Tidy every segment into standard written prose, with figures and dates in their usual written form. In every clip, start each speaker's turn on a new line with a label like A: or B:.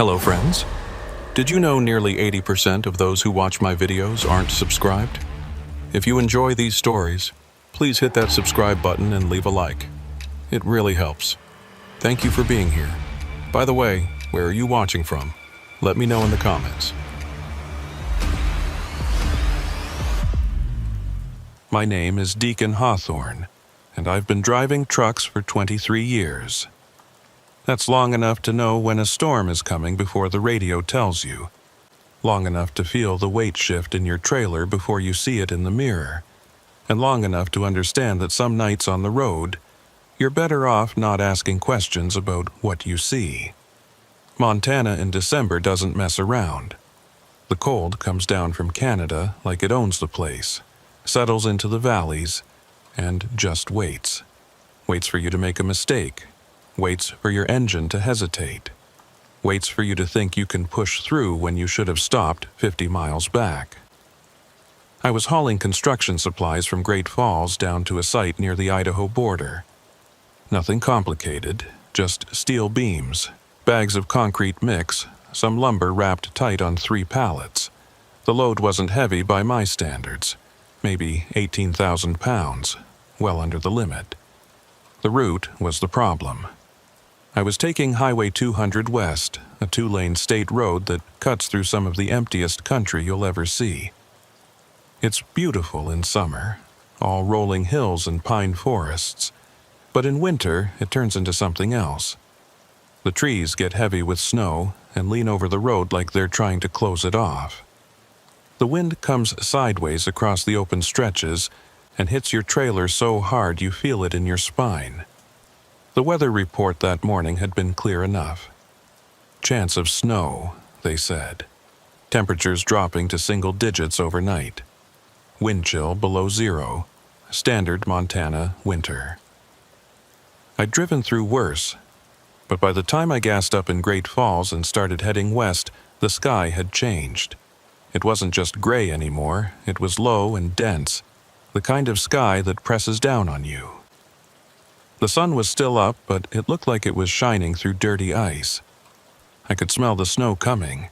A: Hello friends. Did you know nearly 80% of those who watch my videos aren't subscribed? If you enjoy these stories, please hit that subscribe button and leave a like. It really helps. Thank you for being here. By the way, where are you watching from? Let me know in the comments. My name is Deacon Hawthorne, and I've been driving trucks for 23 years. That's long enough to know when a storm is coming before the radio tells you. Long enough to feel the weight shift in your trailer before you see it in the mirror. And long enough to understand that some nights on the road, you're better off not asking questions about what you see. Montana in December doesn't mess around. The cold comes down from Canada like it owns the place, settles into the valleys, and just waits. Waits for you to make a mistake. Waits for your engine to hesitate. Waits for you to think you can push through when you should have stopped 50 miles back. I was hauling construction supplies from Great Falls down to a site near the Idaho border. Nothing complicated, just steel beams, bags of concrete mix, some lumber wrapped tight on 3 pallets. The load wasn't heavy by my standards, maybe 18,000 pounds, well under the limit. The route was the problem. I was taking Highway 200 West, a 2-lane state road that cuts through some of the emptiest country you'll ever see. It's beautiful in summer, all rolling hills and pine forests, but in winter it turns into something else. The trees get heavy with snow and lean over the road like they're trying to close it off. The wind comes sideways across the open stretches and hits your trailer so hard you feel it in your spine. The weather report that morning had been clear enough. Chance of snow, they said. Temperatures dropping to single digits overnight. Wind chill below 0. Standard Montana winter. I'd driven through worse, but by the time I gassed up in Great Falls and started heading west, the sky had changed. It wasn't just gray anymore, it was low and dense, the kind of sky that presses down on you. The sun was still up, but it looked like it was shining through dirty ice. I could smell the snow coming.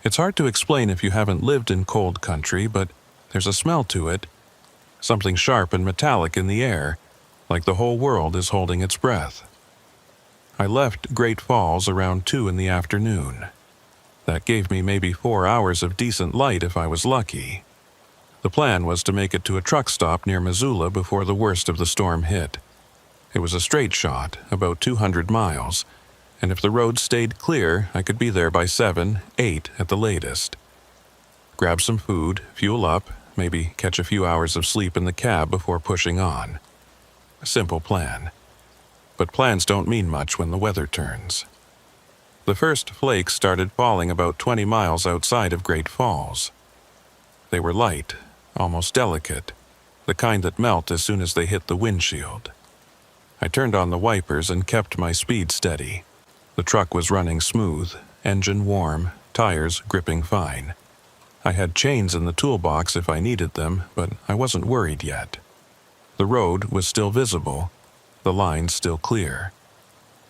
A: It's hard to explain if you haven't lived in cold country, but there's a smell to it. Something sharp and metallic in the air, like the whole world is holding its breath. I left Great Falls around 2 in the afternoon. That gave me maybe 4 hours of decent light if I was lucky. The plan was to make it to a truck stop near Missoula before the worst of the storm hit. It was a straight shot, about 200 miles, and if the road stayed clear, I could be there by 7, 8 at the latest. Grab some food, fuel up, maybe catch a few hours of sleep in the cab before pushing on. A simple plan. But plans don't mean much when the weather turns. The first flakes started falling about 20 miles outside of Great Falls. They were light, almost delicate, the kind that melt as soon as they hit the windshield. I turned on the wipers and kept my speed steady. The truck was running smooth, engine warm, tires gripping fine. I had chains in the toolbox if I needed them, but I wasn't worried yet. The road was still visible, the lines still clear.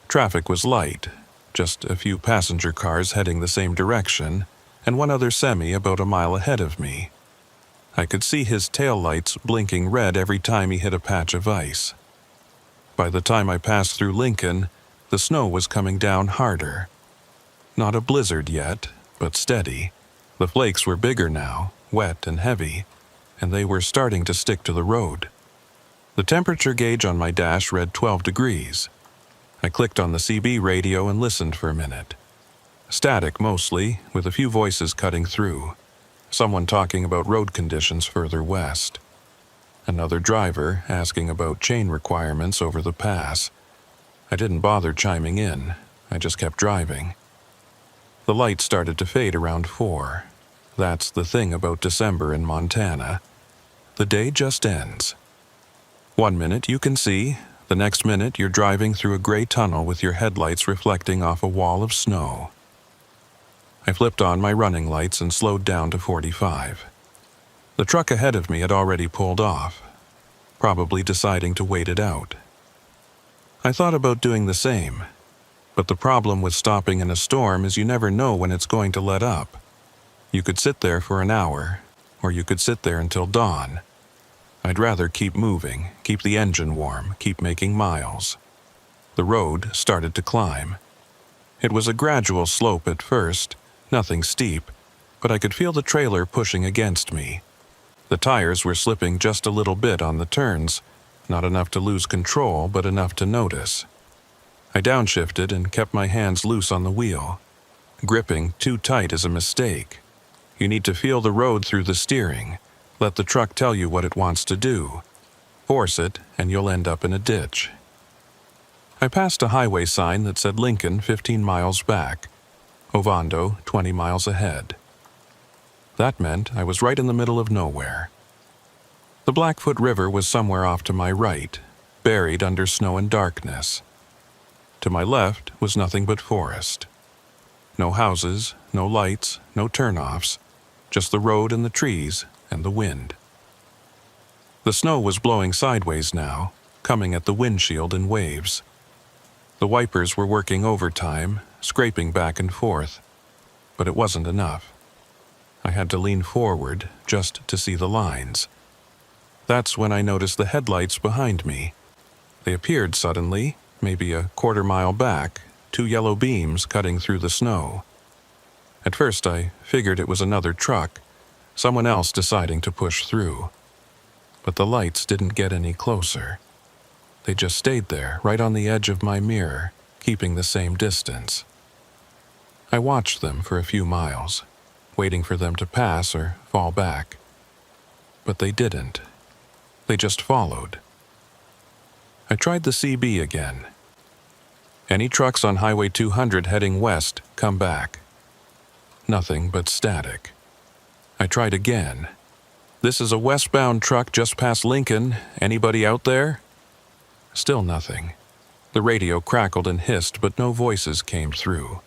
A: Traffic was light, just a few passenger cars heading the same direction, and one other semi about a mile ahead of me. I could see his taillights blinking red every time he hit a patch of ice. By the time I passed through Lincoln, the snow was coming down harder. Not a blizzard yet, but steady. The flakes were bigger now, wet and heavy, and they were starting to stick to the road. The temperature gauge on my dash read 12 degrees. I clicked on the CB radio and listened for a minute. Static mostly, with a few voices cutting through. Someone talking about road conditions further west. Another driver asking about chain requirements over the pass. I didn't bother chiming in. I just kept driving. The light started to fade around 4. That's the thing about December in Montana. The day just ends. 1 minute you can see, the next minute you're driving through a gray tunnel with your headlights reflecting off a wall of snow. I flipped on my running lights and slowed down to 45. The truck ahead of me had already pulled off, probably deciding to wait it out. I thought about doing the same. But the problem with stopping in a storm is you never know when it's going to let up. You could sit there for an hour, or you could sit there until dawn. I'd rather keep moving, keep the engine warm, keep making miles. The road started to climb. It was a gradual slope at first, nothing steep, but I could feel the trailer pushing against me. The tires were slipping just a little bit on the turns, not enough to lose control, but enough to notice. I downshifted and kept my hands loose on the wheel. Gripping too tight is a mistake. You need to feel the road through the steering. Let the truck tell you what it wants to do. Force it, and you'll end up in a ditch. I passed a highway sign that said Lincoln 15 miles back, Ovando 20 miles ahead. That meant I was right in the middle of nowhere. The Blackfoot River was somewhere off to my right, buried under snow and darkness. To my left was nothing but forest. No houses, no lights, no turnoffs, just the road and the trees and the wind. The snow was blowing sideways now, coming at the windshield in waves. The wipers were working overtime, scraping back and forth, but it wasn't enough. I had to lean forward just to see the lines. That's when I noticed the headlights behind me. They appeared suddenly, maybe a quarter-mile back, 2 yellow beams cutting through the snow. At first I figured it was another truck, someone else deciding to push through. But the lights didn't get any closer. They just stayed there, right on the edge of my mirror, keeping the same distance. I watched them for a few miles, waiting for them to pass or fall back. But they didn't. They just followed. I tried the CB again. Any trucks on Highway 200 heading west, come back. Nothing but static. I tried again. This is a westbound truck just past Lincoln. Anybody out there? Still nothing. The radio crackled and hissed, but no voices came through.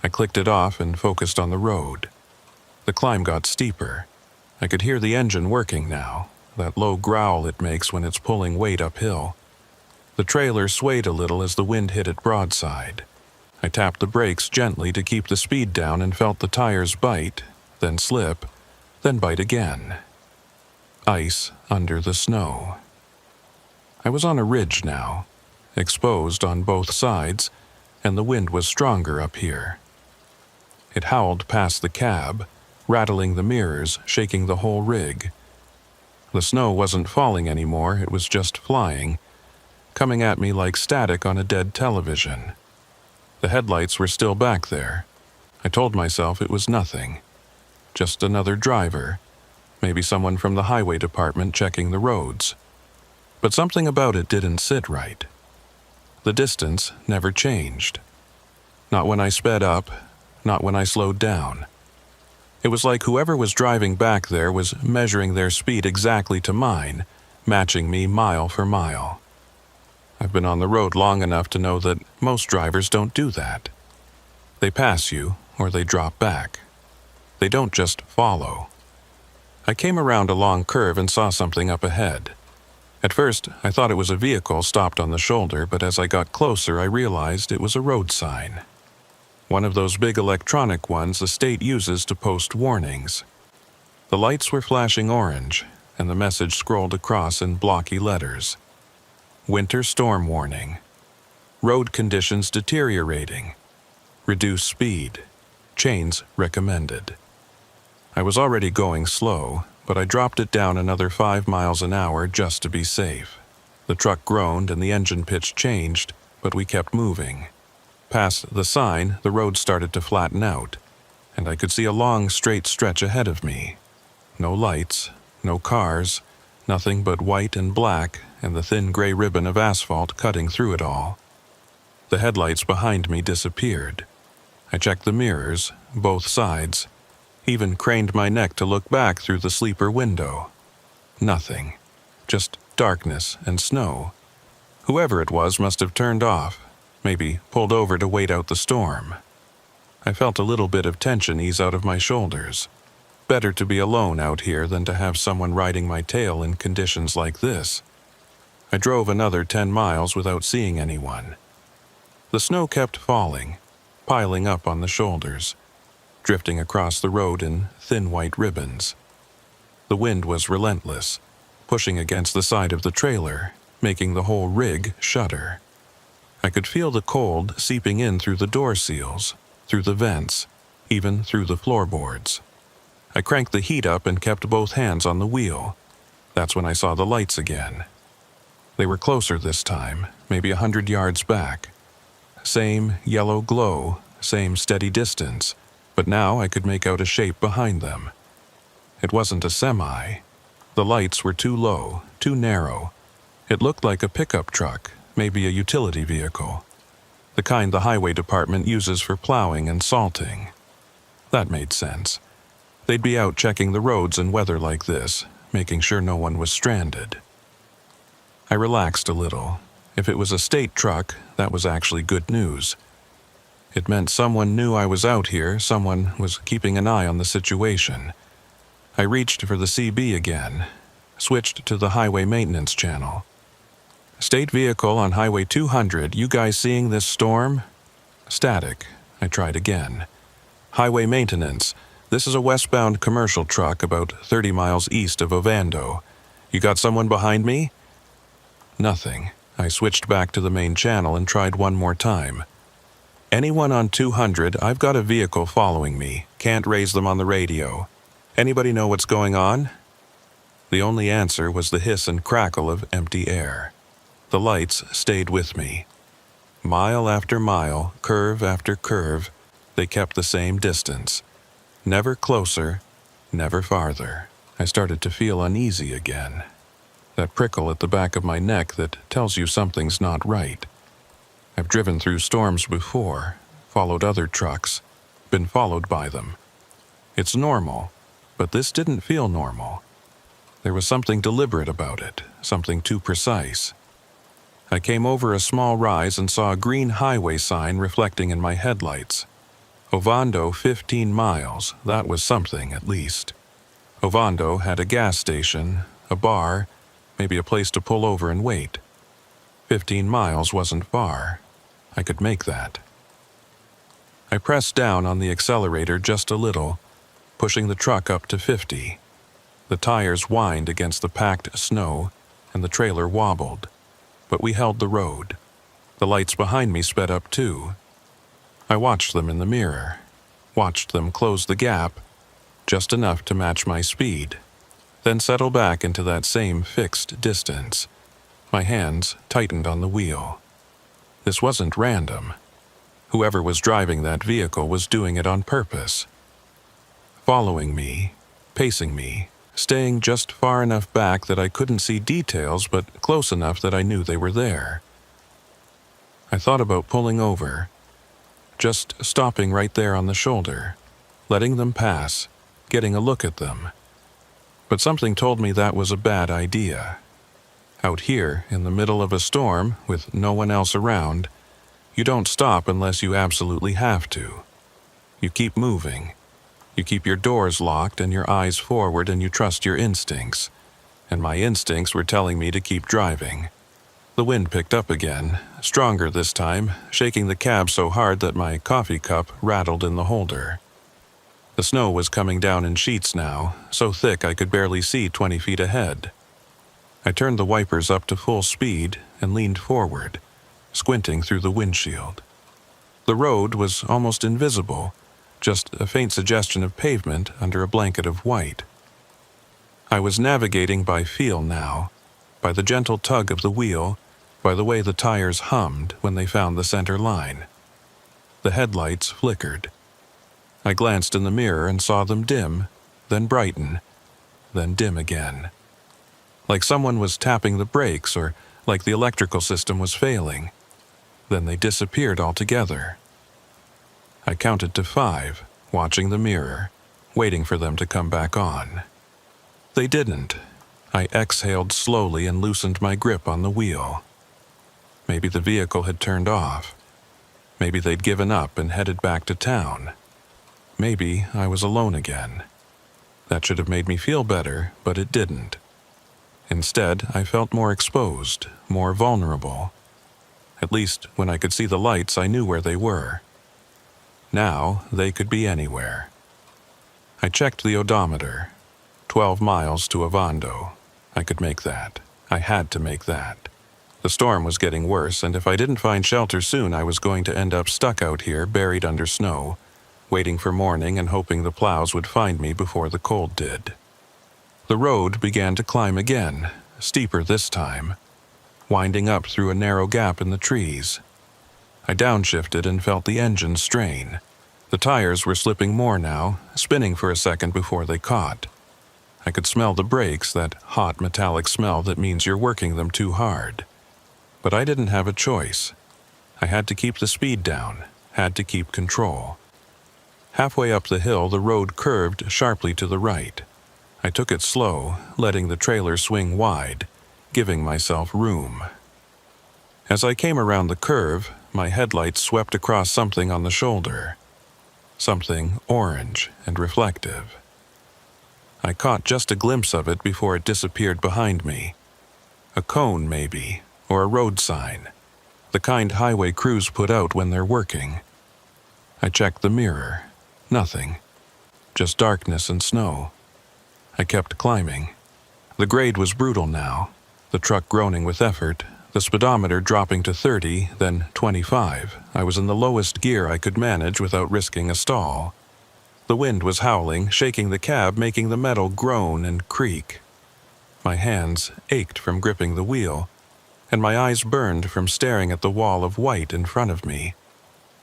A: I clicked it off and focused on the road. The climb got steeper. I could hear the engine working now, that low growl it makes when it's pulling weight uphill. The trailer swayed a little as the wind hit it broadside. I tapped the brakes gently to keep the speed down and felt the tires bite, then slip, then bite again. Ice under the snow. I was on a ridge now, exposed on both sides, and the wind was stronger up here. It howled past the cab, rattling the mirrors, shaking the whole rig. The snow wasn't falling anymore, it was just flying, coming at me like static on a dead television. The headlights were still back there. I told myself it was nothing. Just another driver, maybe someone from the highway department checking the roads. But something about it didn't sit right. The distance never changed. Not when I sped up, not when I slowed down. It was like whoever was driving back there was measuring their speed exactly to mine, matching me mile for mile. I've been on the road long enough to know that most drivers don't do that. They pass you, or they drop back. They don't just follow. I came around a long curve and saw something up ahead. At first, I thought it was a vehicle stopped on the shoulder, but as I got closer, I realized it was a road sign. One of those big electronic ones the state uses to post warnings. The lights were flashing orange, and the message scrolled across in blocky letters. Winter storm warning. Road conditions deteriorating. Reduce speed. Chains recommended. I was already going slow, but I dropped it down another 5 miles an hour just to be safe. The truck groaned and the engine pitch changed, but we kept moving. Past the sign, the road started to flatten out, and I could see a long, straight stretch ahead of me. No lights, no cars, nothing but white and black and the thin gray ribbon of asphalt cutting through it all. The headlights behind me disappeared. I checked the mirrors, both sides, even craned my neck to look back through the sleeper window. Nothing. Just darkness and snow. Whoever it was must have turned off, maybe pulled over to wait out the storm. I felt a little bit of tension ease out of my shoulders. Better to be alone out here than to have someone riding my tail in conditions like this. I drove another 10 miles without seeing anyone. The snow kept falling, piling up on the shoulders, drifting across the road in thin white ribbons. The wind was relentless, pushing against the side of the trailer, making the whole rig shudder. I could feel the cold seeping in through the door seals, through the vents, even through the floorboards. I cranked the heat up and kept both hands on the wheel. That's when I saw the lights again. They were closer this time, maybe 100 yards back. Same yellow glow, same steady distance, but now I could make out a shape behind them. It wasn't a semi. The lights were too low, too narrow. It looked like a pickup truck, maybe a utility vehicle. The kind the highway department uses for plowing and salting. That made sense. They'd be out checking the roads in weather like this, making sure no one was stranded. I relaxed a little. If it was a state truck, that was actually good news. It meant someone knew I was out here, someone was keeping an eye on the situation. I reached for the CB again, switched to the highway maintenance channel. State vehicle on Highway 200, you guys seeing this storm? Static. I tried again. Highway maintenance. This is a westbound commercial truck about 30 miles east of Ovando. You got someone behind me? Nothing. I switched back to the main channel and tried one more time. Anyone on 200, I've got a vehicle following me. Can't raise them on the radio. Anybody know what's going on? The only answer was the hiss and crackle of empty air. The lights stayed with me. Mile after mile, curve after curve, they kept the same distance. Never closer, never farther. I started to feel uneasy again. That prickle at the back of my neck that tells you something's not right. I've driven through storms before, followed other trucks, been followed by them. It's normal, but this didn't feel normal. There was something deliberate about it, something too precise. I came over a small rise and saw a green highway sign reflecting in my headlights. Ovando 15 miles, that was something at least. Ovando had a gas station, a bar, maybe a place to pull over and wait. 15 miles wasn't far. I could make that. I pressed down on the accelerator just a little, pushing the truck up to 50. The tires whined against the packed snow, and the trailer wobbled. But we held the road. The lights behind me sped up too. I watched them in the mirror, watched them close the gap, just enough to match my speed, then settle back into that same fixed distance. My hands tightened on the wheel. This wasn't random. Whoever was driving that vehicle was doing it on purpose. Following me, pacing me, staying just far enough back that I couldn't see details, but close enough that I knew they were there. I thought about pulling over, just stopping right there on the shoulder, letting them pass, getting a look at them. But something told me that was a bad idea. Out here, in the middle of a storm, with no one else around, you don't stop unless you absolutely have to. You keep moving. You keep your doors locked and your eyes forward, and you trust your instincts. And my instincts were telling me to keep driving. The wind picked up again, stronger this time, shaking the cab so hard that my coffee cup rattled in the holder. The snow was coming down in sheets now, so thick I could barely see 20 feet ahead. I turned the wipers up to full speed and leaned forward, squinting through the windshield. The road was almost invisible, just a faint suggestion of pavement under a blanket of white. I was navigating by feel now, by the gentle tug of the wheel, by the way the tires hummed when they found the center line. The headlights flickered. I glanced in the mirror and saw them dim, then brighten, then dim again. Like someone was tapping the brakes, or like the electrical system was failing. Then they disappeared altogether. I counted to 5, watching the mirror, waiting for them to come back on. They didn't. I exhaled slowly and loosened my grip on the wheel. Maybe the vehicle had turned off. Maybe they'd given up and headed back to town. Maybe I was alone again. That should have made me feel better, but it didn't. Instead, I felt more exposed, more vulnerable. At least, when I could see the lights, I knew where they were. Now, they could be anywhere. I checked the odometer. 12 miles to Ovando. I could make that. I had to make that. The storm was getting worse, and if I didn't find shelter soon, I was going to end up stuck out here, buried under snow, waiting for morning and hoping the plows would find me before the cold did. The road began to climb again, steeper this time, winding up through a narrow gap in the trees. I downshifted and felt the engine strain. The tires were slipping more now, spinning for a second before they caught. I could smell the brakes, that hot metallic smell that means you're working them too hard. But I didn't have a choice. I had to keep the speed down, had to keep control. Halfway up the hill, the road curved sharply to the right. I took it slow, letting the trailer swing wide, giving myself room. As I came around the curve, my headlights swept across something on the shoulder. Something orange and reflective. I caught just a glimpse of it before it disappeared behind me. A cone, maybe, or a road sign. The kind highway crews put out when they're working. I checked the mirror. Nothing. Just darkness and snow. I kept climbing. The grade was brutal now, the truck groaning with effort, the speedometer dropping to 30, then 25. I was in the lowest gear I could manage without risking a stall. The wind was howling, shaking the cab, making the metal groan and creak. My hands ached from gripping the wheel, and my eyes burned from staring at the wall of white in front of me.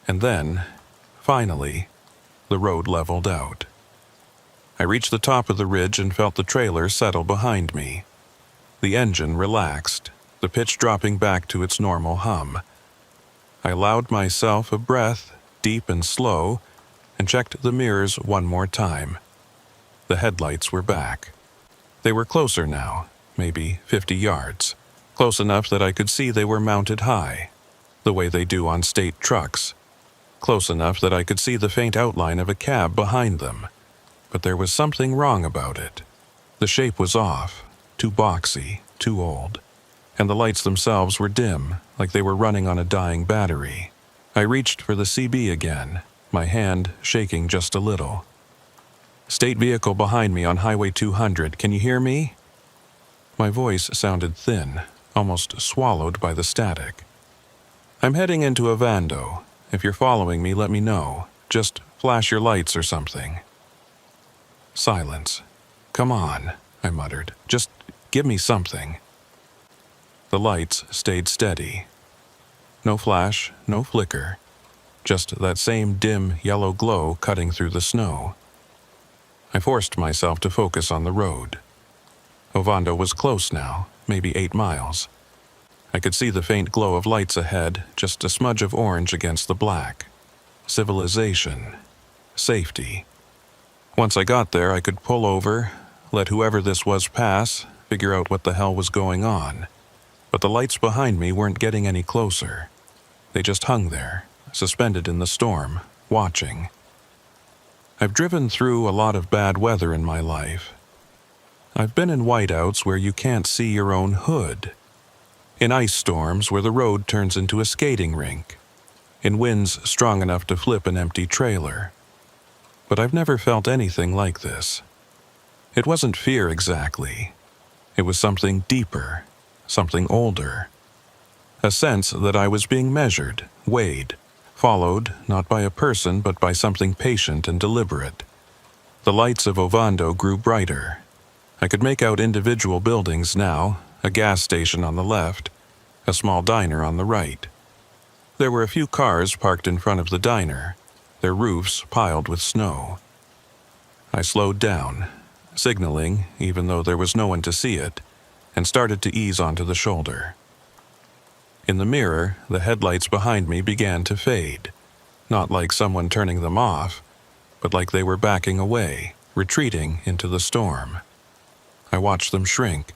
A: And then, finally, the road leveled out. I reached the top of the ridge and felt the trailer settle behind me. The engine relaxed, the pitch dropping back to its normal hum. I allowed myself a breath, deep and slow, and checked the mirrors one more time. The headlights were back. They were closer now, maybe 50 yards. Close enough that I could see they were mounted high, the way they do on state trucks. Close enough that I could see the faint outline of a cab behind them. But there was something wrong about it. The shape was off, too boxy, too old. And the lights themselves were dim, like they were running on a dying battery. I reached for the CB again, my hand shaking just a little. State vehicle behind me on Highway 200, can you hear me? My voice sounded thin, almost swallowed by the static. I'm heading into Ovando. If you're following me, let me know. Just flash your lights or something. Silence. Come on, I muttered. Just give me something. The lights stayed steady. No flash, no flicker. Just that same dim yellow glow cutting through the snow. I forced myself to focus on the road. Ovando was close now, maybe 8 miles. I could see the faint glow of lights ahead, just a smudge of orange against the black. Civilization. Safety. Once I got there, I could pull over, let whoever this was pass, figure out what the hell was going on. But the lights behind me weren't getting any closer. They just hung there, suspended in the storm, watching. I've driven through a lot of bad weather in my life. I've been in whiteouts where you can't see your own hood. In ice storms where the road turns into a skating rink. In winds strong enough to flip an empty trailer. But I've never felt anything like this. It wasn't fear exactly. It was something deeper, something older. A sense that I was being measured, weighed, followed not by a person but by something patient and deliberate. The lights of Ovando grew brighter. I could make out individual buildings now, a gas station on the left, a small diner on the right. There were a few cars parked in front of the diner, their roofs piled with snow. I slowed down, signaling, even though there was no one to see it, and started to ease onto the shoulder. In the mirror, the headlights behind me began to fade, not like someone turning them off, but like they were backing away, retreating into the storm. I watched them shrink,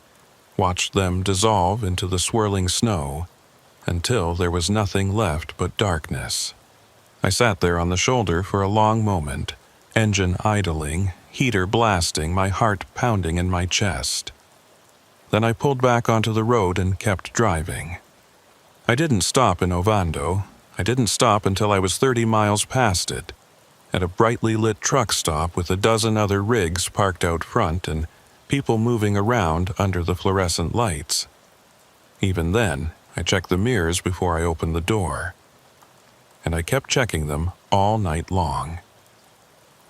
A: watched them dissolve into the swirling snow, until there was nothing left but darkness. I sat there on the shoulder for a long moment, engine idling, heater blasting, my heart pounding in my chest. Then I pulled back onto the road and kept driving. I didn't stop in Ovando. I didn't stop until I was 30 miles past it, at a brightly lit truck stop with a dozen other rigs parked out front and people moving around under the fluorescent lights. Even then, I checked the mirrors before I opened the door. And I kept checking them all night long.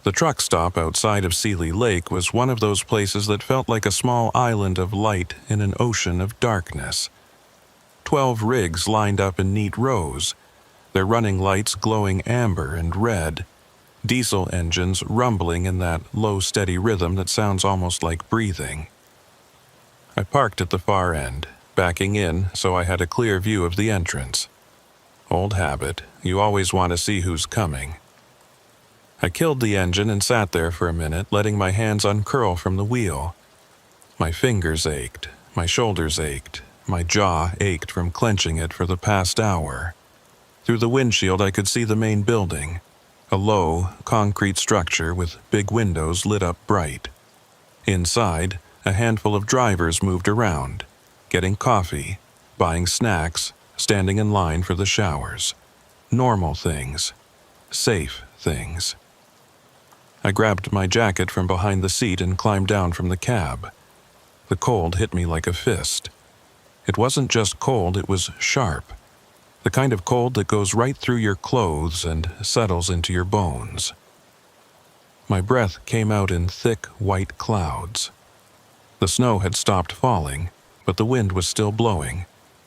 A: The truck stop outside of Sealy Lake was one of those places that felt like a small island of light in an ocean of darkness. 12 rigs lined up in neat rows, their running lights glowing amber and red, diesel engines rumbling in that low, steady rhythm that sounds almost like breathing. I parked at the far end, backing in so I had a clear view of the entrance. Old habit, you always want to see who's coming. I killed the engine and sat there for a minute, letting my hands uncurl from the wheel. My fingers ached, my shoulders ached, my jaw ached from clenching it for the past hour. Through the windshield I could see the main building, a low, concrete structure with big windows lit up bright. Inside, a handful of drivers moved around, getting coffee, buying snacks, standing in line for the showers. Normal things. Safe things. I grabbed my jacket from behind the seat and climbed down from the cab. The cold hit me like a fist. It wasn't just cold, it was sharp. The kind of cold that goes right through your clothes and settles into your bones. My breath came out in thick, white clouds. The snow had stopped falling, but the wind was still blowing,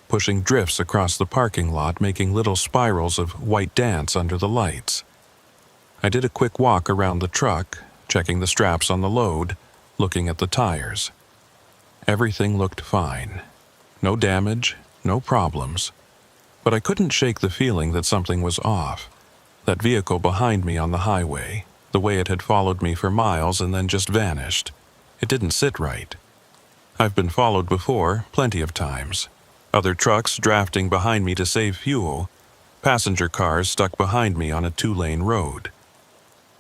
A: pushing drifts across the parking lot, making little spirals of white dance under the lights. I did a quick walk around the truck, checking the straps on the load, looking at the tires. Everything looked fine. No damage, no problems. But I couldn't shake the feeling that something was off. That vehicle behind me on the highway, the way it had followed me for miles and then just vanished. It didn't sit right. I've been followed before, plenty of times. Other trucks drafting behind me to save fuel, passenger cars stuck behind me on a 2-lane road.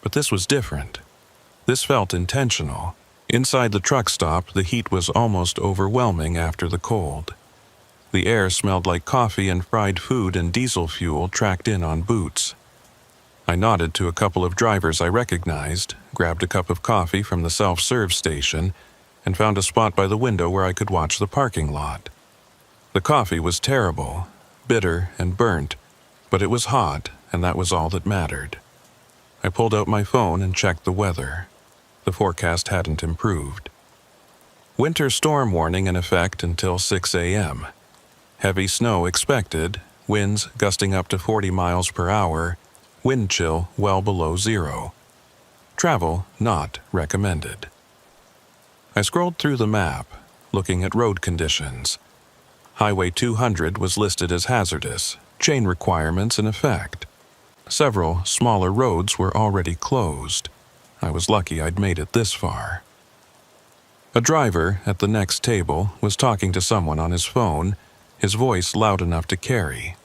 A: But this was different. This felt intentional. Inside the truck stop, the heat was almost overwhelming after the cold. The air smelled like coffee and fried food, and diesel fuel tracked in on boots. I nodded to a couple of drivers I recognized, grabbed a cup of coffee from the self-serve station, and found a spot by the window where I could watch the parking lot. The coffee was terrible, bitter and burnt, but it was hot, and that was all that mattered. I pulled out my phone and checked the weather. The forecast hadn't improved. Winter storm warning in effect until 6 a.m. Heavy snow expected, winds gusting up to 40 miles per hour, wind chill well below zero. Travel not recommended. I scrolled through the map, looking at road conditions. Highway 200 was listed as hazardous, chain requirements in effect. Several smaller roads were already closed. I was lucky I'd made it this far. A driver at the next table was talking to someone on his phone, his voice loud enough to carry.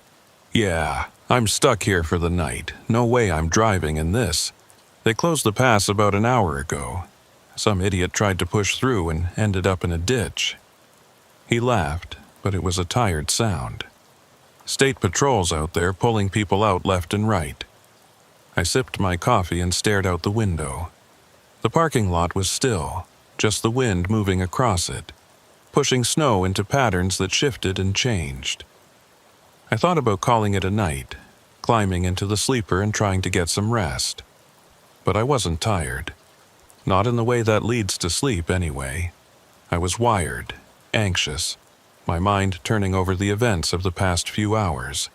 A: "Yeah, I'm stuck here for the night. No way I'm driving in this. They closed the pass about an hour ago. Some idiot tried to push through and ended up in a ditch." He laughed, but it was a tired sound. State patrols out there pulling people out left and right. I sipped my coffee and stared out the window. The parking lot was still, just the wind moving across it, pushing snow into patterns that shifted and changed. I thought about calling it a night, climbing into the sleeper and trying to get some rest. But I wasn't tired. Not in the way that leads to sleep, anyway. I was wired, anxious, my mind turning over the events of the past few hours.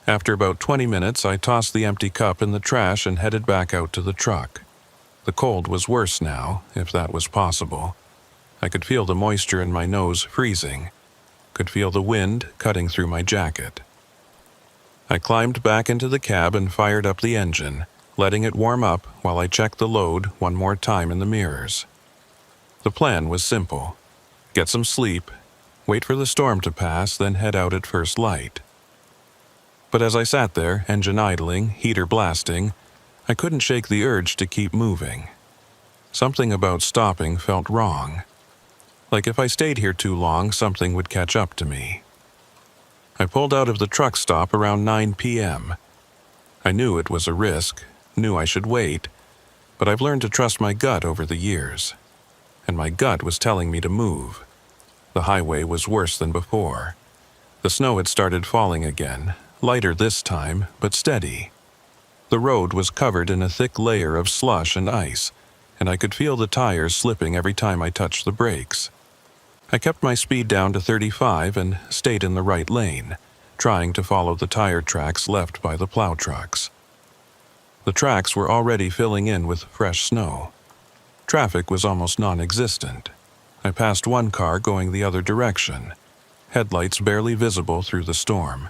A: After about 20 minutes, I tossed the empty cup in the trash and headed back out to the truck. The cold was worse now, if that was possible. I could feel the moisture in my nose freezing, could feel the wind cutting through my jacket. I climbed back into the cab and fired up the engine, letting it warm up while I checked the load one more time in the mirrors. The plan was simple. Get some sleep, wait for the storm to pass, then head out at first light. But as I sat there, engine idling, heater blasting, I couldn't shake the urge to keep moving. Something about stopping felt wrong. Like if I stayed here too long, something would catch up to me. I pulled out of the truck stop around 9 p.m. I knew it was a risk, knew I should wait, but I've learned to trust my gut over the years. And my gut was telling me to move. The highway was worse than before. The snow had started falling again, lighter this time, but steady. The road was covered in a thick layer of slush and ice, and I could feel the tires slipping every time I touched the brakes. I kept my speed down to 35 and stayed in the right lane, trying to follow the tire tracks left by the plow trucks. The tracks were already filling in with fresh snow. Traffic was almost non-existent. I passed one car going the other direction, headlights barely visible through the storm.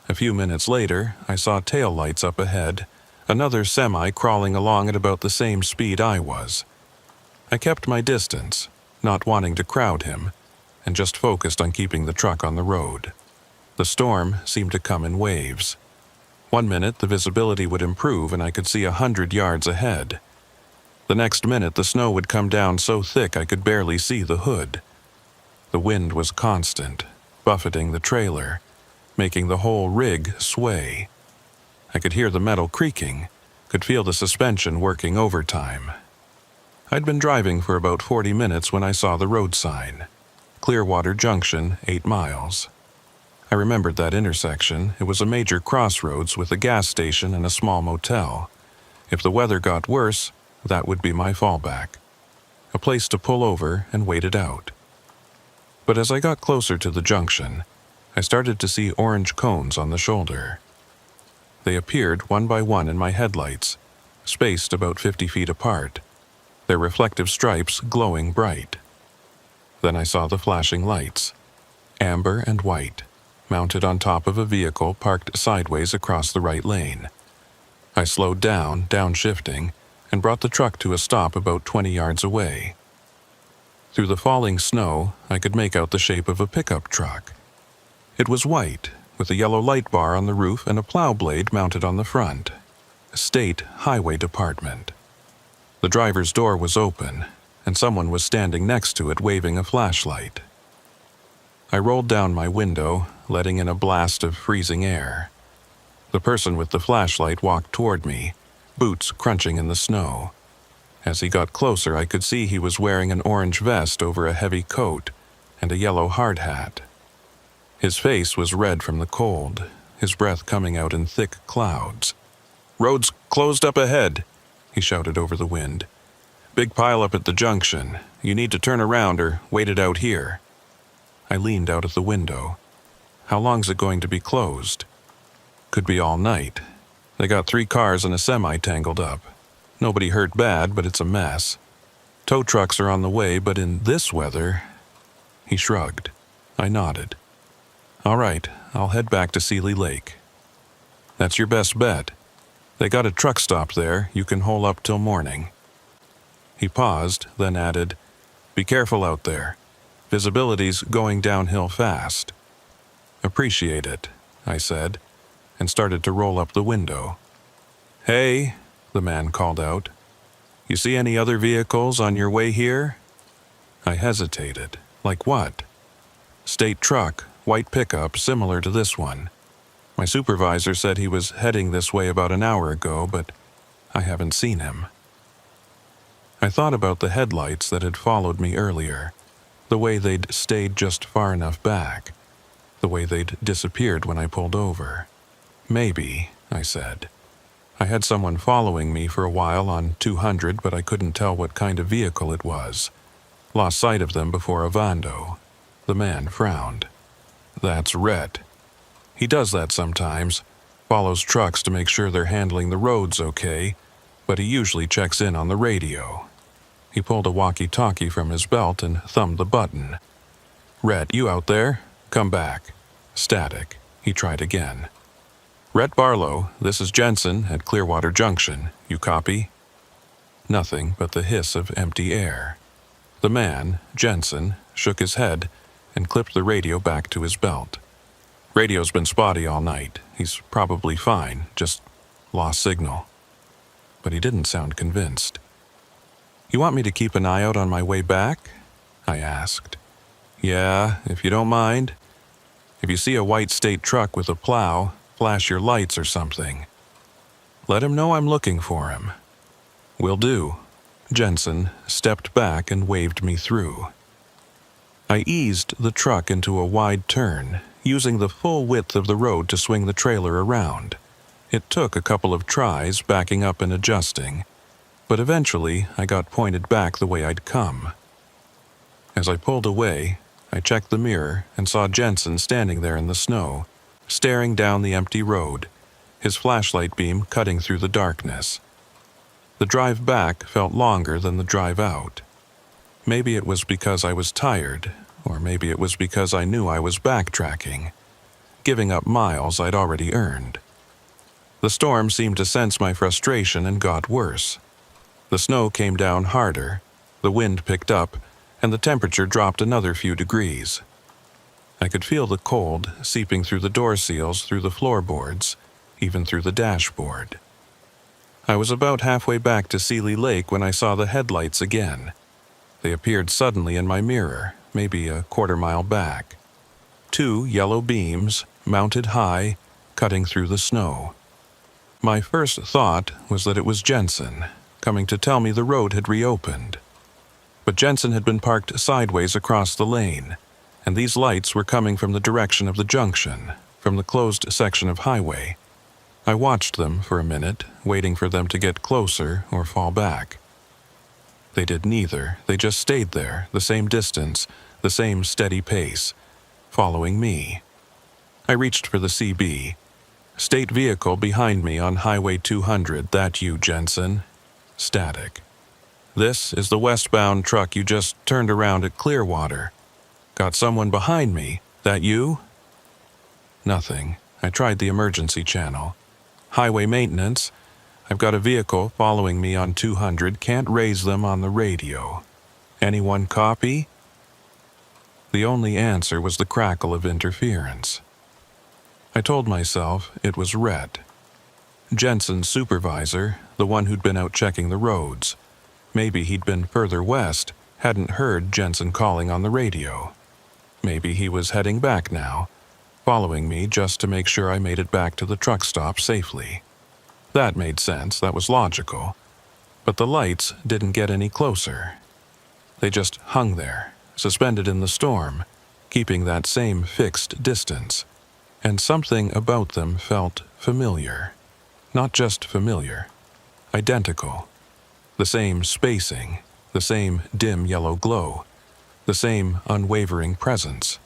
A: A few minutes later, I saw tail lights up ahead, another semi crawling along at about the same speed I was. I kept my distance, not wanting to crowd him, and just focused on keeping the truck on the road. The storm seemed to come in waves. 1 minute, the visibility would improve and I could see 100 yards ahead. The next minute, the snow would come down so thick I could barely see the hood. The wind was constant, buffeting the trailer, making the whole rig sway. I could hear the metal creaking, could feel the suspension working overtime. I'd been driving for about 40 minutes when I saw the road sign. Clearwater Junction, 8 miles. I remembered that intersection. It was a major crossroads with a gas station and a small motel. If the weather got worse, that would be my fallback. A place to pull over and wait it out. But as I got closer to the junction, I started to see orange cones on the shoulder. They appeared one by one in my headlights, spaced about 50 feet apart, their reflective stripes glowing bright. Then I saw the flashing lights, amber and white, mounted on top of a vehicle parked sideways across the right lane. I slowed down, downshifting, and brought the truck to a stop about 20 yards away. Through the falling snow, I could make out the shape of a pickup truck. It was white, with a yellow light bar on the roof and a plow blade mounted on the front. State Highway Department. The driver's door was open, and someone was standing next to it waving a flashlight. I rolled down my window, letting in a blast of freezing air. The person with the flashlight walked toward me, boots crunching in the snow. As he got closer, I could see he was wearing an orange vest over a heavy coat and a yellow hard hat. His face was red from the cold, his breath coming out in thick clouds. "Road's closed up ahead," he shouted over the wind. "Big pileup at the junction. You need to turn around or wait it out here." I leaned out of the window. How long's it going to be closed? Could be all night. They got 3 cars and a semi tangled up. Nobody hurt bad, but it's a mess. Tow trucks are on the way, but in this weather... He shrugged. I nodded. "All right, I'll head back to Seeley Lake." "That's your best bet. They got a truck stop there. You can hole up till morning." He paused, then added, "Be careful out there. Visibility's going downhill fast." "Appreciate it," I said, and started to roll up the window. "Hey," the man called out. "You see any other vehicles on your way here?" I hesitated. "Like what?" "State truck, white pickup, similar to this one. My supervisor said he was heading this way about an hour ago, but I haven't seen him." I thought about the headlights that had followed me earlier, the way they'd stayed just far enough back, the way they'd disappeared when I pulled over. "Maybe," I said. I had someone following me for a while on 200, but I couldn't tell what kind of vehicle it was. Lost sight of them before Ovando. The man frowned. "That's Rhett. He does that sometimes, follows trucks to make sure they're handling the roads okay, but he usually checks in on the radio." He pulled a walkie-talkie from his belt and thumbed the button. "Rhett, you out there? Come back." Static. He tried again. "Rhett Barlow, this is Jensen at Clearwater Junction. You copy?" Nothing but the hiss of empty air. The man, Jensen, shook his head and clipped the radio back to his belt. "Radio's been spotty all night. He's probably fine, just lost signal." But he didn't sound convinced. "You want me to keep an eye out on my way back?" I asked. "Yeah, if you don't mind." If you see a white state truck with a plow, flash your lights or something. Let him know I'm looking for him." "Will do." Jensen stepped back and waved me through. I eased the truck into a wide turn, using the full width of the road to swing the trailer around. It took a couple of tries backing up and adjusting, but eventually I got pointed back the way I'd come. As I pulled away, I checked the mirror and saw Jensen standing there in the snow, staring down the empty road, his flashlight beam cutting through the darkness. The drive back felt longer than the drive out. Maybe it was because I was tired, or maybe it was because I knew I was backtracking, giving up miles I'd already earned. The storm seemed to sense my frustration and got worse. The snow came down harder, the wind picked up, and the temperature dropped another few degrees. I could feel the cold seeping through the door seals, through the floorboards, even through the dashboard. I was about halfway back to Seeley Lake when I saw the headlights again. They appeared suddenly in my mirror, maybe a quarter-mile back. 2 yellow beams, mounted high, cutting through the snow. My first thought was that it was Jensen, coming to tell me the road had reopened. But Jensen had been parked sideways across the lane, and these lights were coming from the direction of the junction, from the closed section of highway. I watched them for a minute, waiting for them to get closer or fall back. They did neither. They just stayed there, the same distance, the same steady pace, following me. I reached for the CB. "State vehicle behind me on Highway 200, that you, Jensen?" Static. "This is the westbound truck you just turned around at Clearwater. Got someone behind me, that you?" Nothing. I tried the emergency channel. "Highway maintenance. I've got a vehicle following me on 200, can't raise them on the radio. Anyone copy?" The only answer was the crackle of interference. I told myself it was Rhett. Jensen's supervisor, the one who'd been out checking the roads. Maybe he'd been further west, hadn't heard Jensen calling on the radio. Maybe he was heading back now, following me just to make sure I made it back to the truck stop safely. That made sense, that was logical. But the lights didn't get any closer. They just hung there, suspended in the storm, keeping that same fixed distance. And something about them felt familiar. Not just familiar, identical. The same spacing, the same dim yellow glow, the same unwavering presence.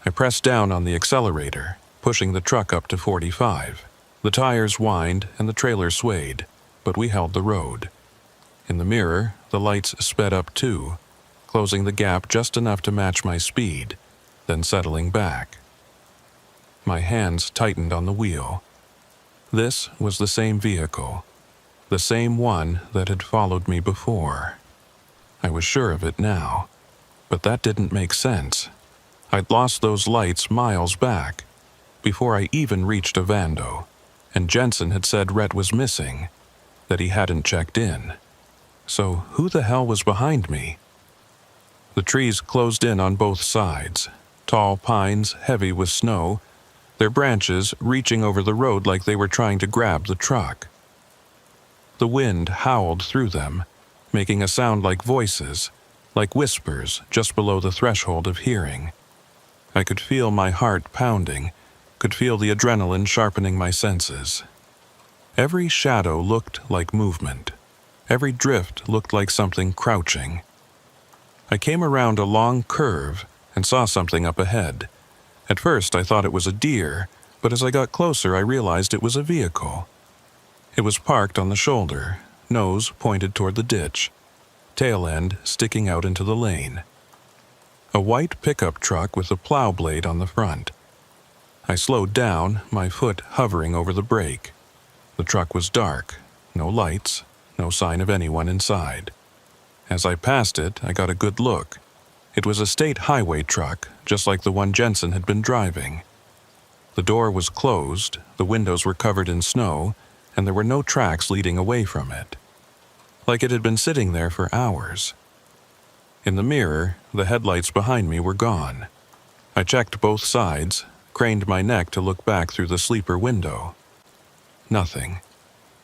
A: I pressed down on the accelerator, pushing the truck up to 45. The tires whined and the trailer swayed, but we held the road. In the mirror, the lights sped up too, closing the gap just enough to match my speed, then settling back. My hands tightened on the wheel. This was the same vehicle, the same one that had followed me before. I was sure of it now, but that didn't make sense. I'd lost those lights miles back, before I even reached Ovando, and Jensen had said Rhett was missing, that he hadn't checked in. So who the hell was behind me? The trees closed in on both sides, tall pines heavy with snow, their branches reaching over the road like they were trying to grab the truck. The wind howled through them, making a sound like voices, like whispers just below the threshold of hearing. I could feel my heart pounding, could feel the adrenaline sharpening my senses. Every shadow looked like movement. Every drift looked like something crouching. I came around a long curve and saw something up ahead. At first I thought it was a deer, but as I got closer I realized it was a vehicle. It was parked on the shoulder, nose pointed toward the ditch, tail end sticking out into the lane. A white pickup truck with a plow blade on the front. I slowed down, my foot hovering over the brake. The truck was dark, no lights, no sign of anyone inside. As I passed it, I got a good look. It was a state highway truck, just like the one Jensen had been driving. The door was closed, the windows were covered in snow, and there were no tracks leading away from it. Like it had been sitting there for hours. In the mirror, the headlights behind me were gone. I checked both sides, craned my neck to look back through the sleeper window. Nothing.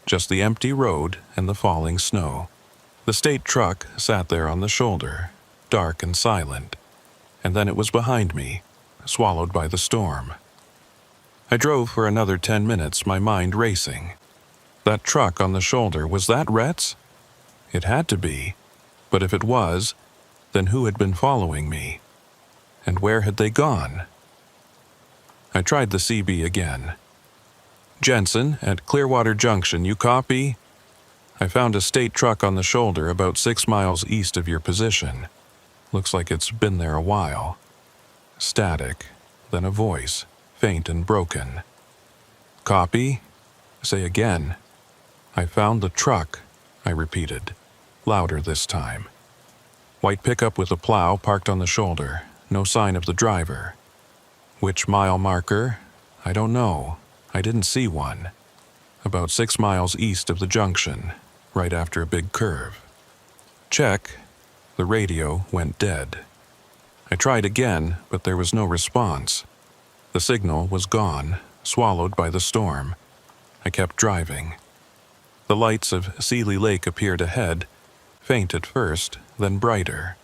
A: Just the empty road and the falling snow. The state truck sat there on the shoulder, dark and silent, and then it was behind me, swallowed by the storm. I drove for another 10 minutes, my mind racing. That truck on the shoulder, was that Rhett's? It had to be, but if it was, then who had been following me? And where had they gone? I tried the CB again. Jensen, at Clearwater Junction, you copy? I found a state truck on the shoulder about 6 miles east of your position. Looks like it's been there a while. Static, then a voice, faint and broken. Copy? Say again. I found the truck, I repeated, louder this time. White pickup with a plow parked on the shoulder, no sign of the driver. Which mile marker? I don't know. I didn't see one. About 6 miles east of the junction, right after a big curve. Check. The radio went dead. I tried again, but there was no response. The signal was gone, swallowed by the storm. I kept driving. The lights of Seeley Lake appeared ahead, faint at first, then brighter.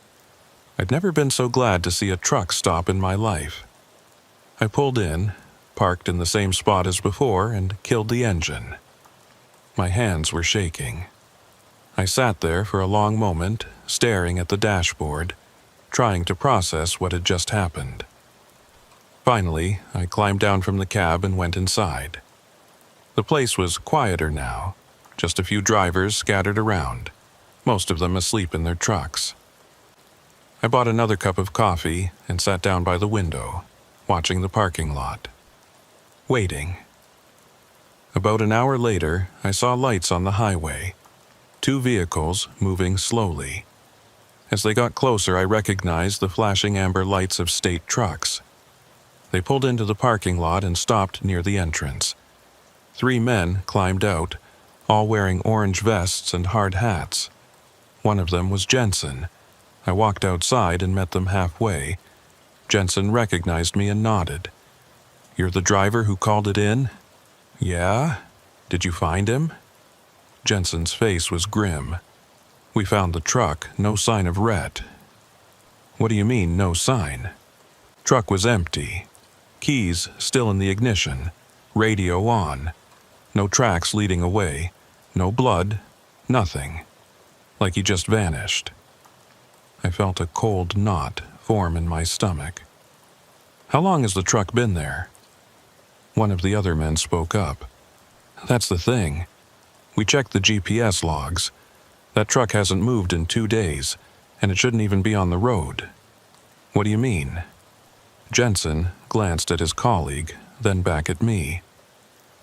A: I'd never been so glad to see a truck stop in my life. I pulled in, parked in the same spot as before, and killed the engine. My hands were shaking. I sat there for a long moment, staring at the dashboard, trying to process what had just happened. Finally, I climbed down from the cab and went inside. The place was quieter now, just a few drivers scattered around, most of them asleep in their trucks. I bought another cup of coffee and sat down by the window, watching the parking lot. Waiting. About an hour later, I saw lights on the highway. 2 vehicles moving slowly. As they got closer, I recognized the flashing amber lights of state trucks. They pulled into the parking lot and stopped near the entrance. 3 men climbed out, all wearing orange vests and hard hats. One of them was Jensen. I walked outside and met them halfway. Jensen recognized me and nodded. You're the driver who called it in? Yeah? Did you find him? Jensen's face was grim. We found the truck, no sign of Rhett. What do you mean, no sign? Truck was empty. Keys still in the ignition. Radio on. No tracks leading away. No blood. Nothing. Like he just vanished. I felt a cold knot form in my stomach. How long has the truck been there? One of the other men spoke up. That's the thing. We checked the GPS logs. That truck hasn't moved in 2 days, and it shouldn't even be on the road. What do you mean? Jensen glanced at his colleague, then back at me.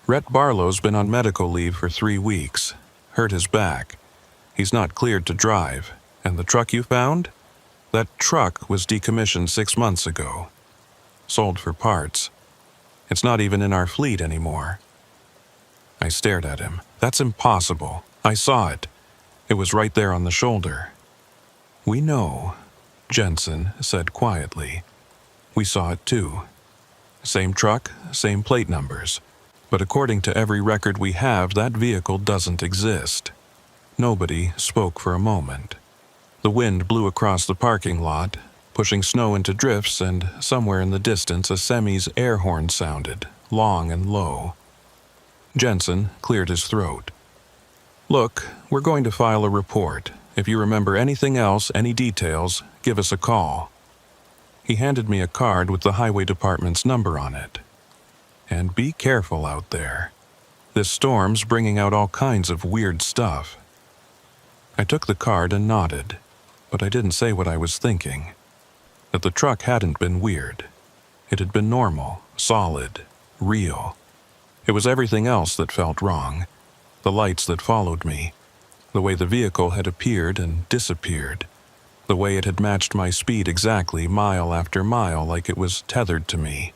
A: Rhett Barlow's been on medical leave for 3 weeks. Hurt his back. He's not cleared to drive. And the truck you found? That truck was decommissioned 6 months ago. Sold for parts. It's not even in our fleet anymore. I stared at him. That's impossible. I saw it. It was right there on the shoulder. We know, Jensen said quietly. We saw it too. Same truck, same plate numbers. But according to every record we have, that vehicle doesn't exist. Nobody spoke for a moment. The wind blew across the parking lot, pushing snow into drifts, and somewhere in the distance a semi's air horn sounded, long and low. Jensen cleared his throat. Look, we're going to file a report. If you remember anything else, any details, give us a call. He handed me a card with the highway department's number on it. And be careful out there. This storm's bringing out all kinds of weird stuff. I took the card and nodded, but I didn't say what I was thinking. That the truck hadn't been weird. It had been normal, solid, real. It was everything else that felt wrong. The lights that followed me. The way the vehicle had appeared and disappeared. The way it had matched my speed exactly, mile after mile, like it was tethered to me.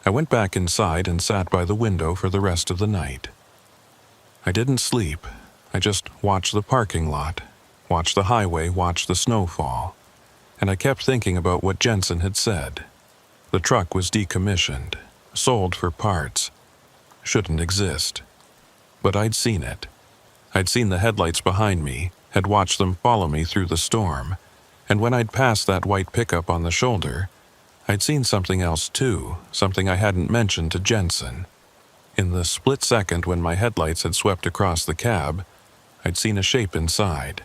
A: I went back inside and sat by the window for the rest of the night. I didn't sleep. I just watched the parking lot, watched the highway, watched the snowfall. And I kept thinking about what Jensen had said. The truck was decommissioned, sold for parts. Shouldn't exist. But I'd seen it. I'd seen the headlights behind me, had watched them follow me through the storm, and when I'd passed that white pickup on the shoulder, I'd seen something else too, something I hadn't mentioned to Jensen. In the split second when my headlights had swept across the cab, I'd seen a shape inside.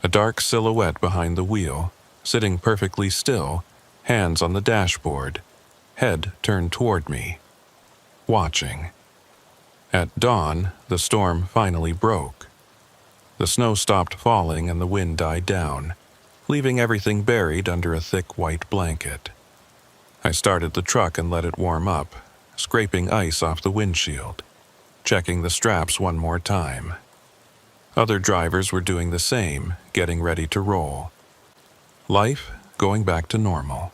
A: A dark silhouette behind the wheel, sitting perfectly still, hands on the dashboard, head turned toward me, watching. At dawn, the storm finally broke. The snow stopped falling and the wind died down, leaving everything buried under a thick white blanket. I started the truck and let it warm up, scraping ice off the windshield, checking the straps one more time. Other drivers were doing the same, getting ready to roll. Life going back to normal.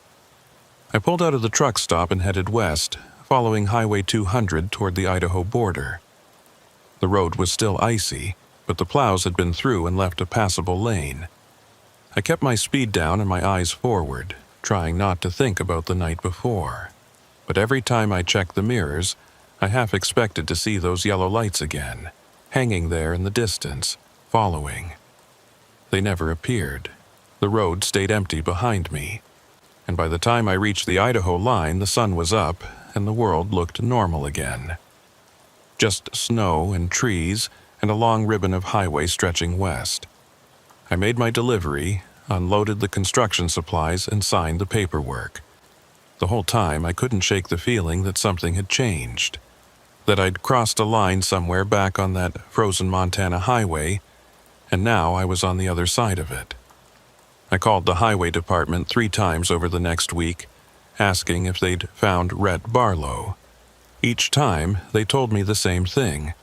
A: I pulled out of the truck stop and headed west, following Highway 200 toward the Idaho border. The road was still icy, but the plows had been through and left a passable lane. I kept my speed down and my eyes forward, trying not to think about the night before. But every time I checked the mirrors, I half expected to see those yellow lights again, hanging there in the distance, following. They never appeared. The road stayed empty behind me, and by the time I reached the Idaho line, the sun was up and the world looked normal again. Just snow and trees and a long ribbon of highway stretching west. I made my delivery, unloaded the construction supplies, and signed the paperwork. The whole time I couldn't shake the feeling that something had changed, that I'd crossed a line somewhere back on that frozen Montana highway, and now I was on the other side of it. I called the highway department 3 times over the next week, asking if they'd found Rhett Barlow. Each time, they told me the same thing.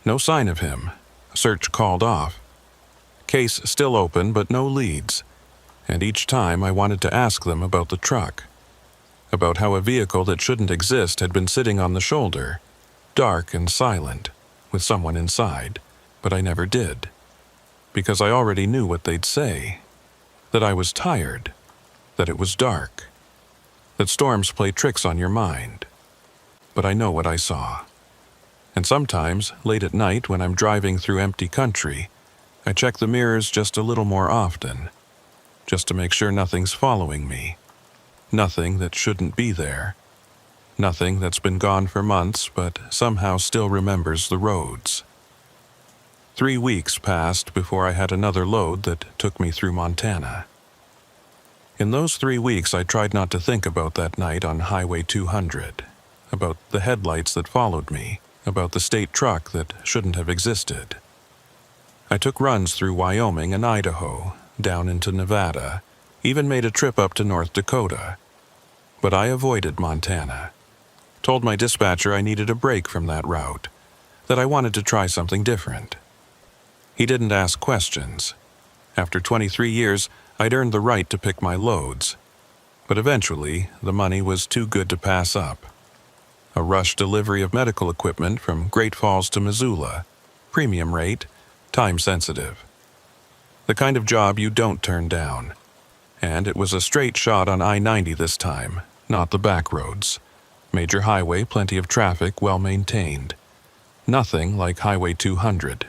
A: No sign of him. Search called off. Case still open, but no leads. And each time I wanted to ask them about the truck. About how a vehicle that shouldn't exist had been sitting on the shoulder, dark and silent, with someone inside, but I never did. Because I already knew what they'd say. That I was tired. That it was dark. That storms play tricks on your mind. But I know what I saw. And sometimes, late at night when I'm driving through empty country, I check the mirrors just a little more often, just to make sure nothing's following me. Nothing that shouldn't be there. Nothing that's been gone for months but somehow still remembers the roads. 3 weeks passed before I had another load that took me through Montana. In those 3 weeks I tried not to think about that night on Highway 200, about the headlights that followed me, about the state truck that shouldn't have existed. I took runs through Wyoming and Idaho, down into Nevada, even made a trip up to North Dakota. But I avoided Montana. Told my dispatcher I needed a break from that route, that I wanted to try something different. He didn't ask questions. After 23 years, I'd earned the right to pick my loads. But eventually, the money was too good to pass up. A rush delivery of medical equipment from Great Falls to Missoula, premium rate, time-sensitive. The kind of job you don't turn down. And it was a straight shot on I-90 this time, not the back roads. Major highway, plenty of traffic, well-maintained. Nothing like Highway 200.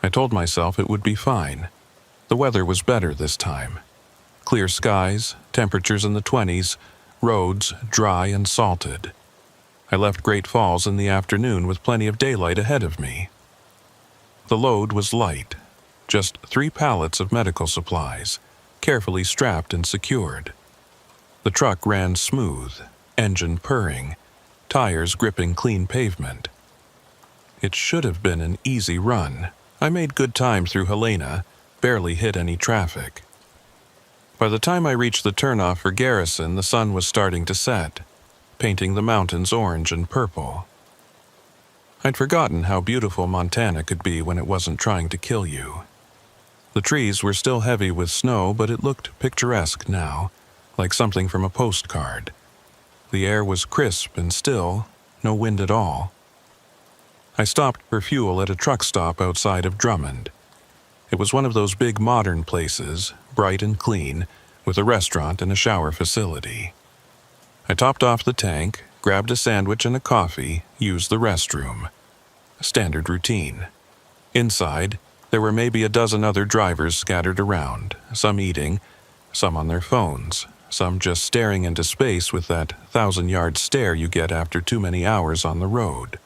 A: I told myself it would be fine. The weather was better this time. Clear skies, temperatures in the 20s, roads dry and salted. I left Great Falls in the afternoon with plenty of daylight ahead of me. The load was light, just 3 pallets of medical supplies, carefully strapped and secured. The truck ran smooth, engine purring, tires gripping clean pavement. It should have been an easy run. I made good time through Helena, barely hit any traffic. By the time I reached the turnoff for Garrison, the sun was starting to set, painting the mountains orange and purple. I'd forgotten how beautiful Montana could be when it wasn't trying to kill you. The trees were still heavy with snow, but it looked picturesque now, like something from a postcard. The air was crisp and still, no wind at all. I stopped for fuel at a truck stop outside of Drummond. It was one of those big modern places, bright and clean, with a restaurant and a shower facility. I topped off the tank, grabbed a sandwich and a coffee, used the restroom. Standard routine. Inside, there were maybe a dozen other drivers scattered around, some eating, some on their phones, some just staring into space with that 1,000-yard stare you get after too many hours on the road.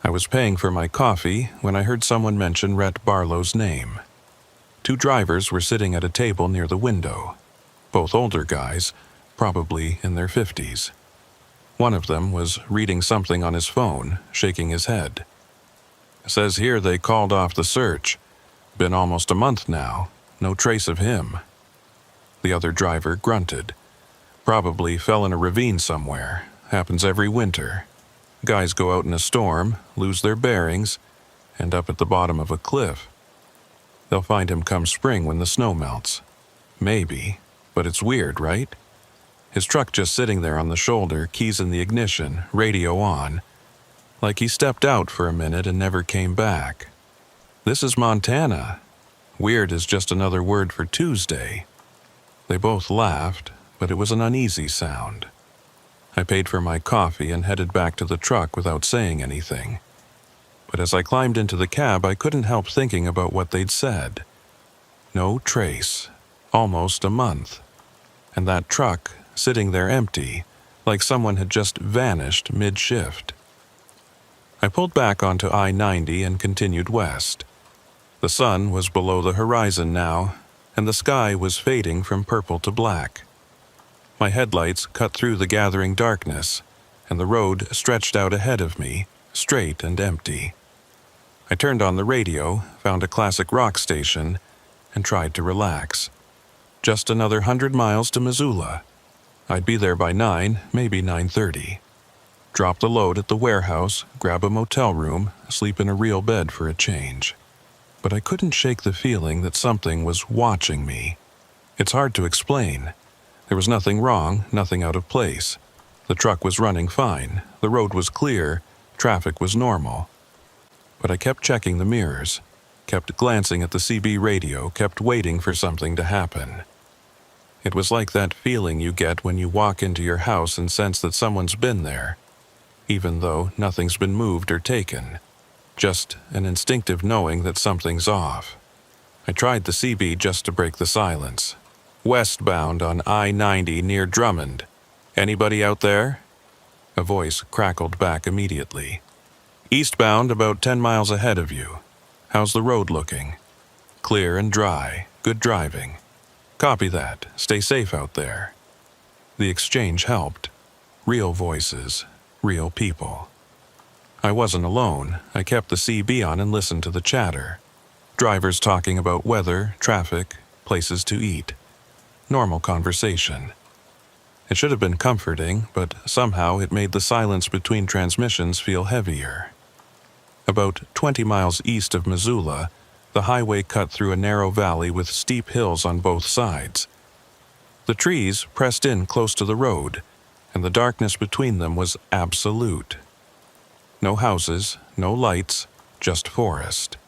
A: I was paying for my coffee when I heard someone mention Rhett Barlow's name. 2 drivers were sitting at a table near the window, both older guys, probably in their 50s. One of them was reading something on his phone, shaking his head. Says here they called off the search. Been almost a month now, no trace of him. The other driver grunted. Probably fell in a ravine somewhere. Happens every winter. Guys go out in a storm, lose their bearings, end up at the bottom of a cliff. They'll find him come spring when the snow melts. Maybe, but it's weird, right? His truck just sitting there on the shoulder, keys in the ignition, radio on. Like he stepped out for a minute and never came back. This is Montana. Weird is just another word for Tuesday. They both laughed, but it was an uneasy sound. I paid for my coffee and headed back to the truck without saying anything. But as I climbed into the cab, I couldn't help thinking about what they'd said. No trace. Almost a month. And that truck sitting there empty, like someone had just vanished mid-shift. I pulled back onto I-90 and continued west. The sun was below the horizon now, and the sky was fading from purple to black. My headlights cut through the gathering darkness, and the road stretched out ahead of me, straight and empty. I turned on the radio, found a classic rock station, and tried to relax. Just another 100 miles to Missoula. I'd be there by 9, maybe 9:30. Drop the load at the warehouse, grab a motel room, sleep in a real bed for a change. But I couldn't shake the feeling that something was watching me. It's hard to explain. There was nothing wrong, nothing out of place. The truck was running fine, the road was clear, traffic was normal. But I kept checking the mirrors, kept glancing at the CB radio, kept waiting for something to happen. It was like that feeling you get when you walk into your house and sense that someone's been there, even though nothing's been moved or taken. Just an instinctive knowing that something's off. I tried the CB just to break the silence. Westbound on I-90 near Drummond. Anybody out there? A voice crackled back immediately. Eastbound about 10 miles ahead of you. How's the road looking? Clear and dry. Good driving. Copy that. Stay safe out there. The exchange helped. Real voices. Real people. I wasn't alone. I kept the CB on and listened to the chatter. Drivers talking about weather, traffic, places to eat. Normal conversation. It should have been comforting, but somehow it made the silence between transmissions feel heavier. About 20 miles east of Missoula, the highway cut through a narrow valley with steep hills on both sides. The trees pressed in close to the road, and the darkness between them was absolute. No houses, no lights, just forest.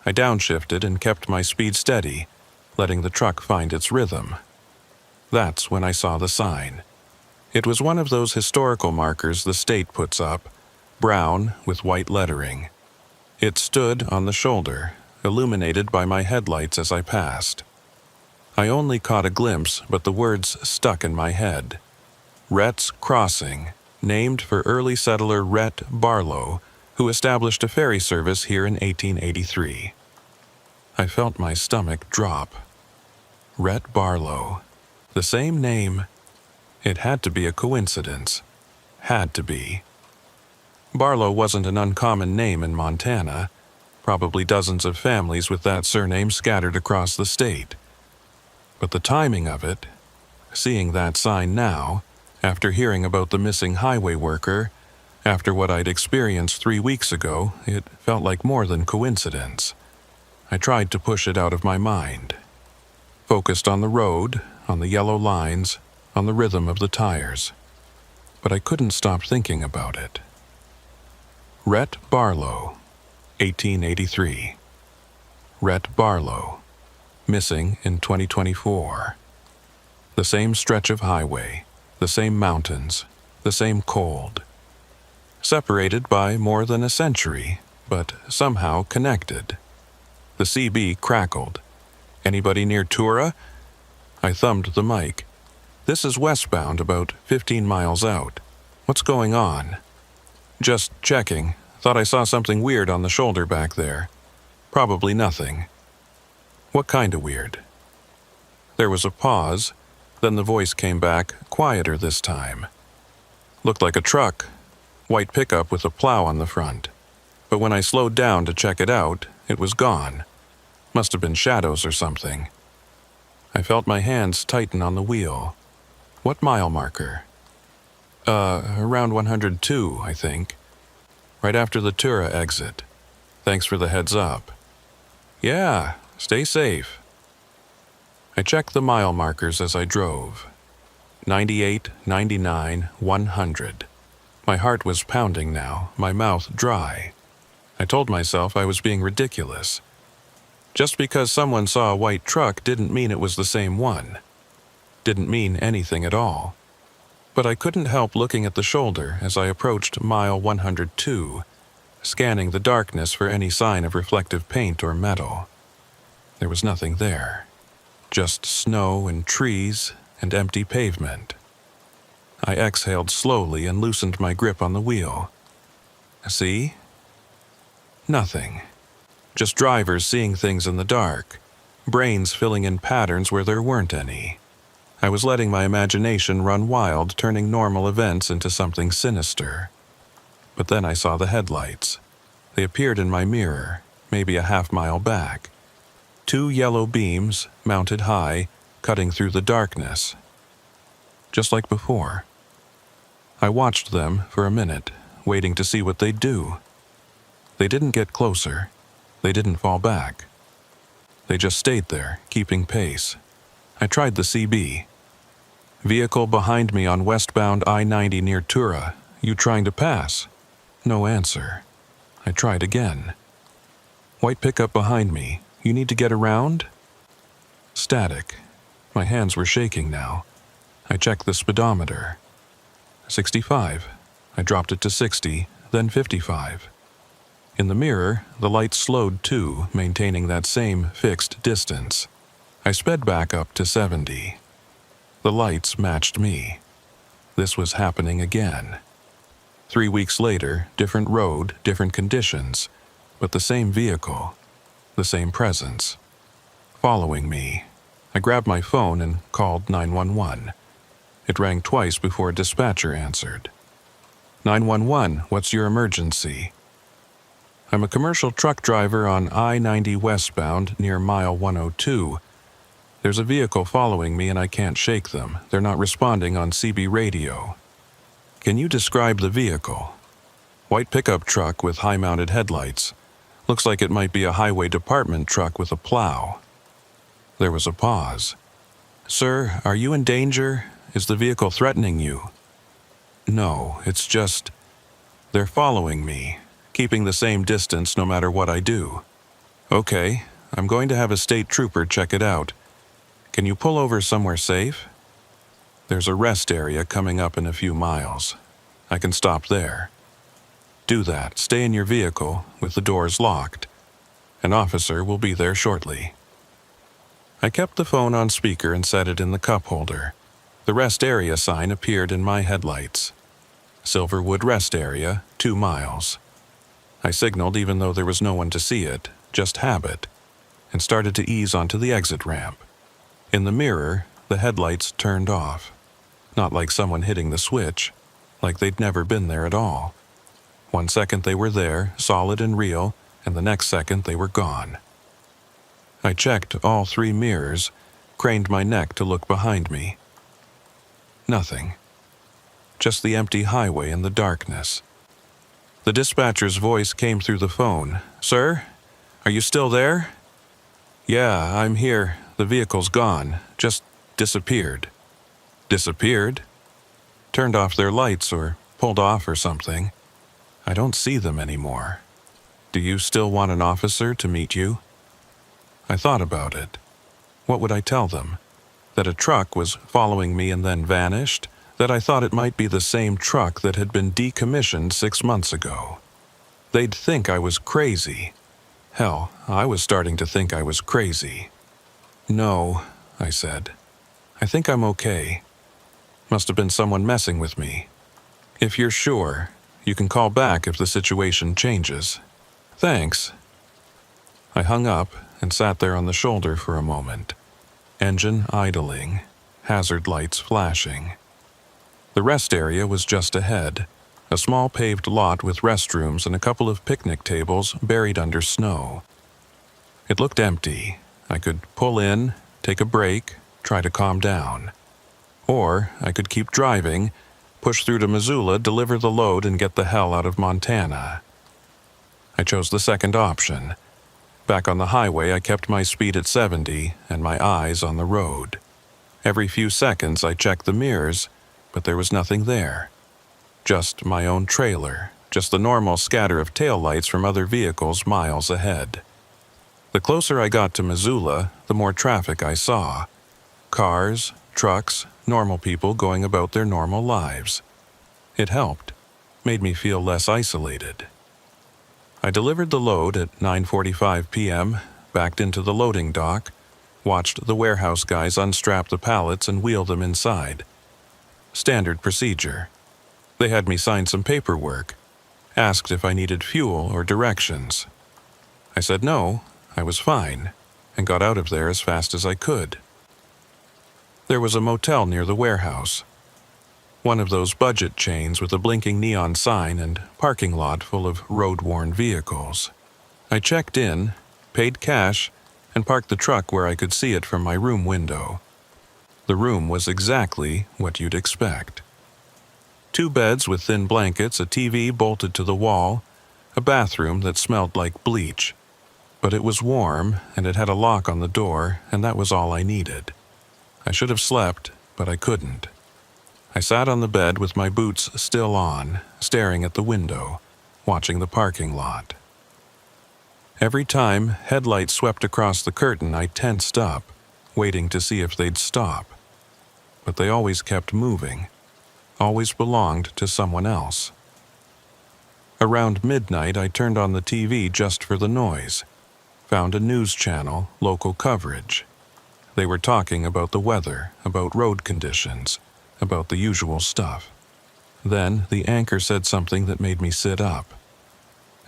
A: I downshifted and kept my speed steady, letting the truck find its rhythm. That's when I saw the sign. It was one of those historical markers the state puts up, brown with white lettering. It stood on the shoulder, illuminated by my headlights as I passed. I only caught a glimpse, but the words stuck in my head. Rhett's Crossing, named for early settler Rhett Barlow, who established a ferry service here in 1883. I felt my stomach drop. Rhett Barlow. The same name. It had to be a coincidence. Had to be. Barlow wasn't an uncommon name in Montana. Probably dozens of families with that surname scattered across the state. But the timing of it, seeing that sign now, after hearing about the missing highway worker, after what I'd experienced 3 weeks ago, it felt like more than coincidence. I tried to push it out of my mind. Focused on the road, on the yellow lines, on the rhythm of the tires. But I couldn't stop thinking about it. Rhett Barlow, 1883. Rhett Barlow, missing in 2024. The same stretch of highway, The same mountains, the same cold. Separated by more than a century, but somehow connected. The CB crackled. Anybody near Tura? I thumbed the mic. This is westbound, about 15 miles out. What's going on? Just checking. Thought I saw something weird on the shoulder back there. Probably nothing. What kind of weird? There was a pause, then the voice came back, quieter this time. Looked like a truck. White pickup with a plow on the front. But when I slowed down to check it out, it was gone. Must have been shadows or something. I felt my hands tighten on the wheel. What mile marker? Around 102, I think. Right after the Tura exit. Thanks for the heads up. Yeah, stay safe. I checked the mile markers as I drove. 98, 99, 100. My heart was pounding now, my mouth dry. I told myself I was being ridiculous. Just because someone saw a white truck didn't mean it was the same one. Didn't mean anything at all. But I couldn't help looking at the shoulder as I approached mile 102, scanning the darkness for any sign of reflective paint or metal. There was nothing there. Just snow and trees and empty pavement. I exhaled slowly and loosened my grip on the wheel. See? Nothing. Just drivers seeing things in the dark, brains filling in patterns where there weren't any. I was letting my imagination run wild, turning normal events into something sinister. But then I saw the headlights. They appeared in my mirror, maybe a half-mile back. 2 yellow beams, mounted high, cutting through the darkness. Just like before. I watched them for a minute, waiting to see what they'd do. They didn't get closer. They didn't fall back. They just stayed there, keeping pace. I tried the CB. Vehicle behind me on westbound I-90 near Tura. You trying to pass? No answer. I tried again. White pickup behind me. You need to get around? Static. My hands were shaking now. I checked the speedometer. 65. I dropped it to 60, then 55. In the mirror, the lights slowed too, maintaining that same fixed distance. I sped back up to 70. The lights matched me. This was happening again. 3 weeks later, different road, different conditions, but the same vehicle, the same presence. Following me. I grabbed my phone and called 911. It rang twice before a dispatcher answered. 911, what's your emergency? I'm a commercial truck driver on I-90 westbound near mile 102. There's a vehicle following me and I can't shake them. They're not responding on CB radio. Can you describe the vehicle? White pickup truck with high-mounted headlights. Looks like it might be a highway department truck with a plow. There was a pause. Sir, are you in danger? Is the vehicle threatening you? No, it's just... They're following me, keeping the same distance no matter what I do. Okay, I'm going to have a state trooper check it out. Can you pull over somewhere safe? There's a rest area coming up in a few miles. I can stop there. Do that. Stay in your vehicle with the doors locked. An officer will be there shortly. I kept the phone on speaker and set it in the cup holder. The rest area sign appeared in my headlights. Silverwood Rest Area, 2 miles. I signaled even though there was no one to see it, just habit, and started to ease onto the exit ramp. In the mirror, the headlights turned off. Not like someone hitting the switch, like they'd never been there at all. 1 second they were there, solid and real, and the next second they were gone. I checked all 3 mirrors, craned my neck to look behind me. Nothing. Just the empty highway and the darkness. The dispatcher's voice came through the phone. Sir, are you still there? Yeah, I'm here. The vehicle's gone. Just disappeared. Disappeared? Turned off their lights or pulled off or something. I don't see them anymore. Do you still want an officer to meet you? I thought about it. What would I tell them? That a truck was following me and then vanished? that I thought it might be the same truck that had been decommissioned 6 months ago. They'd think I was crazy. Hell, I was starting to think I was crazy. "No," I said. "I think I'm okay. Must have been someone messing with me. If you're sure, you can call back if the situation changes. Thanks." I hung up and sat there on the shoulder for a moment. Engine idling, hazard lights flashing. The rest area was just ahead, a small paved lot with restrooms and a couple of picnic tables buried under snow. It looked empty. I could pull in, take a break, try to calm down. Or I could keep driving, push through to Missoula, deliver the load, and get the hell out of Montana. I chose the second option. Back on the highway, I kept my speed at 70 and my eyes on the road. Every few seconds, I checked the mirrors, but there was nothing there. Just my own trailer, just the normal scatter of taillights from other vehicles miles ahead. The closer I got to Missoula, the more traffic I saw. Cars, trucks, normal people going about their normal lives. It helped, made me feel less isolated. I delivered the load at 9:45 p.m., backed into the loading dock, watched the warehouse guys unstrap the pallets and wheel them inside. Standard procedure. They had me sign some paperwork, asked if I needed fuel or directions. I said no, I was fine, and got out of there as fast as I could. There was a motel near the warehouse. One of those budget chains with a blinking neon sign and parking lot full of road-worn vehicles. I checked in, paid cash, and parked the truck where I could see it from my room window. The room was exactly what you'd expect. 2 beds with thin blankets, a TV bolted to the wall, a bathroom that smelled like bleach. But it was warm, and it had a lock on the door, and that was all I needed. I should have slept, but I couldn't. I sat on the bed with my boots still on, staring at the window, watching the parking lot. Every time headlights swept across the curtain, I tensed up, waiting to see if they'd stop. But they always kept moving, always belonged to someone else. Around midnight, I turned on the TV just for the noise, found a news channel, local coverage. They were talking about the weather, about road conditions, about the usual stuff. Then the anchor said something that made me sit up.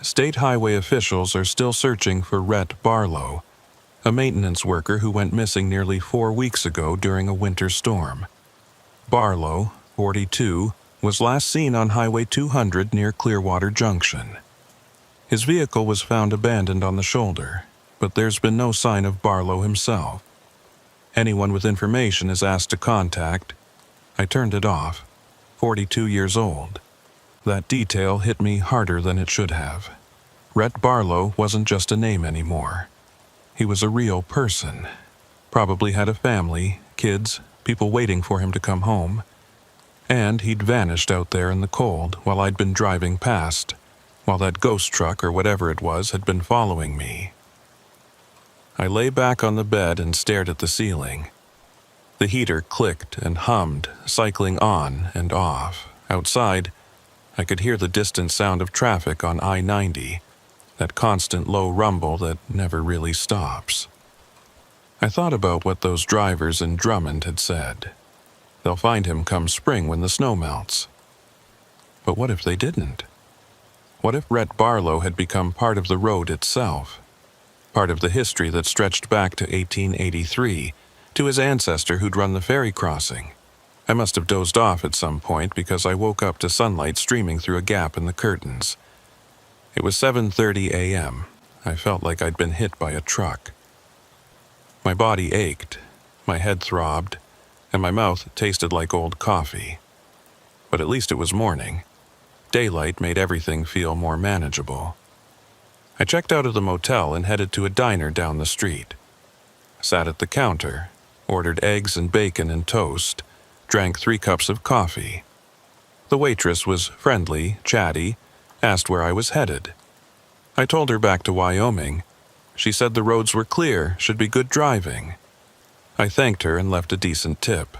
A: State highway officials are still searching for Rhett Barlow, a maintenance worker who went missing nearly 4 weeks ago during a winter storm. Barlow, 42, was last seen on Highway 200 near Clearwater Junction. His vehicle was found abandoned on the shoulder, but there's been no sign of Barlow himself. Anyone with information is asked to contact. I turned it off. 42 years old. That detail hit me harder than it should have. Rhett Barlow wasn't just a name anymore. He was a real person. Probably had a family, kids, people waiting for him to come home. And he'd vanished out there in the cold while I'd been driving past, while that ghost truck or whatever it was had been following me. I lay back on the bed and stared at the ceiling. The heater clicked and hummed, cycling on and off. Outside, I could hear the distant sound of traffic on I-90, that constant low rumble that never really stops. I thought about what those drivers in Drummond had said. They'll find him come spring when the snow melts. But what if they didn't? What if Rhett Barlow had become part of the road itself? Part of the history that stretched back to 1883, to his ancestor who'd run the ferry crossing. I must have dozed off at some point because I woke up to sunlight streaming through a gap in the curtains. It was 7:30 a.m. I felt like I'd been hit by a truck. My body ached, my head throbbed, and my mouth tasted like old coffee. But at least it was morning. Daylight made everything feel more manageable. I checked out of the motel and headed to a diner down the street. Sat at the counter, ordered eggs and bacon and toast, drank 3 cups of coffee. The waitress was friendly, chatty, asked where I was headed. I told her back to Wyoming. She said the roads were clear, should be good driving. I thanked her and left a decent tip.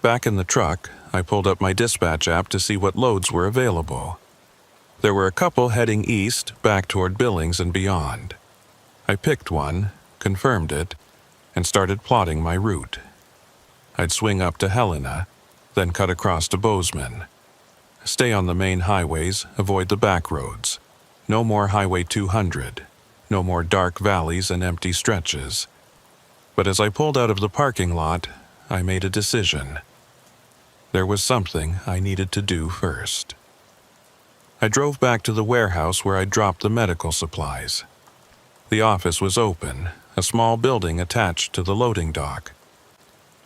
A: Back in the truck, I pulled up my dispatch app to see what loads were available. There were a couple heading east, back toward Billings and beyond. I picked one, confirmed it, and started plotting my route. I'd swing up to Helena, then cut across to Bozeman. Stay on the main highways, avoid the back roads. No more Highway 200. No more dark valleys and empty stretches. But as I pulled out of the parking lot, I made a decision. There was something I needed to do first. I drove back to the warehouse where I'd dropped the medical supplies. The office was open, a small building attached to the loading dock.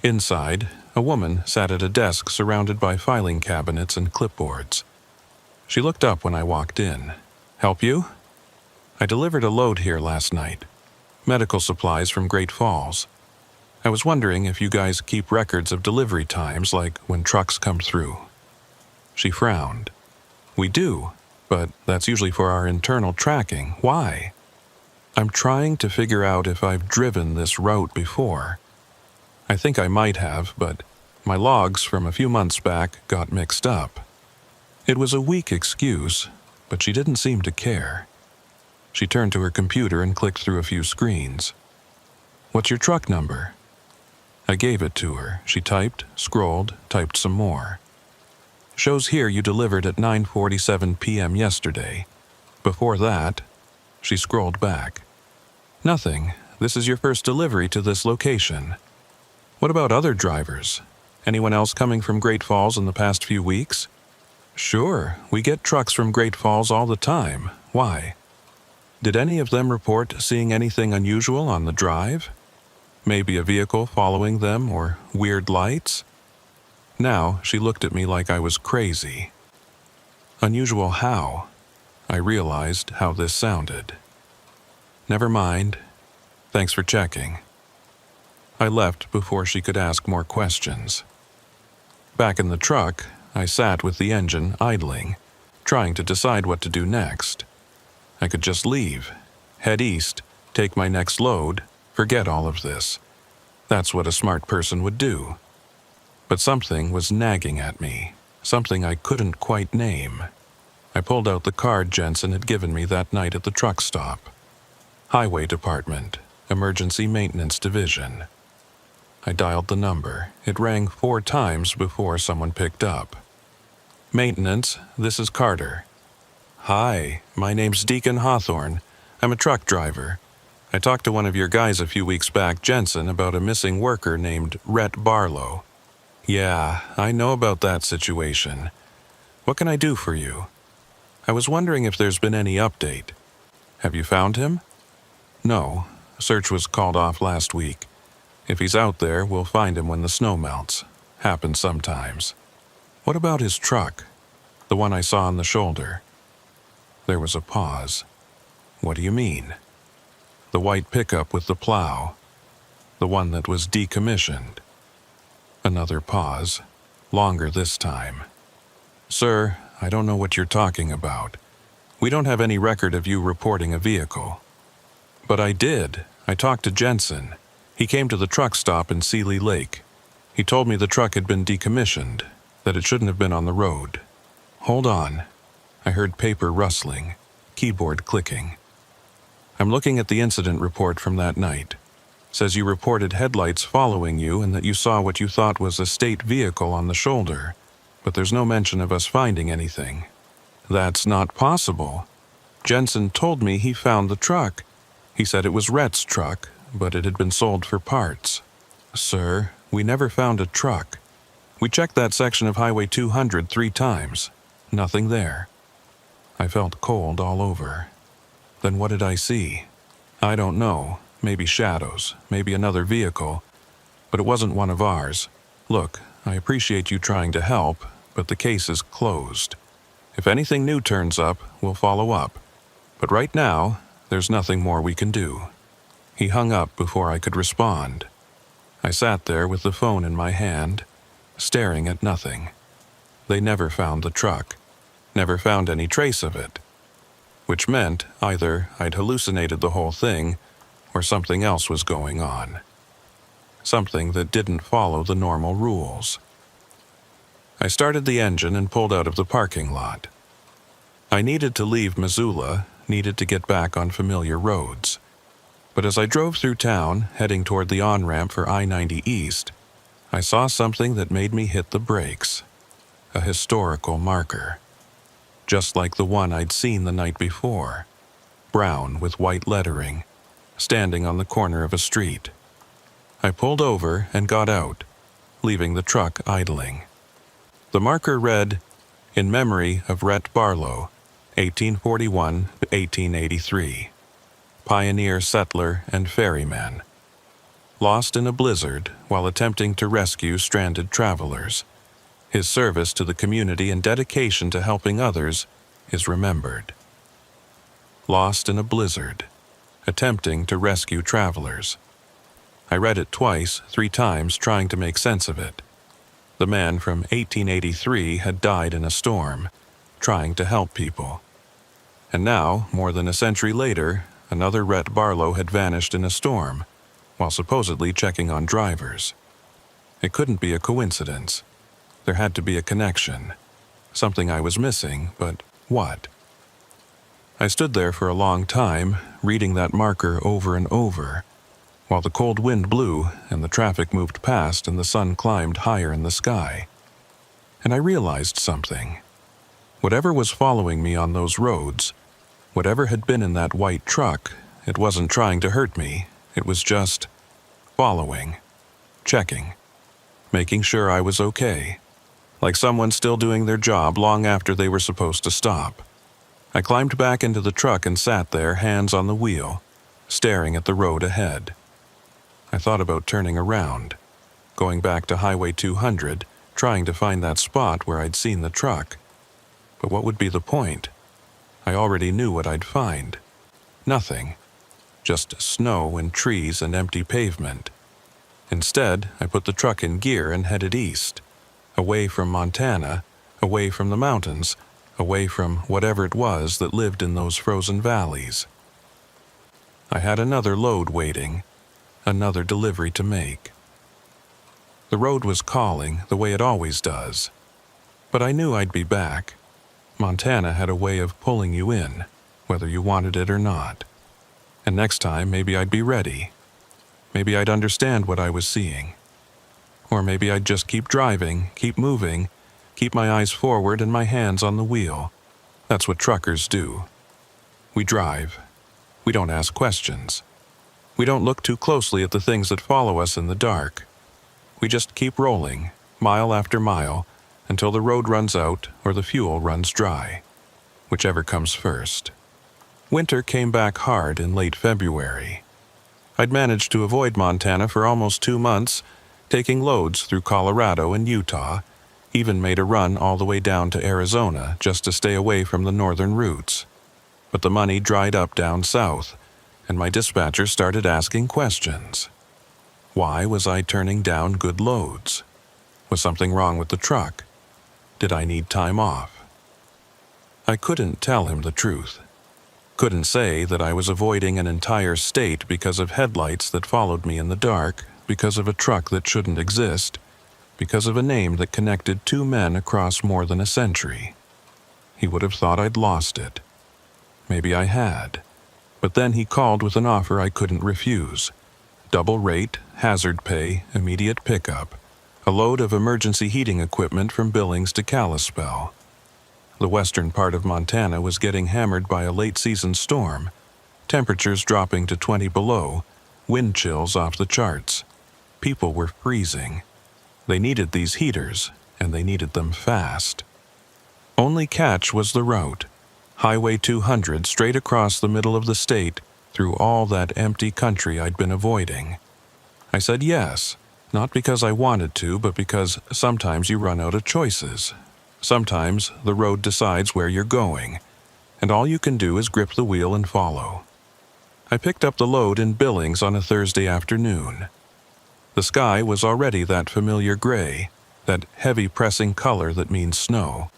A: Inside, a woman sat at a desk surrounded by filing cabinets and clipboards. She looked up when I walked in. "Help you?" "I delivered a load here last night. Medical supplies from Great Falls. I was wondering if you guys keep records of delivery times, like when trucks come through." She frowned. "We do, but that's usually for our internal tracking. Why?" "I'm trying to figure out if I've driven this route before. I think I might have, but my logs from a few months back got mixed up." It was a weak excuse, but she didn't seem to care. She turned to her computer and clicked through a few screens. "What's your truck number?" I gave it to her. She typed, scrolled, typed some more. "Shows here you delivered at 9:47 p.m. yesterday. Before that," she scrolled back. "Nothing. This is your first delivery to this location. What about other drivers? Anyone else coming from Great Falls in the past few weeks?" "Sure, we get trucks from Great Falls all the time. Why?" "Did any of them report seeing anything unusual on the drive? Maybe a vehicle following them or weird lights?" Now she looked at me like I was crazy. Unusual how? I realized how this sounded. "Never mind. Thanks for checking." I left before she could ask more questions. Back in the truck, I sat with the engine idling, trying to decide what to do next. I could just leave, head east, take my next load, forget all of this. That's what a smart person would do. But something was nagging at me, something I couldn't quite name. I pulled out the card Jensen had given me that night at the truck stop. Highway Department, Emergency Maintenance Division. I dialed the number. It rang 4 times before someone picked up. "Maintenance, this is Carter." "Hi, my name's Deacon Hawthorne. I'm a truck driver. I talked to one of your guys a few weeks back, Jensen, about a missing worker named Rhett Barlow." "Yeah, I know about that situation. What can I do for you?" "I was wondering if there's been any update." "Have you found him?" "No. Search was called off last week. If he's out there, we'll find him when the snow melts. Happens sometimes." "What about his truck? The one I saw on the shoulder?" There was a pause. "What do you mean?" "The white pickup with the plow. The one that was decommissioned." Another pause, longer this time. "Sir, I don't know what you're talking about. We don't have any record of you reporting a vehicle." "But I did. I talked to Jensen. He came to the truck stop in Seeley Lake. He told me the truck had been decommissioned, that it shouldn't have been on the road." "Hold on." I heard paper rustling, keyboard clicking. "I'm looking at the incident report from that night. Says you reported headlights following you and that you saw what you thought was a state vehicle on the shoulder, but there's no mention of us finding anything." "That's not possible. Jensen told me he found the truck. He said it was Rhett's truck, but it had been sold for parts." "Sir, we never found a truck. We checked that section of Highway 200 3 times. Nothing there." I felt cold all over. Then what did I see? I don't know. Maybe shadows, maybe another vehicle. But it wasn't one of ours. Look, I appreciate you trying to help, but the case is closed. If anything new turns up, we'll follow up. But right now, there's nothing more we can do." He hung up before I could respond. I sat there with the phone in my hand, staring at nothing. They never found the truck. Never found any trace of it. Which meant either I'd hallucinated the whole thing, or something else was going on. Something that didn't follow the normal rules. I started the engine and pulled out of the parking lot. I needed to leave Missoula, needed to get back on familiar roads. But as I drove through town, heading toward the on-ramp for I-90 East, I saw something that made me hit the brakes. A historical marker. Just like the one I'd seen the night before. Brown with white lettering, standing on the corner of a street. I pulled over and got out, leaving the truck idling. The marker read, "In memory of Rhett Barlow, 1841 to 1883. Pioneer settler and ferryman. Lost in a blizzard while attempting to rescue stranded travelers. His service to the community and dedication to helping others is remembered." Lost in a blizzard, attempting to rescue travelers. I read it twice, 3 times, trying to make sense of it. The man from 1883 had died in a storm, trying to help people. And now, more than a century later, another Rhett Barlow had vanished in a storm, while supposedly checking on drivers. It couldn't be a coincidence. There had to be a connection. Something I was missing, but what? I stood there for a long time, reading that marker over and over, while the cold wind blew and the traffic moved past and the sun climbed higher in the sky. And I realized something. Whatever was following me on those roads, whatever had been in that white truck, it wasn't trying to hurt me. It was just following, checking, making sure I was okay, like someone still doing their job long after they were supposed to stop. I climbed back into the truck and sat there, hands on the wheel, staring at the road ahead. I thought about turning around, going back to Highway 200, trying to find that spot where I'd seen the truck. But what would be the point? I already knew what I'd find. Nothing. Just snow and trees and empty pavement. Instead, I put the truck in gear and headed east, away from Montana, away from the mountains, away from whatever it was that lived in those frozen valleys. I had another load waiting, another delivery to make. The road was calling the way it always does, but I knew I'd be back. Montana had a way of pulling you in, whether you wanted it or not. And next time, maybe I'd be ready. Maybe I'd understand what I was seeing. Or maybe I'd just keep driving, keep moving, keep my eyes forward and my hands on the wheel. That's what truckers do. We drive. We don't ask questions. We don't look too closely at the things that follow us in the dark. We just keep rolling, mile after mile, until the road runs out or the fuel runs dry, whichever comes first. Winter came back hard in late February. I'd managed to avoid Montana for almost 2 months, taking loads through Colorado and Utah, even made a run all the way down to Arizona just to stay away from the northern routes. But the money dried up down south, and my dispatcher started asking questions. Why was I turning down good loads? Was something wrong with the truck? Did I need time off? I couldn't tell him the truth. Couldn't say that I was avoiding an entire state because of headlights that followed me in the dark, because of a truck that shouldn't exist, because of a name that connected 2 men across more than a century. He would have thought I'd lost it. Maybe I had. But then he called with an offer I couldn't refuse. Double rate, hazard pay, immediate pickup, a load of emergency heating equipment from Billings to Kalispell. The western part of Montana was getting hammered by a late-season storm, temperatures dropping to 20 below, wind chills off the charts. People were freezing. They needed these heaters, and they needed them fast. Only catch was the route. Highway 200 straight across the middle of the state through all that empty country I'd been avoiding. I said yes, not because I wanted to, but because sometimes you run out of choices. Sometimes the road decides where you're going, and all you can do is grip the wheel and follow. I picked up the load in Billings on a Thursday afternoon. The sky was already that familiar gray, that heavy pressing color that means snow.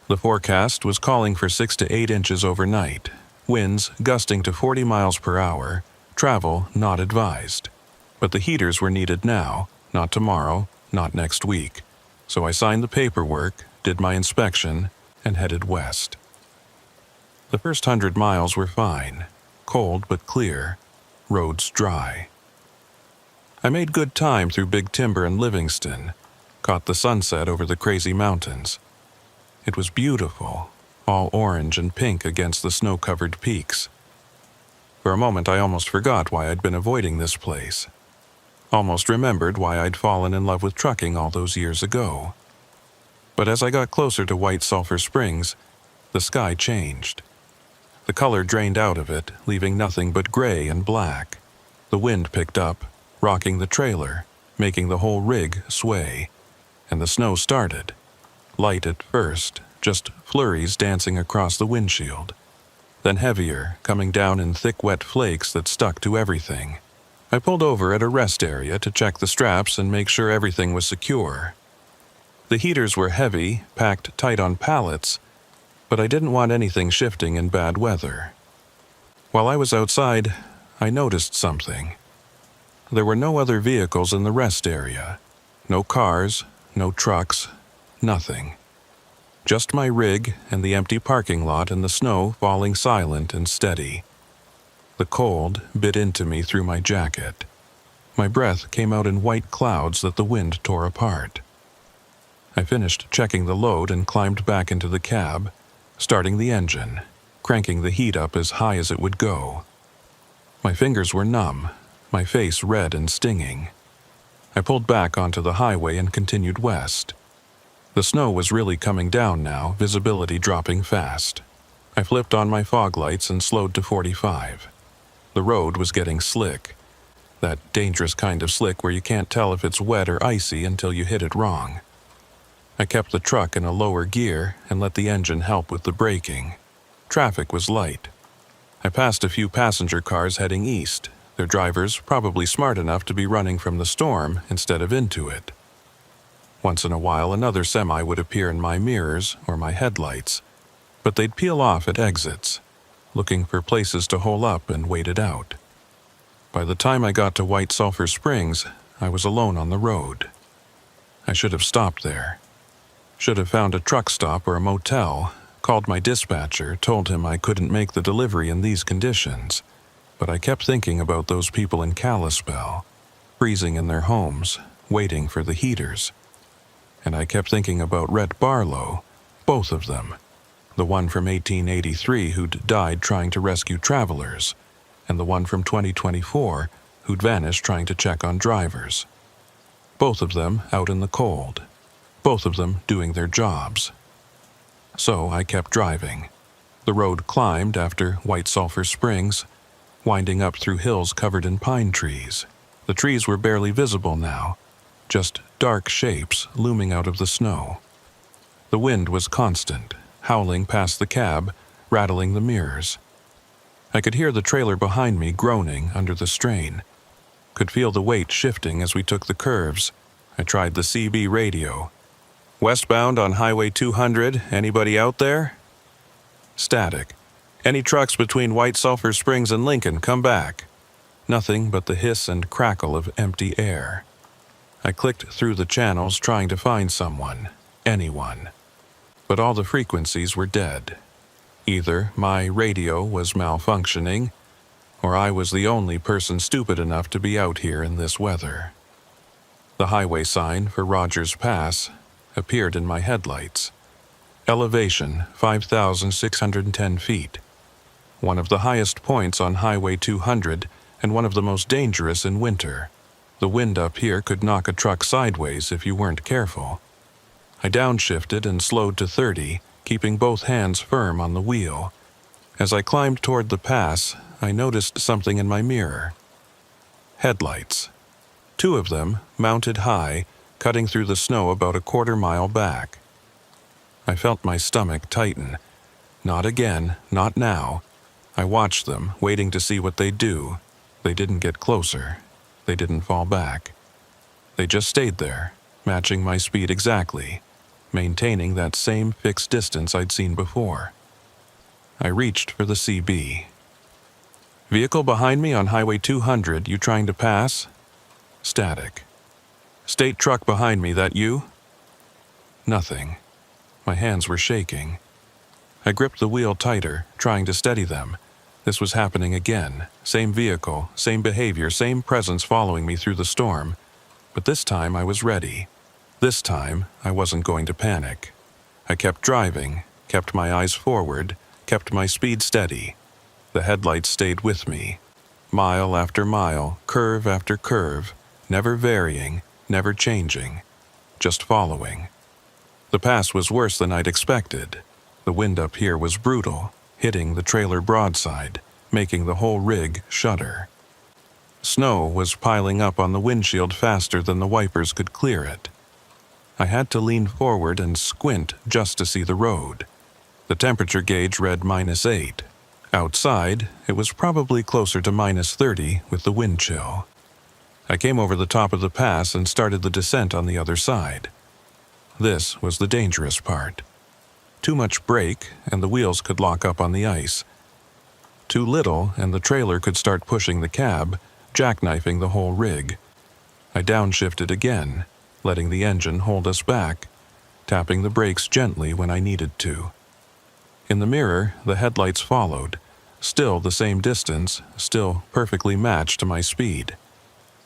A: The forecast was calling for 6 to 8 inches overnight, winds gusting to 40 miles per hour, travel not advised. But the heaters were needed now, not tomorrow, not next week. So I signed the paperwork, did my inspection, and headed west. The first 100 miles were fine, cold but clear, roads dry. I made good time through Big Timber and Livingston, caught the sunset over the crazy mountains. It was beautiful, all orange and pink against the snow-covered peaks. For a moment I almost forgot why I'd been avoiding this place. Almost remembered why I'd fallen in love with trucking all those years ago. But as I got closer to White Sulphur Springs, the sky changed. The color drained out of it, leaving nothing but gray and black. The wind picked up, rocking the trailer, making the whole rig sway. And the snow started. Light at first, just flurries dancing across the windshield. Then heavier, coming down in thick wet flakes that stuck to everything. I pulled over at a rest area to check the straps and make sure everything was secure. The heaters were heavy, packed tight on pallets, but I didn't want anything shifting in bad weather. While I was outside, I noticed something. There were no other vehicles in the rest area. No cars, no trucks, nothing. Just my rig and the empty parking lot and the snow falling silent and steady. The cold bit into me through my jacket. My breath came out in white clouds that the wind tore apart. I finished checking the load and climbed back into the cab, starting the engine, cranking the heat up as high as it would go. My fingers were numb, my face red and stinging. I pulled back onto the highway and continued west. The snow was really coming down now, visibility dropping fast. I flipped on my fog lights and slowed to 45. The road was getting slick. That dangerous kind of slick where you can't tell if it's wet or icy until you hit it wrong. I kept the truck in a lower gear and let the engine help with the braking. Traffic was light. I passed a few passenger cars heading east, their drivers probably smart enough to be running from the storm instead of into it. Once in a while, another semi would appear in my mirrors or my headlights, but they'd peel off at exits, looking for places to hole up and wait it out. By the time I got to White Sulphur Springs, I was alone on the road. I should have stopped there. Should have found a truck stop or a motel, called my dispatcher, told him I couldn't make the delivery in these conditions. But I kept thinking about those people in Kalispell, freezing in their homes, waiting for the heaters. And I kept thinking about Rhett Barlow, both of them. The one from 1883 who'd died trying to rescue travelers, and the one from 2024 who'd vanished trying to check on drivers. Both of them out in the cold. Both of them doing their jobs. So I kept driving. The road climbed after White Sulphur Springs, winding up through hills covered in pine trees. The trees were barely visible now, just dark shapes looming out of the snow. The wind was constant, howling past the cab, rattling the mirrors. I could hear the trailer behind me groaning under the strain. Could feel the weight shifting as we took the curves. I tried the CB radio. "Westbound on Highway 200, anybody out there?" Static. "Any trucks between White Sulphur Springs and Lincoln, come back." Nothing but the hiss and crackle of empty air. I clicked through the channels trying to find someone, anyone. But all the frequencies were dead. Either my radio was malfunctioning, or I was the only person stupid enough to be out here in this weather. The highway sign for Rogers Pass appeared in my headlights. Elevation 5,610 feet. One of the highest points on Highway 200 and one of the most dangerous in winter. The wind up here could knock a truck sideways if you weren't careful. I downshifted and slowed to 30, keeping both hands firm on the wheel. As I climbed toward the pass, I noticed something in my mirror. Headlights. Two of them, mounted high, cutting through the snow about a quarter-mile back. I felt my stomach tighten. Not again, not now. I watched them, waiting to see what they'd do. They didn't get closer. They didn't fall back. They just stayed there, matching my speed exactly, maintaining that same fixed distance I'd seen before. I reached for the CB. "Vehicle behind me on Highway 200, you trying to pass?" Static. "State truck behind me, that you?" Nothing. My hands were shaking. I gripped the wheel tighter, trying to steady them. This was happening again. Same vehicle, same behavior, same presence following me through the storm. But this time I was ready. This time I wasn't going to panic. I kept driving, kept my eyes forward, kept my speed steady. The headlights stayed with me. Mile after mile, curve after curve, never varying, never changing, just following. The pass was worse than I'd expected. The wind up here was brutal, hitting the trailer broadside, making the whole rig shudder. Snow was piling up on the windshield faster than the wipers could clear it. I had to lean forward and squint just to see the road. The temperature gauge read -8. Outside, it was probably closer to -30 with the wind chill. I came over the top of the pass and started the descent on the other side. This was the dangerous part. Too much brake, and the wheels could lock up on the ice. Too little, and the trailer could start pushing the cab, jackknifing the whole rig. I downshifted again, letting the engine hold us back, tapping the brakes gently when I needed to. In the mirror, the headlights followed, still the same distance, still perfectly matched to my speed.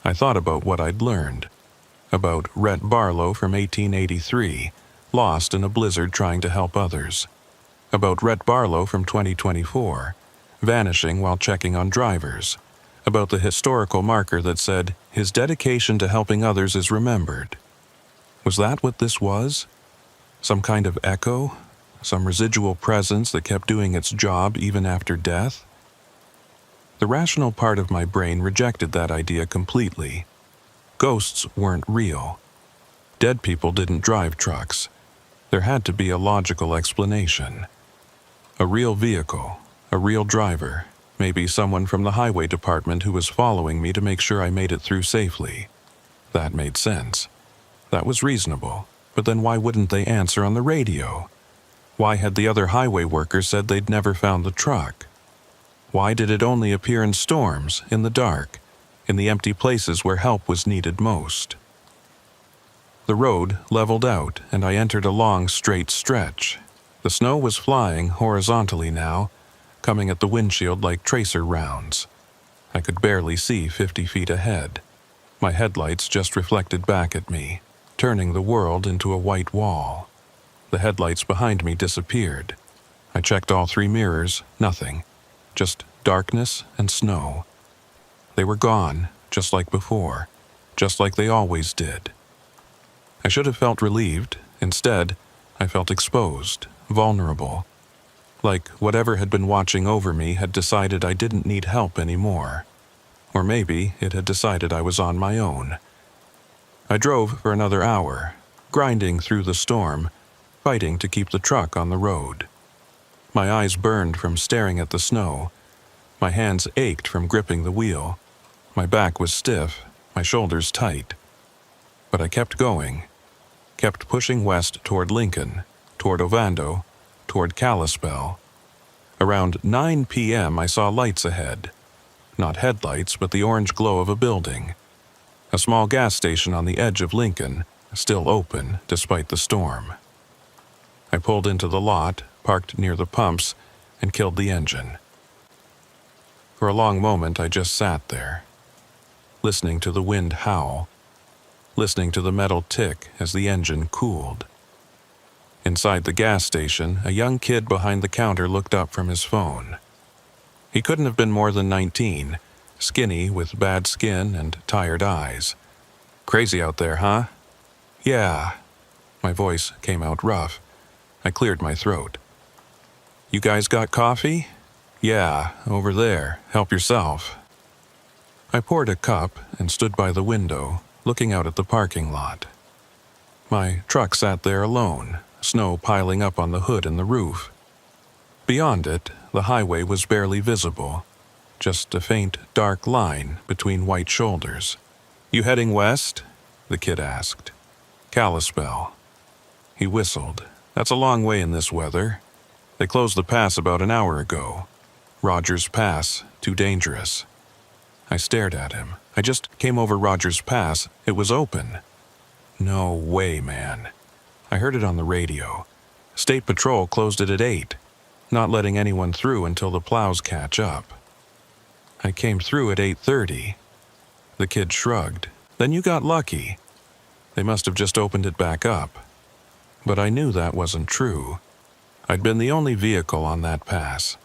A: I thought about what I'd learned. About Rhett Barlow from 1883, lost in a blizzard trying to help others. About Rhett Barlow from 2024, vanishing while checking on drivers. About the historical marker that said, his dedication to helping others is remembered. Was that what this was? Some kind of echo? Some residual presence that kept doing its job even after death? The rational part of my brain rejected that idea completely. Ghosts weren't real. Dead people didn't drive trucks. There had to be a logical explanation. A real vehicle, a real driver, maybe someone from the highway department who was following me to make sure I made it through safely. That made sense. That was reasonable. But then why wouldn't they answer on the radio? Why had the other highway workers said they'd never found the truck? Why did it only appear in storms, in the dark, in the empty places where help was needed most? The road leveled out, and I entered a long, straight stretch. The snow was flying horizontally now, coming at the windshield like tracer rounds. I could barely see 50 feet ahead. My headlights just reflected back at me, turning the world into a white wall. The headlights behind me disappeared. I checked all 3 mirrors, nothing. Just darkness and snow. They were gone, just like before, just like they always did. I should have felt relieved. Instead, I felt exposed, vulnerable. Like whatever had been watching over me had decided I didn't need help anymore. Or maybe it had decided I was on my own. I drove for another hour, grinding through the storm, fighting to keep the truck on the road. My eyes burned from staring at the snow. My hands ached from gripping the wheel. My back was stiff, my shoulders tight. But I kept going, kept pushing west toward Lincoln, toward Ovando, toward Kalispell. Around 9 p.m. I saw lights ahead. Not headlights, but the orange glow of a building. A small gas station on the edge of Lincoln, still open despite the storm. I pulled into the lot, parked near the pumps, and killed the engine. For a long moment I just sat there, listening to the wind howl, listening to the metal tick as the engine cooled. Inside the gas station, a young kid behind the counter looked up from his phone. He couldn't have been more than 19, skinny with bad skin and tired eyes. "Crazy out there, huh?" "Yeah." My voice came out rough. I cleared my throat. "You guys got coffee?" "Yeah, over there. Help yourself." I poured a cup and stood by the window, looking out at the parking lot. My truck sat there alone, snow piling up on the hood and the roof. Beyond it, the highway was barely visible, just a faint, dark line between white shoulders. "You heading west?" the kid asked. "Kalispell." He whistled. "That's a long way in this weather. They closed the pass about an hour ago. Rogers Pass, too dangerous." I stared at him. "I just came over Rogers Pass. It was open." "No way, man." I heard it on the radio. State Patrol closed it at 8, not letting anyone through until the plows catch up. I came through at 8:30. The kid shrugged. Then you got lucky. They must have just opened it back up. But I knew that wasn't true. I'd been the only vehicle on that pass.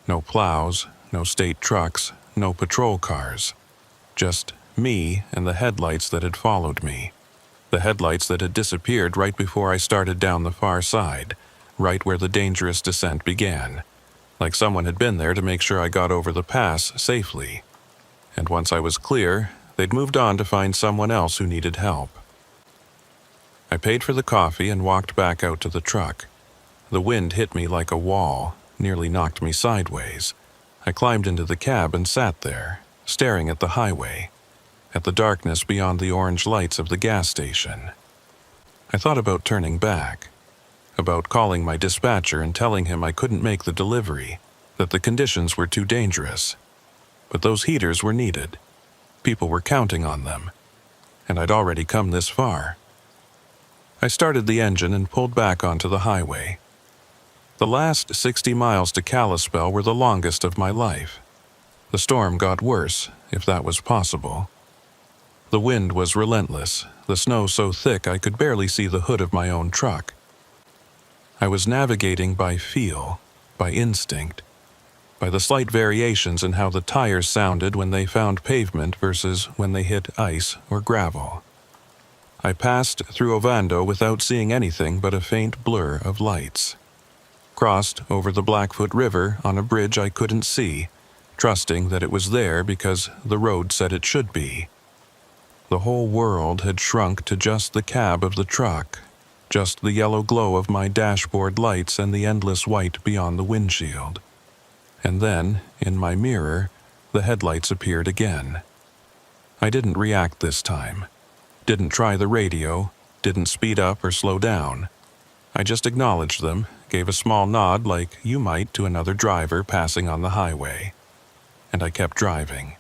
A: No plows, no state trucks, no patrol cars. Just me and the headlights that had followed me. The headlights that had disappeared right before I started down the far side, right where the dangerous descent began. Like someone had been there to make sure I got over the pass safely. And once I was clear, they'd moved on to find someone else who needed help. I paid for the coffee and walked back out to the truck. The wind hit me like a wall, nearly knocked me sideways. I climbed into the cab and sat there, staring at the highway, at the darkness beyond the orange lights of the gas station. I thought about turning back, about calling my dispatcher and telling him I couldn't make the delivery, that the conditions were too dangerous. But those heaters were needed. People were counting on them, and I'd already come this far. I started the engine and pulled back onto the highway. The last 60 miles to Kalispell were the longest of my life. The storm got worse, if that was possible. The wind was relentless, the snow so thick I could barely see the hood of my own truck. I was navigating by feel, by instinct, by the slight variations in how the tires sounded when they found pavement versus when they hit ice or gravel. I passed through Ovando without seeing anything but a faint blur of lights. Crossed over the Blackfoot River on a bridge I couldn't see, trusting that it was there because the road said it should be. The whole world had shrunk to just the cab of the truck, just the yellow glow of my dashboard lights and the endless white beyond the windshield. And then, in my mirror, the headlights appeared again. I didn't react this time. Didn't try the radio, didn't speed up or slow down. I just acknowledged them, gave a small nod like you might to another driver passing on the highway. And I kept driving.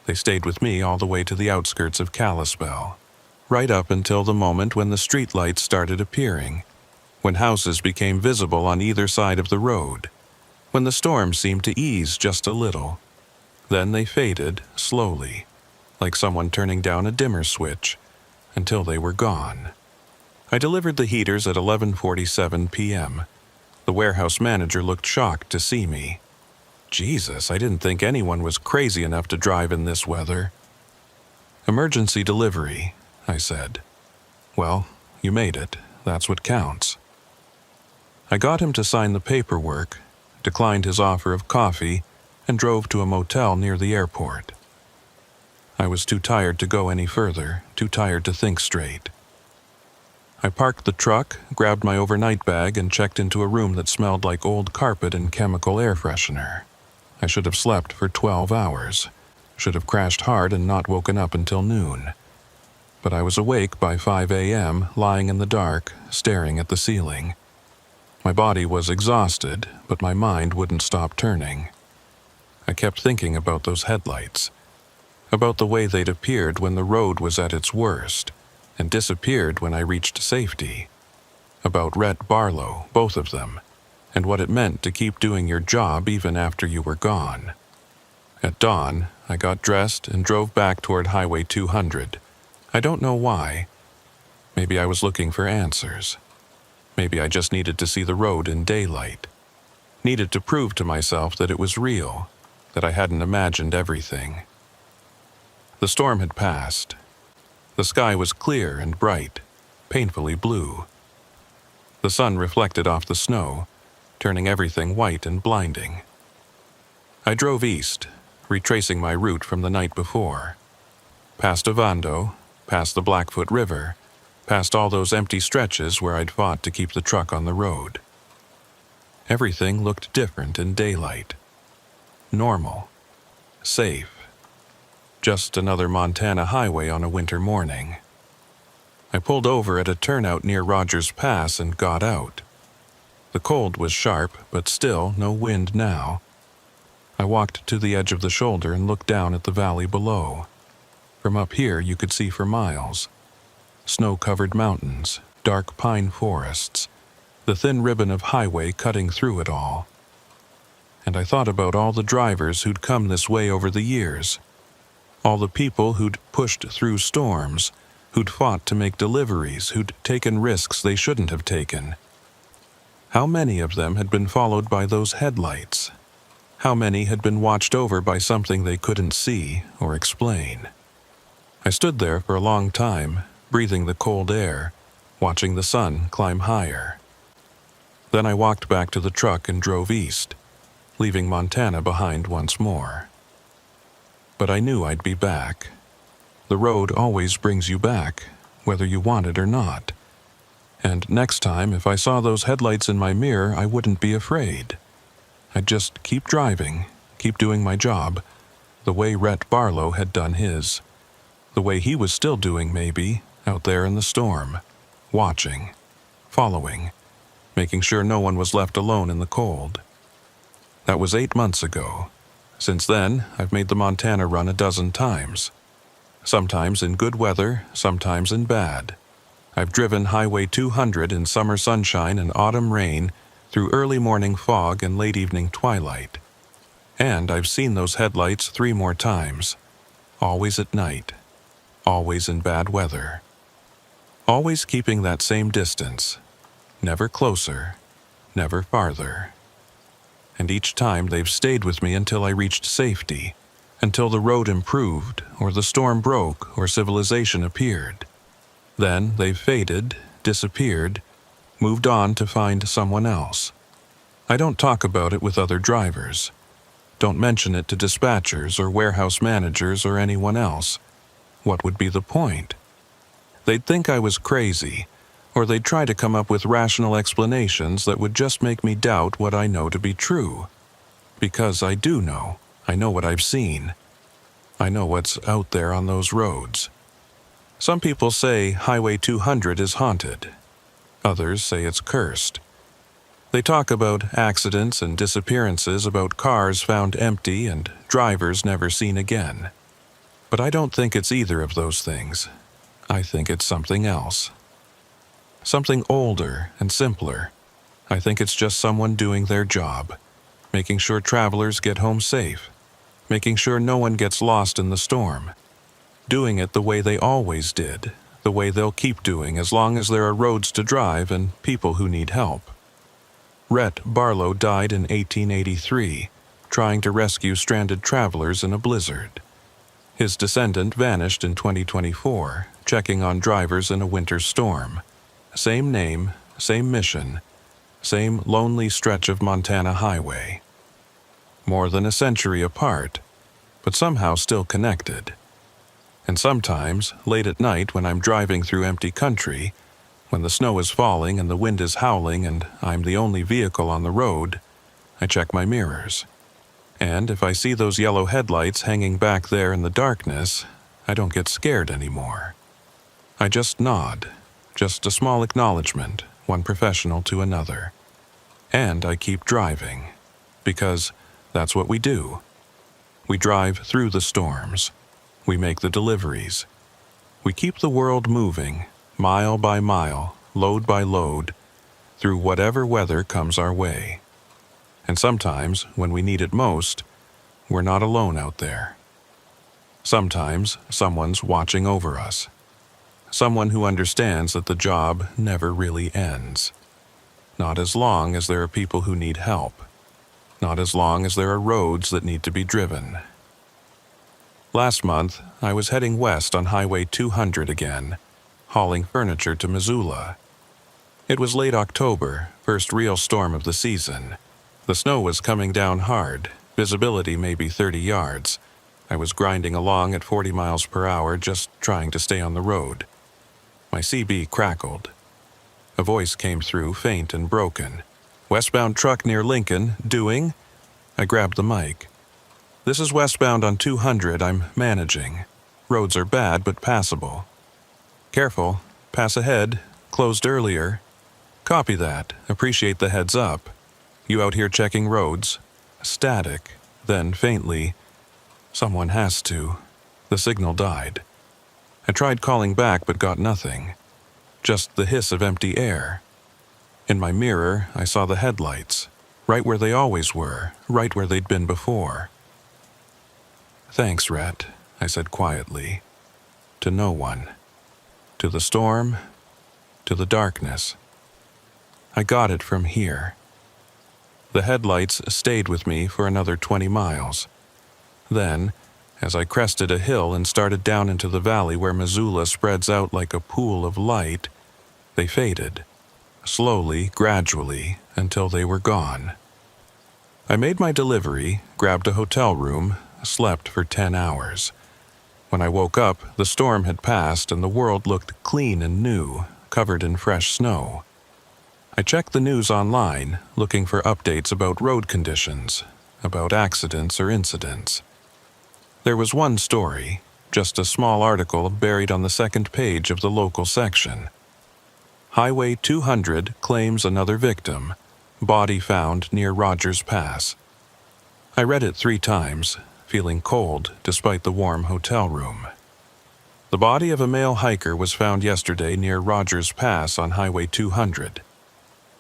A: They stayed with me all the way to the outskirts of Kalispell, right up until the moment when the streetlights started appearing, when houses became visible on either side of the road, when the storm seemed to ease just a little. Then they faded, slowly, like someone turning down a dimmer switch, until they were gone. I delivered the heaters at 11:47 p.m. The warehouse manager looked shocked to see me. Jesus, I didn't think anyone was crazy enough to drive in this weather. Emergency delivery, I said. Well, you made it. That's what counts. I got him to sign the paperwork, declined his offer of coffee, and drove to a motel near the airport. I was too tired to go any further, too tired to think straight. I parked the truck, grabbed my overnight bag, and checked into a room that smelled like old carpet and chemical air freshener. I should have slept for 12 hours, should have crashed hard and not woken up until noon. But I was awake by 5 a.m., lying in the dark, staring at the ceiling. My body was exhausted, but my mind wouldn't stop turning. I kept thinking about those headlights, about the way they'd appeared when the road was at its worst, and disappeared when I reached safety, about Rhett Barlow, both of them, and what it meant to keep doing your job even after you were gone. At dawn, I got dressed and drove back toward Highway 200. I don't know why. Maybe I was looking for answers. Maybe I just needed to see the road in daylight. Needed to prove to myself that it was real, that I hadn't imagined everything. The storm had passed. The sky was clear and bright, painfully blue. The sun reflected off the snow, turning everything white and blinding. I drove east, retracing my route from the night before. Past Ovando, past the Blackfoot River, past all those empty stretches where I'd fought to keep the truck on the road. Everything looked different in daylight. Normal. Safe. Just another Montana highway on a winter morning. I pulled over at a turnout near Rogers Pass and got out. The cold was sharp, but still no wind now. I walked to the edge of the shoulder and looked down at the valley below. From up here you could see for miles. Snow-covered mountains, dark pine forests, the thin ribbon of highway cutting through it all. And I thought about all the drivers who'd come this way over the years, all the people who'd pushed through storms, who'd fought to make deliveries, who'd taken risks they shouldn't have taken. How many of them had been followed by those headlights? How many had been watched over by something they couldn't see or explain? I stood there for a long time, breathing the cold air, watching the sun climb higher. Then I walked back to the truck and drove east, leaving Montana behind once more. But I knew I'd be back. The road always brings you back, whether you want it or not. And next time, if I saw those headlights in my mirror, I wouldn't be afraid. I'd just keep driving, keep doing my job, the way Rhett Barlow had done his. The way he was still doing, maybe, out there in the storm. Watching, following, making sure no one was left alone in the cold. That was 8 months ago. Since then, I've made the Montana run a dozen times. Sometimes in good weather, sometimes in bad. I've driven Highway 200 in summer sunshine and autumn rain, through early morning fog and late evening twilight. And I've seen those headlights 3 more times. Always at night. Always in bad weather. Always keeping that same distance. Never closer. Never farther. And each time they've stayed with me until I reached safety, until the road improved, or the storm broke, or civilization appeared. Then they've faded, disappeared, moved on to find someone else. I don't talk about it with other drivers. Don't mention it to dispatchers or warehouse managers or anyone else. What would be the point? They'd think I was crazy, or they'd try to come up with rational explanations that would just make me doubt what I know to be true. Because I do know. I know what I've seen. I know what's out there on those roads. Some people say Highway 200 is haunted. Others say it's cursed. They talk about accidents and disappearances, about cars found empty and drivers never seen again. But I don't think it's either of those things. I think it's something else. Something older and simpler. I think it's just someone doing their job, making sure travelers get home safe, making sure no one gets lost in the storm, doing it the way they always did, the way they'll keep doing as long as there are roads to drive and people who need help. Rhett Barlow died in 1883, trying to rescue stranded travelers in a blizzard. His descendant vanished in 2024, checking on drivers in a winter storm. Same name, same mission, same lonely stretch of Montana highway. More than a century apart, but somehow still connected. And sometimes, late at night when I'm driving through empty country, when the snow is falling and the wind is howling and I'm the only vehicle on the road, I check my mirrors. And if I see those yellow headlights hanging back there in the darkness, I don't get scared anymore. I just nod, just a small acknowledgement, one professional to another. And I keep driving, because that's what we do. We drive through the storms. We make the deliveries. We keep the world moving, mile by mile, load by load, through whatever weather comes our way. And sometimes, when we need it most, we're not alone out there. Sometimes, someone's watching over us. Someone who understands that the job never really ends. Not as long as there are people who need help. Not as long as there are roads that need to be driven. Last month, I was heading west on Highway 200 again, hauling furniture to Missoula. It was late October, first real storm of the season. The snow was coming down hard, visibility maybe 30 yards. I was grinding along at 40 miles per hour, just trying to stay on the road. My CB crackled. A voice came through, faint and broken. "Westbound truck near Lincoln, doing?" I grabbed the mic. "This is westbound on 200, I'm managing. Roads are bad but passable." "Careful, pass ahead, closed earlier." "Copy that, appreciate the heads up. You out here checking roads?" Static, then faintly, "Someone has to." The signal died. I tried calling back but got nothing. just the hiss of empty air. In my mirror, I saw the headlights, right where they always were, right where they'd been before. "Thanks, Rhett," I said quietly. To no one. To the storm. To the darkness. I got it from here. The headlights stayed with me for another 20 miles. Then, as I crested a hill and started down into the valley where Missoula spreads out like a pool of light, they faded, slowly, gradually, until they were gone. I made my delivery, grabbed a hotel room, slept for 10 hours. When I woke up, the storm had passed and the world looked clean and new, covered in fresh snow. I checked the news online, looking for updates about road conditions, about accidents or incidents. There was one story, just a small article buried on the second page of the local section. Highway 200 claims another victim, body found near Rogers Pass. I read it 3 times, feeling cold despite the warm hotel room. The body of a male hiker was found yesterday near Rogers Pass on Highway 200.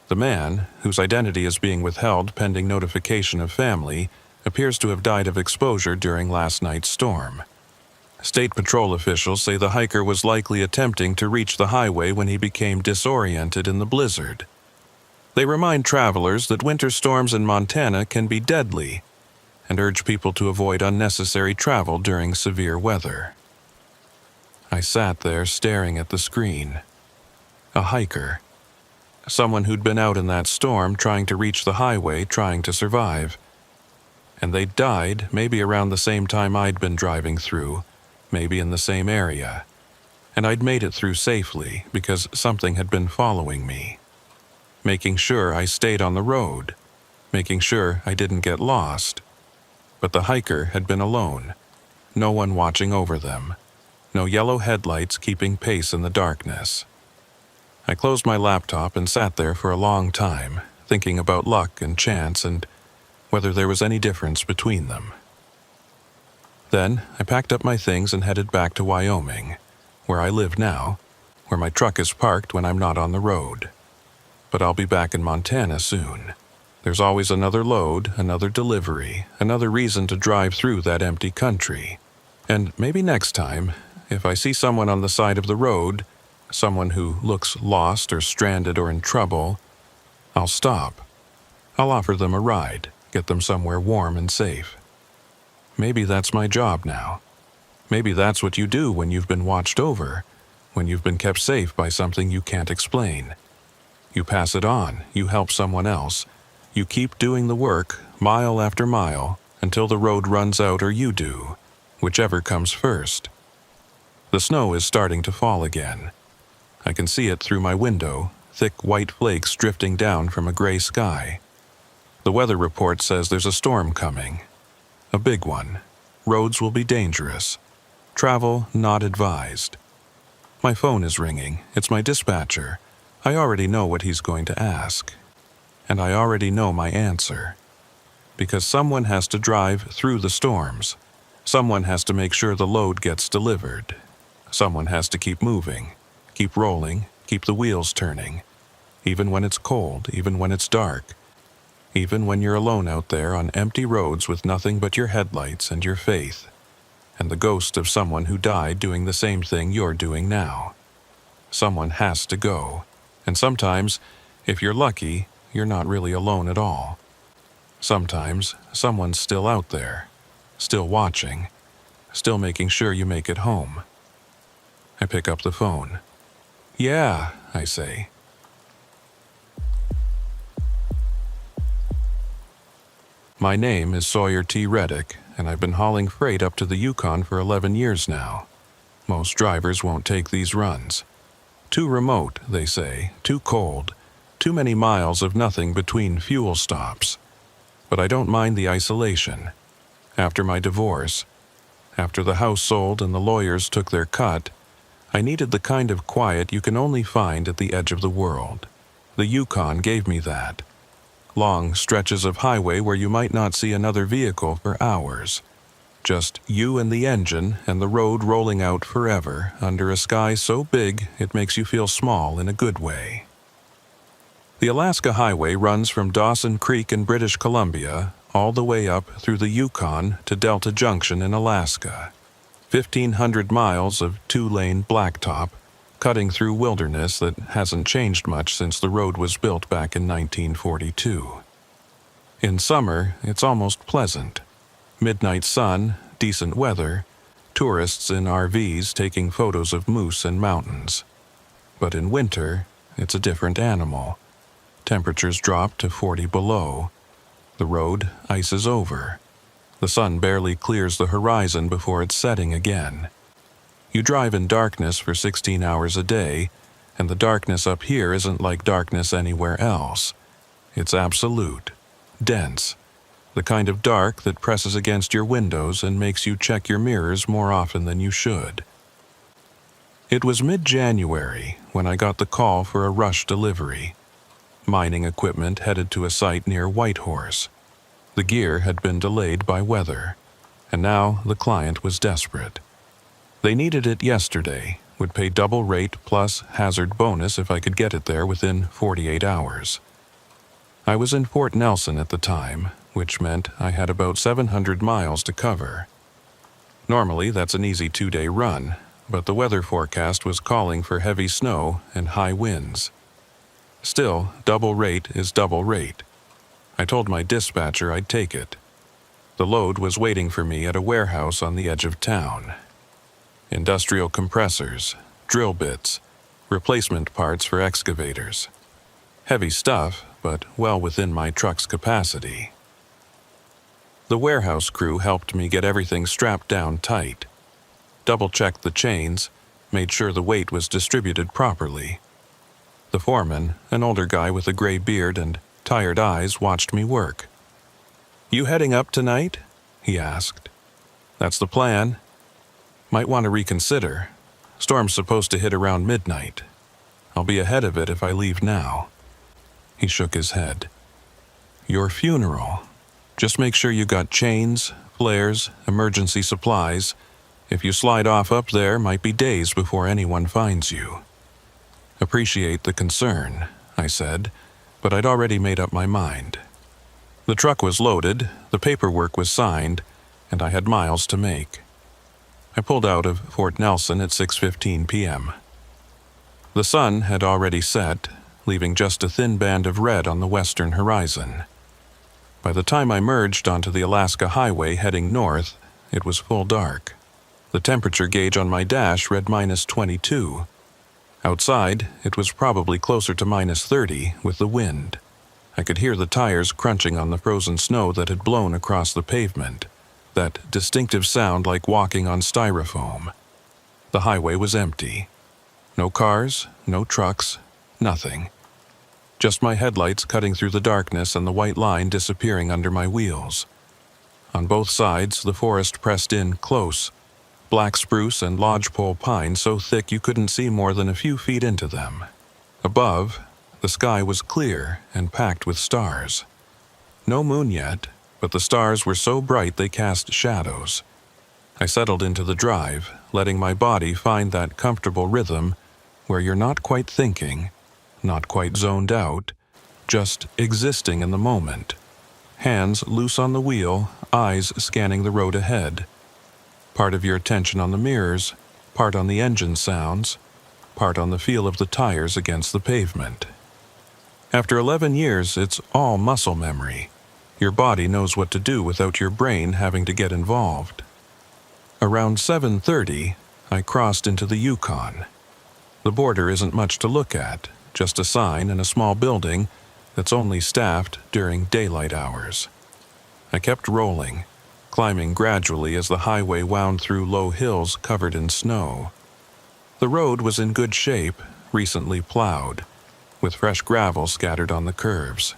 A: The man, whose identity is being withheld pending notification of family, appears to have died of exposure during last night's storm. State Patrol officials say the hiker was likely attempting to reach the highway when he became disoriented in the blizzard. They remind travelers that winter storms in Montana can be deadly and urge people to avoid unnecessary travel during severe weather. I sat there staring at the screen. A hiker. Someone who'd been out in that storm trying to reach the highway, trying to survive. And they'd died maybe around the same time I'd been driving through, maybe in the same area. And I'd made it through safely because something had been following me. Making sure I stayed on the road. Making sure I didn't get lost. But the hiker had been alone. No one watching over them. No yellow headlights keeping pace in the darkness. I closed my laptop and sat there for a long time, thinking about luck and chance and whether there was any difference between them. Then I packed up my things and headed back to Wyoming, where I live now, where my truck is parked when I'm not on the road. But I'll be back in Montana soon. There's always another load, another delivery, another reason to drive through that empty country. And maybe next time, if I see someone on the side of the road, someone who looks lost or stranded or in trouble, I'll stop. I'll offer them a ride, get them somewhere warm and safe. Maybe that's my job now. Maybe that's what you do when you've been watched over, when you've been kept safe by something you can't explain. You pass it on, you help someone else. You keep doing the work, mile after mile, until the road runs out or you do, whichever comes first. The snow is starting to fall again. I can see it through my window, thick white flakes drifting down from a gray sky. The weather report says there's a storm coming. A big one. Roads will be dangerous. Travel not advised. My phone is ringing. It's my dispatcher. I already know what he's going to ask. And I already know my answer. Because someone has to drive through the storms. Someone has to make sure the load gets delivered. Someone has to keep moving, keep rolling, keep the wheels turning. Even when it's cold, even when it's dark. Even when you're alone out there on empty roads with nothing but your headlights and your faith. And the ghost of someone who died doing the same thing you're doing now. Someone has to go. And sometimes, if you're lucky, you're not really alone at all. Sometimes, someone's still out there, still watching, still making sure you make it home. I pick up the phone. "Yeah," I say. My name is Sawyer T. Reddick, and I've been hauling freight up to the Yukon for 11 years now. Most drivers won't take these runs. Too remote, they say, too cold, too many miles of nothing between fuel stops. But I don't mind the isolation. After my divorce, after the house sold and the lawyers took their cut, I needed the kind of quiet you can only find at the edge of the world. The Yukon gave me that. Long stretches of highway where you might not see another vehicle for hours. Just you and the engine and the road rolling out forever under a sky so big it makes you feel small in a good way. The Alaska Highway runs from Dawson Creek in British Columbia all the way up through the Yukon to Delta Junction in Alaska. 1,500 miles of two-lane blacktop, cutting through wilderness that hasn't changed much since the road was built back in 1942. In summer, it's almost pleasant. Midnight sun, decent weather, tourists in RVs taking photos of moose and mountains. But in winter, it's a different animal. Temperatures drop to 40 below. The road ices over. The sun barely clears the horizon before it's setting again. You drive in darkness for 16 hours a day, and the darkness up here isn't like darkness anywhere else. It's absolute, dense, the kind of dark that presses against your windows and makes you check your mirrors more often than you should. It was mid-January when I got the call for a rush delivery. Mining equipment headed to a site near Whitehorse. The gear had been delayed by weather, and now the client was desperate. They needed it yesterday, would pay double rate plus hazard bonus if I could get it there within 48 hours. I was in Fort Nelson at the time, which meant I had about 700 miles to cover. Normally, that's an easy 2-day run, but the weather forecast was calling for heavy snow and high winds. Still, double rate is double rate. I told my dispatcher I'd take it. The load was waiting for me at a warehouse on the edge of town. Industrial compressors, drill bits, replacement parts for excavators. Heavy stuff, but well within my truck's capacity. The warehouse crew helped me get everything strapped down tight. Double-checked the chains, made sure the weight was distributed properly. The foreman, an older guy with a gray beard and tired eyes, watched me work. "You heading up tonight?" he asked. "That's the plan. Might want to reconsider. Storm's supposed to hit around midnight. I'll be ahead of it if I leave now." He shook his head. "Your funeral. Just make sure you got chains, flares, emergency supplies. If you slide off up there, might be days before anyone finds you." "Appreciate the concern," I said, but I'd already made up my mind. The truck was loaded, the paperwork was signed, and I had miles to make. I pulled out of Fort Nelson at 6:15 p.m. The sun had already set, leaving just a thin band of red on the western horizon. By the time I merged onto the Alaska Highway heading north, it was full dark. The temperature gauge on my dash read -22. Outside, it was probably closer to -30 with the wind. I could hear the tires crunching on the frozen snow that had blown across the pavement, that distinctive sound like walking on styrofoam. The highway was empty. No cars, no trucks, nothing. Just my headlights cutting through the darkness and the white line disappearing under my wheels. On both sides, the forest pressed in close, black spruce and lodgepole pine so thick you couldn't see more than a few feet into them. Above, the sky was clear and packed with stars. No moon yet, but the stars were so bright they cast shadows. I settled into the drive, letting my body find that comfortable rhythm where you're not quite thinking, not quite zoned out, just existing in the moment. Hands loose on the wheel, eyes scanning the road ahead. Part of your attention on the mirrors, part on the engine sounds, part on the feel of the tires against the pavement. After 11 years, it's all muscle memory. Your body knows what to do without your brain having to get involved. Around 7:30, I crossed into the Yukon. The border isn't much to look at, just a sign and a small building that's only staffed during daylight hours. I kept rolling, climbing gradually as the highway wound through low hills covered in snow. The road was in good shape, recently plowed, with fresh gravel scattered on the curves.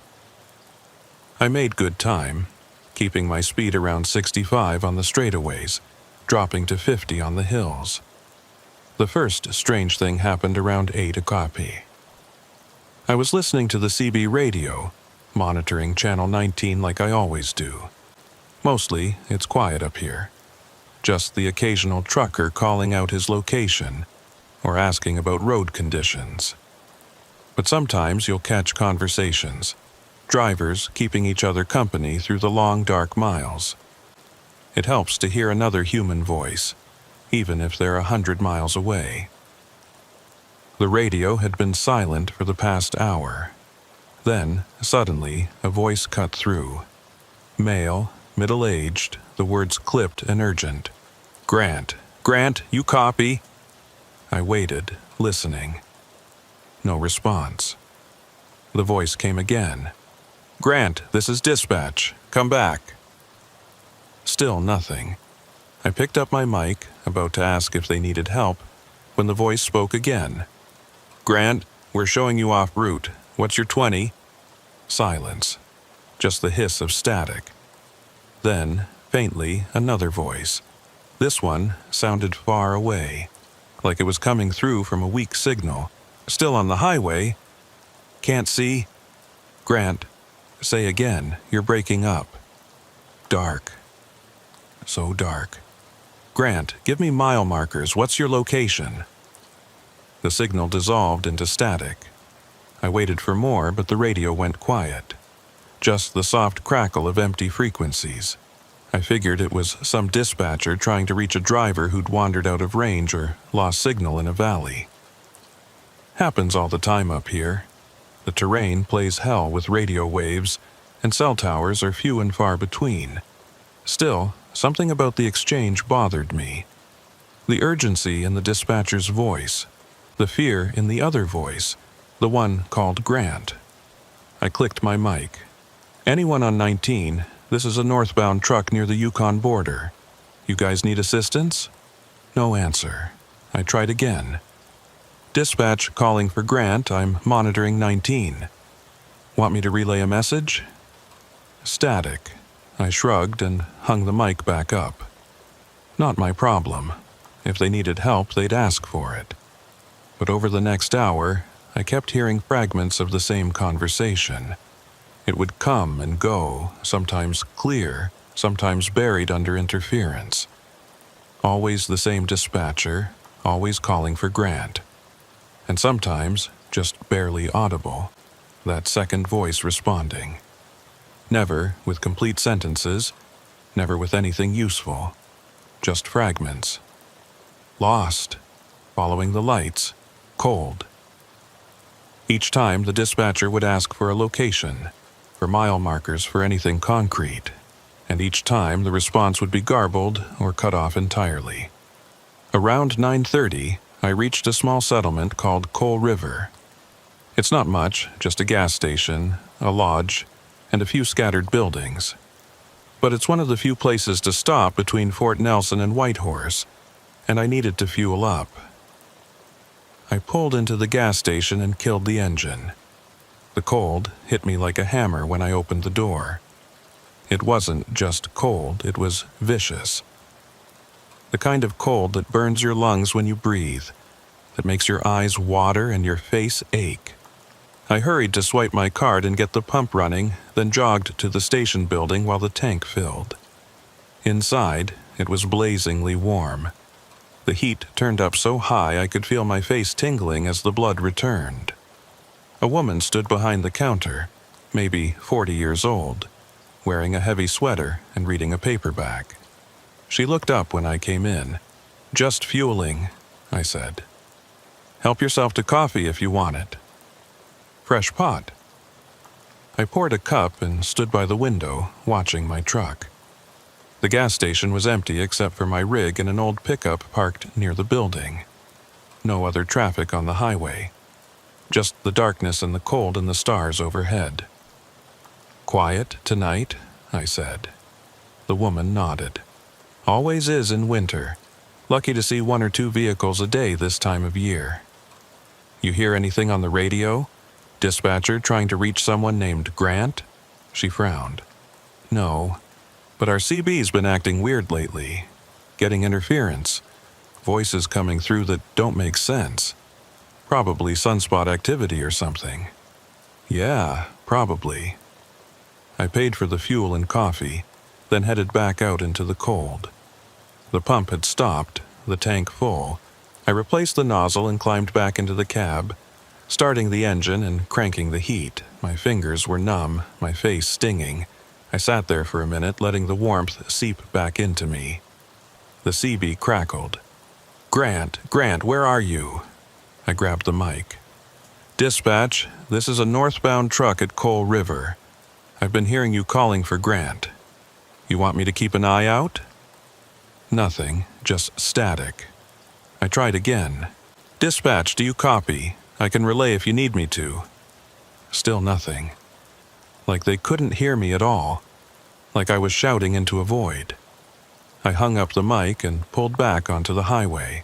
A: I made good time, keeping my speed around 65 on the straightaways, dropping to 50 on the hills. The first strange thing happened around 8 o'clock. I was listening to the CB radio, monitoring Channel 19 like I always do. Mostly, it's quiet up here. just the occasional trucker calling out his location or asking about road conditions. But sometimes you'll catch conversations, drivers keeping each other company through the long, dark miles. It helps to hear another human voice, even if they're 100 miles away. The radio had been silent for the past hour. Then, suddenly, a voice cut through. Male, middle-aged, the words clipped and urgent. "Grant, Grant, you copy?" I waited, listening. No response. The voice came again. "Grant, this is dispatch. Come back." Still nothing. I picked up my mic, about to ask if they needed help, when the voice spoke again. "Grant, we're showing you off route. What's your 20? Silence. Just the hiss of static. Then, faintly, another voice. This one sounded far away, like it was coming through from a weak signal. "Still on the highway? Can't see?" "Grant, say again. You're breaking up." Dark. So dark. "Grant, give me mile markers. What's your location?" The signal dissolved into static. I waited for more, but the radio went quiet. Just the soft crackle of empty frequencies. I figured it was some dispatcher trying to reach a driver who'd wandered out of range or lost signal in a valley. Happens all the time up here. The terrain plays hell with radio waves, and cell towers are few and far between. Still, something about the exchange bothered me. The urgency in the dispatcher's voice, the fear in the other voice, the one called Grant. I clicked my mic. "Anyone on 19, this is a northbound truck near the Yukon border. You guys need assistance?" No answer. I tried again. "Dispatch calling for Grant, I'm monitoring 19. Want me to relay a message?" Static. I shrugged and hung the mic back up. Not my problem. If they needed help, they'd ask for it. But over the next hour, I kept hearing fragments of the same conversation. It would come and go, sometimes clear, sometimes buried under interference. Always the same dispatcher, always calling for Grant. And sometimes just barely audible, that second voice responding. Never with complete sentences, never with anything useful, just fragments. Lost, following the lights, cold. Each time the dispatcher would ask for a location, for mile markers for anything concrete, and each time the response would be garbled or cut off entirely. Around 9:30, I reached a small settlement called Coal River. It's not much, just a gas station, a lodge, and a few scattered buildings. But it's one of the few places to stop between Fort Nelson and Whitehorse, and I needed to fuel up. I pulled into the gas station and killed the engine. The cold hit me like a hammer when I opened the door. It wasn't just cold, it was vicious. The kind of cold that burns your lungs when you breathe, that makes your eyes water and your face ache. I hurried to swipe my card and get the pump running, then jogged to the station building while the tank filled. Inside, it was blazingly warm. The heat turned up so high I could feel my face tingling as the blood returned. A woman stood behind the counter, maybe 40 years old, wearing a heavy sweater and reading a paperback. She looked up when I came in. "Just fueling," I said. "Help yourself to coffee if you want it." "Fresh pot." I poured a cup and stood by the window, watching my truck. The gas station was empty except for my rig and an old pickup parked near the building. No other traffic on the highway. Just the darkness and the cold and the stars overhead. "Quiet tonight?" I said. The woman nodded. "Always is in winter. Lucky to see 1 or 2 vehicles a day this time of year." "You hear anything on the radio? Dispatcher trying to reach someone named Grant?" She frowned. "No, but our CB's been acting weird lately. Getting interference. Voices coming through that don't make sense. Probably sunspot activity or something." "Yeah, probably." I paid for the fuel and coffee, then headed back out into the cold. The pump had stopped, the tank full. I replaced the nozzle and climbed back into the cab, starting the engine and cranking the heat. My fingers were numb, my face stinging. I sat there for a minute, letting the warmth seep back into me. The CB crackled. Grant, where are you?" I grabbed the mic. "Dispatch, this is a northbound truck at Coal River. I've been hearing you calling for Grant. You want me to keep an eye out?" Nothing, just static. I tried again. "Dispatch, do you copy? I can relay if you need me to." Still nothing. Like they couldn't hear me at all. Like I was shouting into a void. I hung up the mic and pulled back onto the highway.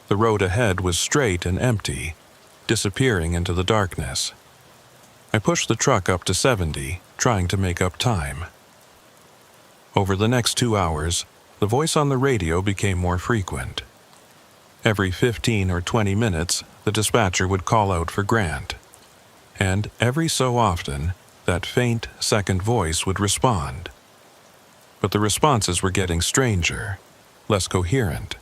A: The road ahead was straight and empty, disappearing into the darkness. I pushed the truck up to 70, trying to make up time. Over the next 2 hours, the voice on the radio became more frequent. Every 15 or 20 minutes, the dispatcher would call out for Grant. And every so often, that faint second voice would respond. But the responses were getting stranger, less coherent.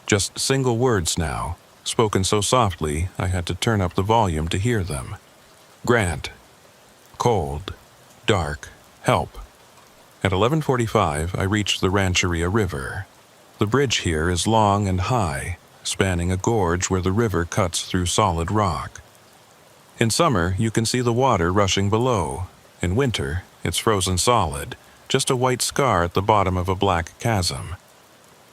A: Just single words now, spoken so softly I had to turn up the volume to hear them. Grant. Cold. Dark. Help. At 11:45, I reached the Rancheria River. The bridge here is long and high, spanning a gorge where the river cuts through solid rock. In summer, you can see the water rushing below. In winter, it's frozen solid, just a white scar at the bottom of a black chasm.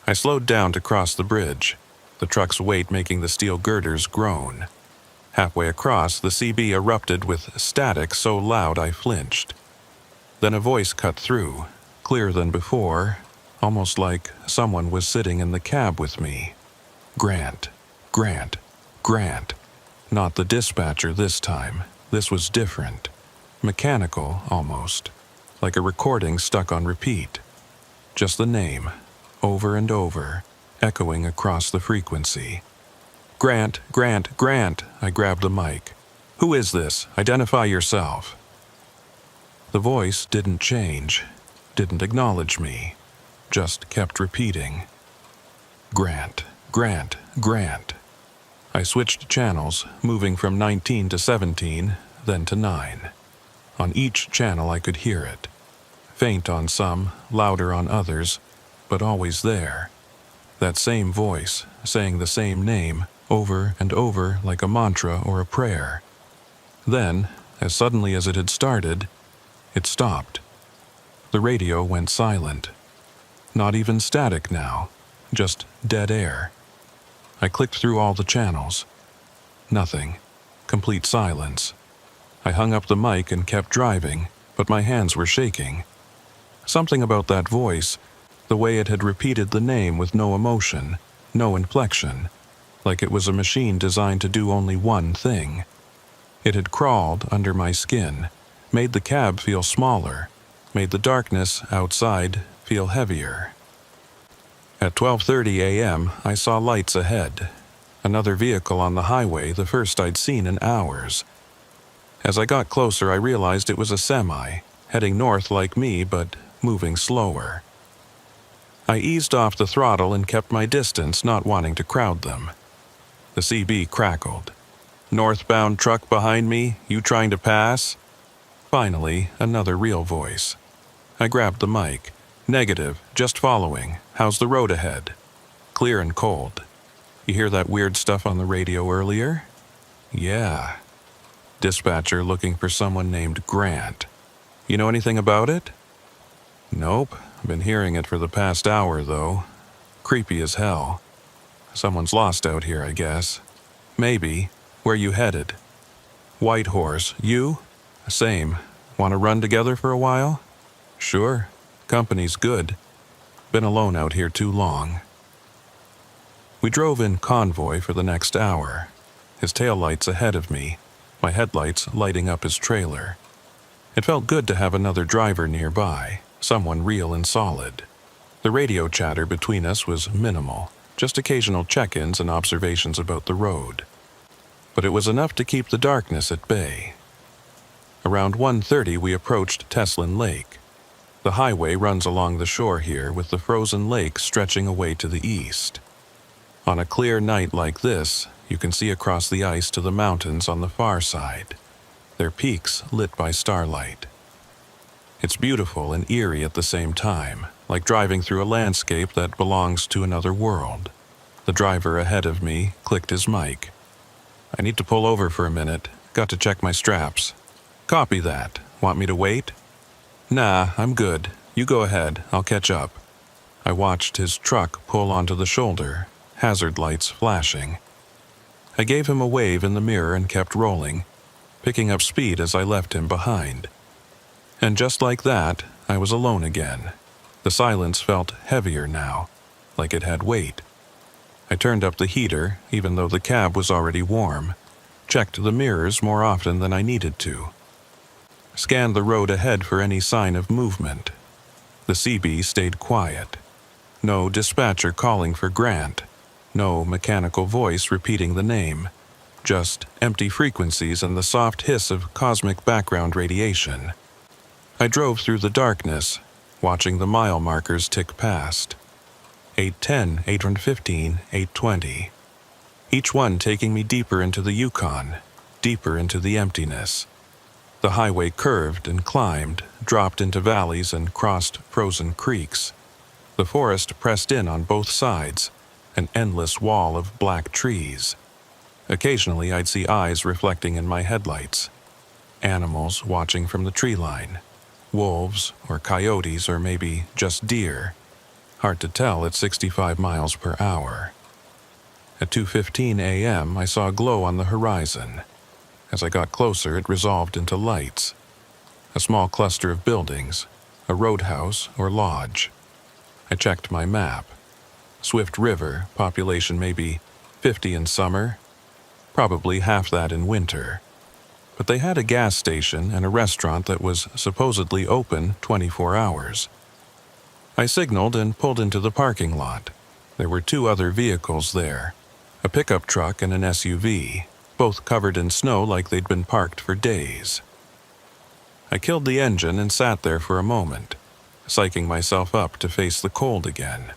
A: I slowed down to cross the bridge, the truck's weight making the steel girders groan. Halfway across, the CB erupted with static so loud I flinched. Then a voice cut through, clearer than before, almost like someone was sitting in the cab with me. Grant, Grant, Grant. Not the dispatcher this time. This was different. Mechanical, almost. Like a recording stuck on repeat. Just the name, over and over, echoing across the frequency. Grant, Grant, Grant, I grabbed the mic. Who is this? Identify yourself. The voice didn't change, didn't acknowledge me, just kept repeating. Grant, Grant, Grant. I switched channels, moving from 19 to 17, then to 9. On each channel I could hear it. Faint on some, louder on others, but always there. That same voice, saying the same name, over and over like a mantra or a prayer. Then, as suddenly as it had started, it stopped. The radio went silent. Not even static now, just dead air. I clicked through all the channels. Nothing. Complete silence. I hung up the mic and kept driving, but my hands were shaking. Something about that voice, the way it had repeated the name with no emotion, no inflection, like it was a machine designed to do only one thing. It had crawled under my skin, made the cab feel smaller, made the darkness outside feel heavier. At 12:30 a.m., I saw lights ahead. Another vehicle on the highway, the first I'd seen in hours. As I got closer, I realized it was a semi, heading north like me, but moving slower. I eased off the throttle and kept my distance, not wanting to crowd them. The CB crackled. Northbound truck behind me, you trying to pass? Finally, another real voice. I grabbed the mic. Negative, just following. How's the road ahead? Clear and cold. You hear that weird stuff on the radio earlier? Yeah. Dispatcher looking for someone named Grant. You know anything about it? Nope. Been hearing it for the past hour, though. Creepy as hell. Someone's lost out here, I guess. Maybe. Where you headed? White Horse. You? Same. Want to run together for a while? Sure. Company's good. Been alone out here too long. We drove in convoy for the next hour. His taillights ahead of me, my headlights lighting up his trailer. It felt good to have another driver nearby, someone real and solid. The radio chatter between us was minimal, just occasional check-ins and observations about the road. But it was enough to keep the darkness at bay. Around 1:30 we approached Teslin Lake. The highway runs along the shore here with the frozen lake stretching away to the east. On a clear night like this, you can see across the ice to the mountains on the far side, their peaks lit by starlight. It's beautiful and eerie at the same time, like driving through a landscape that belongs to another world. The driver ahead of me clicked his mic. "I need to pull over for a minute. Got to check my straps." "Copy that. Want me to wait?" "Nah, I'm good. You go ahead. I'll catch up." I watched his truck pull onto the shoulder, hazard lights flashing. I gave him a wave in the mirror and kept rolling, picking up speed as I left him behind. And just like that, I was alone again. The silence felt heavier now, like it had weight. I turned up the heater, even though the cab was already warm, checked the mirrors more often than I needed to. Scanned the road ahead for any sign of movement. The CB stayed quiet. No dispatcher calling for Grant. No mechanical voice repeating the name. Just empty frequencies and the soft hiss of cosmic background radiation. I drove through the darkness, watching the mile markers tick past. 810, 815, 820. Each one taking me deeper into the Yukon, deeper into the emptiness. The highway curved and climbed, dropped into valleys and crossed frozen creeks. The forest pressed in on both sides, an endless wall of black trees. Occasionally I'd see eyes reflecting in my headlights. Animals watching from the tree line. Wolves or coyotes or maybe just deer. Hard to tell at 65 miles per hour. At 2:15 a.m. I saw a glow on the horizon. As I got closer, it resolved into lights. A small cluster of buildings, a roadhouse or lodge. I checked my map. Swift River, population maybe 50 in summer, probably half that in winter. But they had a gas station and a restaurant that was supposedly open 24 hours. I signaled and pulled into the parking lot. There were two other vehicles there, a pickup truck and an SUV, both covered in snow like they'd been parked for days. I killed the engine and sat there for a moment, psyching myself up to face the cold again.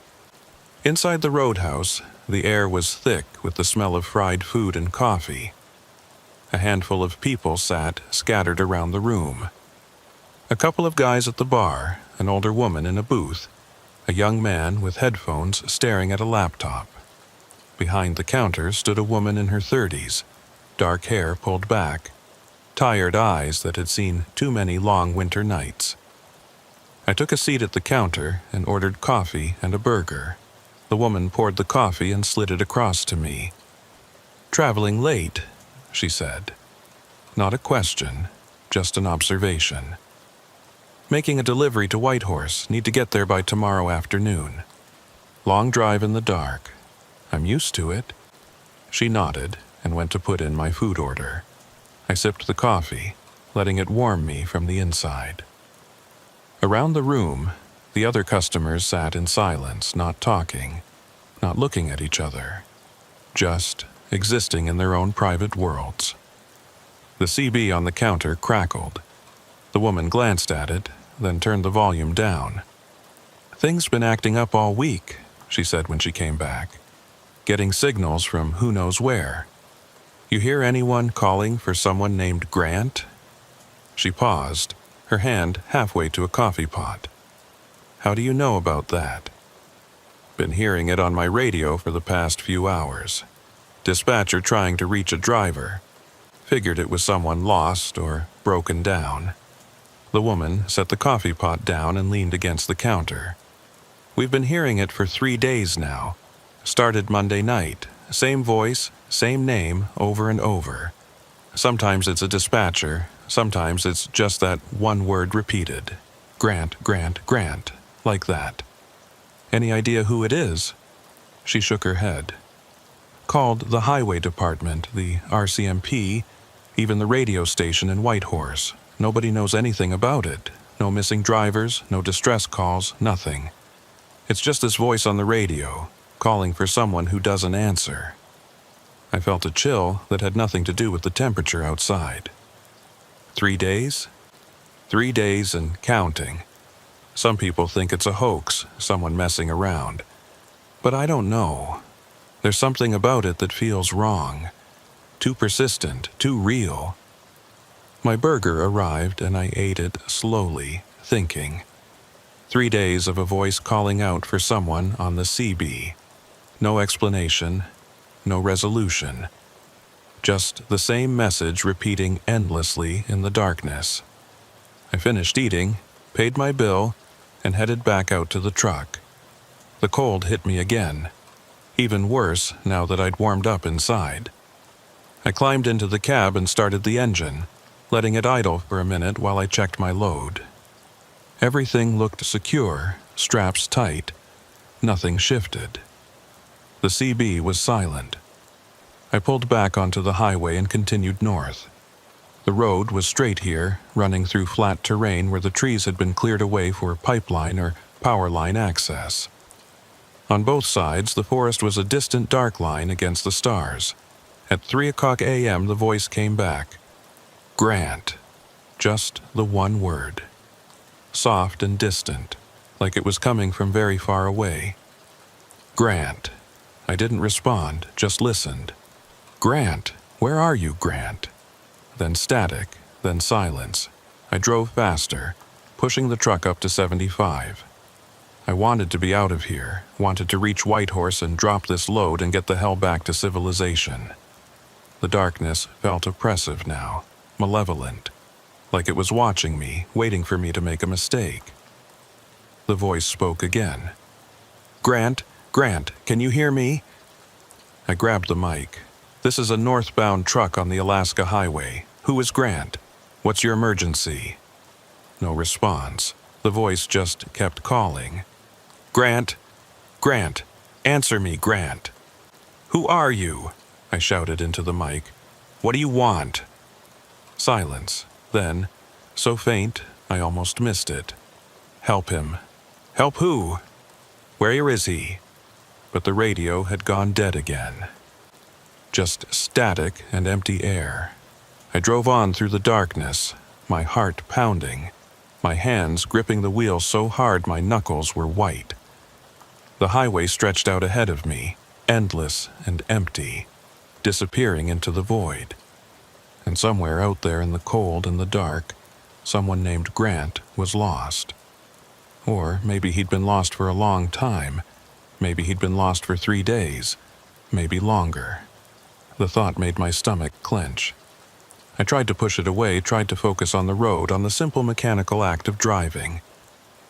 A: Inside the roadhouse, the air was thick with the smell of fried food and coffee. A handful of people sat scattered around the room. A couple of guys at the bar, an older woman in a booth, a young man with headphones staring at a laptop. Behind the counter stood a woman in her 30s, dark hair pulled back, tired eyes that had seen too many long winter nights. I took a seat at the counter and ordered coffee and a burger. The woman poured the coffee and slid it across to me. "Traveling late," she said. Not a question, just an observation. "Making a delivery to Whitehorse. Need to get there by tomorrow afternoon. Long drive in the dark. I'm used to it." She nodded and went to put in my food order. I sipped the coffee, letting it warm me from the inside. Around the room, the other customers sat in silence, not talking, not looking at each other, just existing in their own private worlds. The CB on the counter crackled. The woman glanced at it, then turned the volume down. "Things been acting up all week," she said when she came back. "Getting signals from who knows where. You hear anyone calling for someone named Grant?" She paused, her hand halfway to a coffee pot. "How do you know about that?" "Been hearing it on my radio for the past few hours. Dispatcher trying to reach a driver. Figured it was someone lost or broken down." The woman set the coffee pot down and leaned against the counter. "We've been hearing it for 3 days now. Started Monday night. Same voice, same name, over and over. Sometimes it's a dispatcher, sometimes it's just that one word repeated. Grant, Grant, Grant, like that." "Any idea who it is?" She shook her head. "Called the Highway Department, the RCMP, even the radio station in Whitehorse. Nobody knows anything about it. No missing drivers, no distress calls, nothing. It's just this voice on the radio, calling for someone who doesn't answer." I felt a chill that had nothing to do with the temperature outside. 3 days? 3 days and counting. Some people think it's a hoax, someone messing around. But I don't know. There's something about it that feels wrong. Too persistent, too real. My burger arrived and I ate it slowly, thinking. 3 days of a voice calling out for someone on the CB. No explanation, no resolution. Just the same message repeating endlessly in the darkness. I finished eating, paid my bill, and headed back out to the truck. The cold hit me again. Even worse now that I'd warmed up inside. I climbed into the cab and started the engine, letting it idle for a minute while I checked my load. Everything looked secure, straps tight. Nothing shifted. The CB was silent. I pulled back onto the highway and continued north. The road was straight here, running through flat terrain where the trees had been cleared away for pipeline or power line access. On both sides, the forest was a distant dark line against the stars. At 3:00 a.m., the voice came back. Grant. Just the one word. Soft and distant, like it was coming from very far away. Grant. I didn't respond, just listened. Grant, where are you, Grant? Then static, then silence. I drove faster, pushing the truck up to 75. I wanted to be out of here, wanted to reach Whitehorse and drop this load and get the hell back to civilization. The darkness felt oppressive now, malevolent, like it was watching me, waiting for me to make a mistake. The voice spoke again. Grant, can you hear me? I grabbed the mic. This is a northbound truck on the Alaska Highway. Who is Grant? What's your emergency? No response. The voice just kept calling. Grant, answer me, Grant. Who are you? I shouted into the mic. What do you want? Silence. Then, so faint, I almost missed it. Help him. Help who? Where is he? But the radio had gone dead again. Just static and empty air. I drove on through the darkness, my heart pounding, my hands gripping the wheel so hard my knuckles were white. The highway stretched out ahead of me, endless and empty, disappearing into the void. And somewhere out there in the cold and the dark, someone named Grant was lost. Or maybe he'd been lost for a long time. Maybe he'd been lost for 3 days. Maybe longer. The thought made my stomach clench. I tried to push it away, tried to focus on the road, on the simple mechanical act of driving.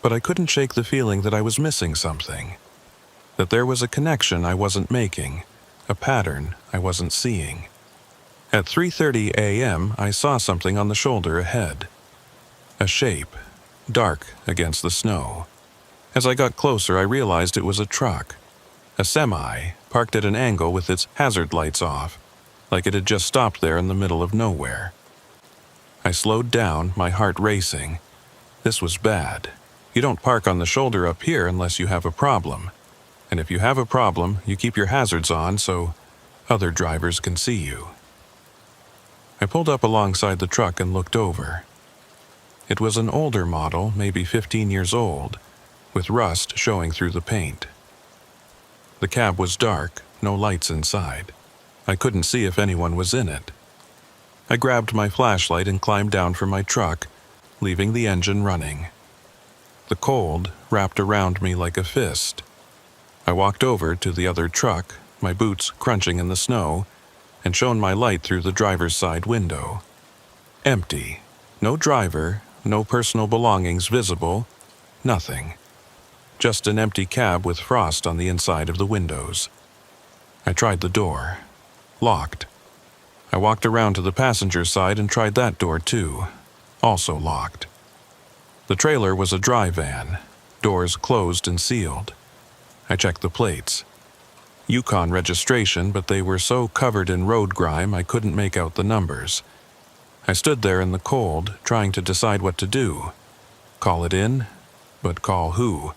A: But I couldn't shake the feeling that I was missing something. That there was a connection I wasn't making, a pattern I wasn't seeing. At 3:30 a.m., I saw something on the shoulder ahead. A shape, dark against the snow. As I got closer, I realized it was a truck. A semi, parked at an angle with its hazard lights off, like it had just stopped there in the middle of nowhere. I slowed down, my heart racing. This was bad. You don't park on the shoulder up here unless you have a problem. And if you have a problem, you keep your hazards on so other drivers can see you. I pulled up alongside the truck and looked over. It was an older model, maybe 15 years old, with rust showing through the paint. The cab was dark, no lights inside. I couldn't see if anyone was in it. I grabbed my flashlight and climbed down from my truck, leaving the engine running. The cold wrapped around me like a fist. I walked over to the other truck, my boots crunching in the snow, and shone my light through the driver's side window. Empty. No driver, no personal belongings visible, nothing. Just an empty cab with frost on the inside of the windows. I tried the door. Locked. I walked around to the passenger side and tried that door too. Also locked. The trailer was a dry van, doors closed and sealed. I checked the plates. Yukon registration, but they were so covered in road grime I couldn't make out the numbers. I stood there in the cold, trying to decide what to do. Call it in? But call who?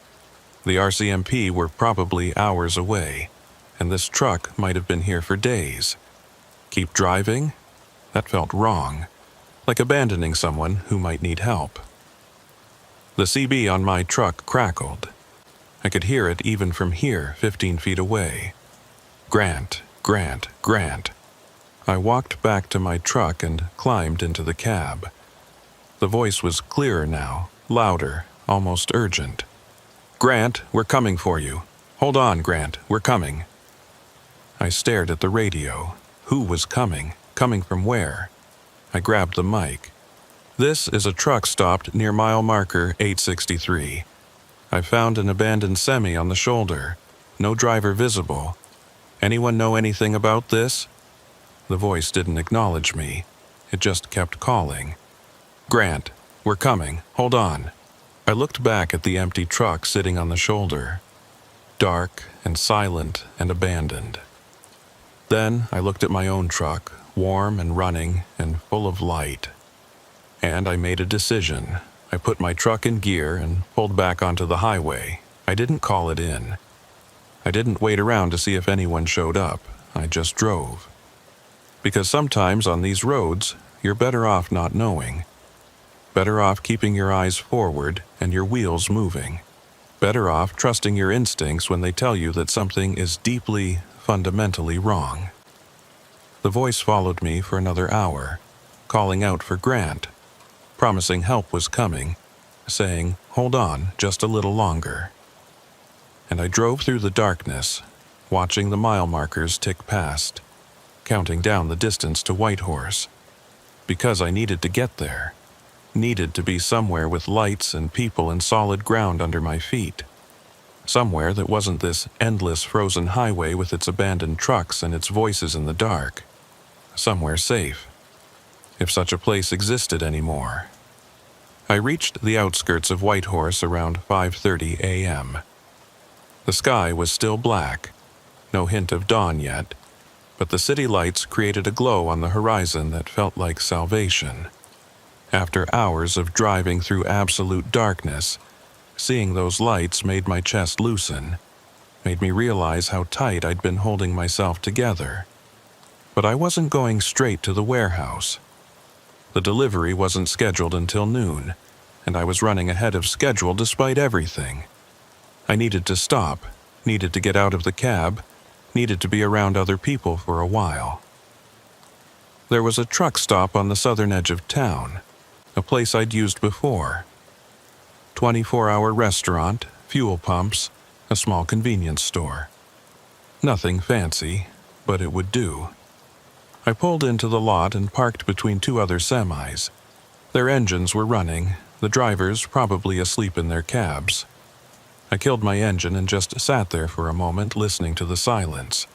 A: The RCMP were probably hours away, and this truck might have been here for days. Keep driving? That felt wrong, like abandoning someone who might need help. The CB on my truck crackled. I could hear it even from here, 15 feet away. Grant, Grant, Grant. I walked back to my truck and climbed into the cab. The voice was clearer now, louder, almost urgent. Grant, we're coming for you. Hold on, Grant, we're coming. I stared at the radio. Who was coming? Coming from where? I grabbed the mic. This is a truck stopped near mile marker 863. I found an abandoned semi on the shoulder. No driver visible. Anyone know anything about this? The voice didn't acknowledge me. It just kept calling. Grant, we're coming. Hold on. I looked back at the empty truck sitting on the shoulder. Dark and silent and abandoned. Then I looked at my own truck, warm and running and full of light. And I made a decision. I put my truck in gear and pulled back onto the highway. I didn't call it in. I didn't wait around to see if anyone showed up. I just drove. Because sometimes on these roads, you're better off not knowing. Better off keeping your eyes forward and your wheels moving. Better off trusting your instincts when they tell you that something is deeply, fundamentally wrong. The voice followed me for another hour, calling out for Grant, promising help was coming, saying, hold on just a little longer. And I drove through the darkness, watching the mile markers tick past, counting down the distance to Whitehorse, because I needed to get there, needed to be somewhere with lights and people and solid ground under my feet, somewhere that wasn't this endless frozen highway with its abandoned trucks and its voices in the dark, somewhere safe, if such a place existed anymore. I reached the outskirts of Whitehorse around 5:30 a.m. The sky was still black, no hint of dawn yet, but the city lights created a glow on the horizon that felt like salvation. After hours of driving through absolute darkness, seeing those lights made my chest loosen, made me realize how tight I'd been holding myself together. But I wasn't going straight to the warehouse. The delivery wasn't scheduled until noon, and I was running ahead of schedule despite everything. I needed to stop, needed to get out of the cab, needed to be around other people for a while. There was a truck stop on the southern edge of town, a place I'd used before. 24-hour restaurant, fuel pumps, a small convenience store. Nothing fancy, but it would do. I pulled into the lot and parked between two other semis. Their engines were running, the drivers probably asleep in their cabs. I killed my engine and just sat there for a moment listening to the silence.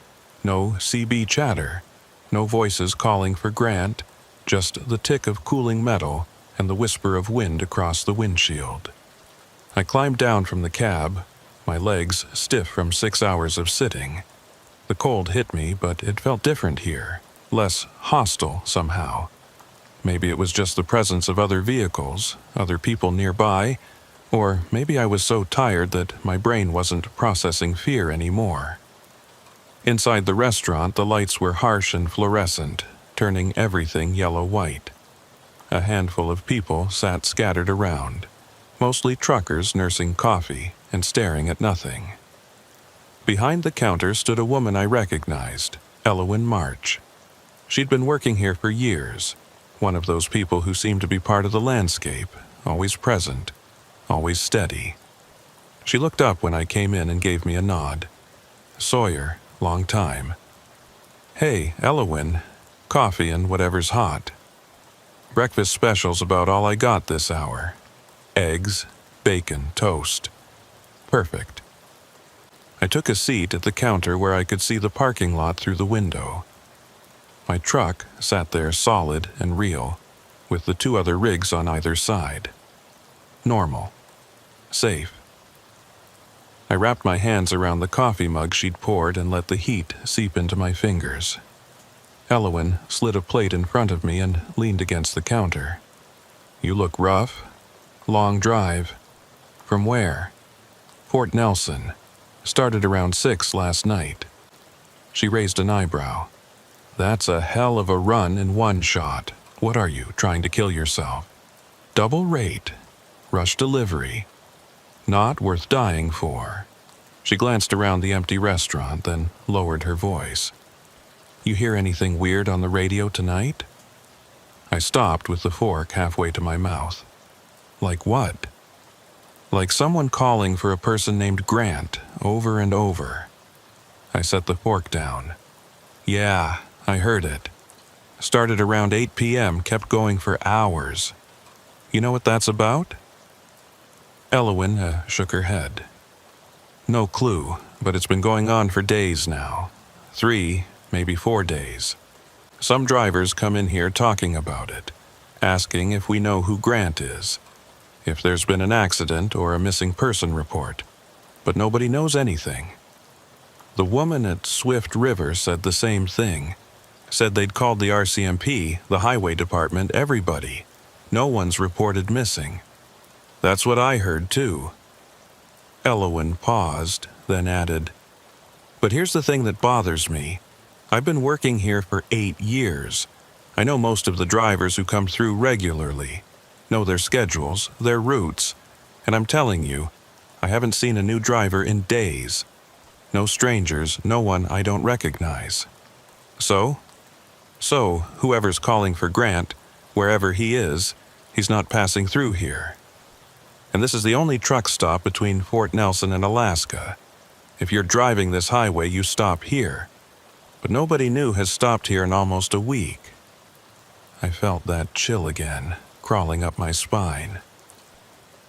A: No CB chatter, no voices calling for Grant, just the tick of cooling metal and the whisper of wind across the windshield. I climbed down from the cab, my legs stiff from 6 hours of sitting. The cold hit me, but it felt different here, less hostile somehow. Maybe it was just the presence of other vehicles, other people nearby, or maybe I was so tired that my brain wasn't processing fear anymore. Inside the restaurant, the lights were harsh and fluorescent, turning everything yellow-white. A handful of people sat scattered around, mostly truckers nursing coffee and staring at nothing. Behind the counter stood a woman I recognized, Elowyn March. She'd been working here for years, one of those people who seemed to be part of the landscape, always present, always steady. She looked up when I came in and gave me a nod. Sawyer, long time. Hey, Elowyn, coffee and whatever's hot. Breakfast special's about all I got this hour. Eggs, bacon, toast. Perfect. I took a seat at the counter where I could see the parking lot through the window. My truck sat there solid and real, with the two other rigs on either side. Normal. Safe. I wrapped my hands around the coffee mug she'd poured and let the heat seep into my fingers. Elowyn slid a plate in front of me and leaned against the counter. You look rough. Long drive. From where? Fort Nelson. Started around 6 last night. She raised an eyebrow. That's a hell of a run in one shot. What are you, trying to kill yourself? Double rate. rush delivery. Not worth dying for. She glanced around the empty restaurant, then lowered her voice. You hear anything weird on the radio tonight? I stopped with the fork halfway to my mouth. Like what? Like someone calling for a person named Grant over and over. I set the fork down. Yeah, I heard it. Started around 8 p.m., kept going for hours. You know what that's about? Elowen shook her head. No clue, but it's been going on for days now. 3, maybe 4 days. Some drivers come in here talking about it, asking if we know who Grant is, if there's been an accident or a missing person report, but nobody knows anything. The woman at Swift River said the same thing. Said they'd called the RCMP, the highway department, everybody. No one's reported missing. That's what I heard too. Elowen paused, then added, But here's the thing that bothers me. I've been working here for 8 years. I know most of the drivers who come through regularly, know their schedules, their routes, and I'm telling you, I haven't seen a new driver in days. No strangers, no one I don't recognize. So, whoever's calling for Grant, wherever he is, he's not passing through here. And this is the only truck stop between Fort Nelson and Alaska. If you're driving this highway, you stop here. But nobody new has stopped here in almost a week. I felt that chill again, crawling up my spine.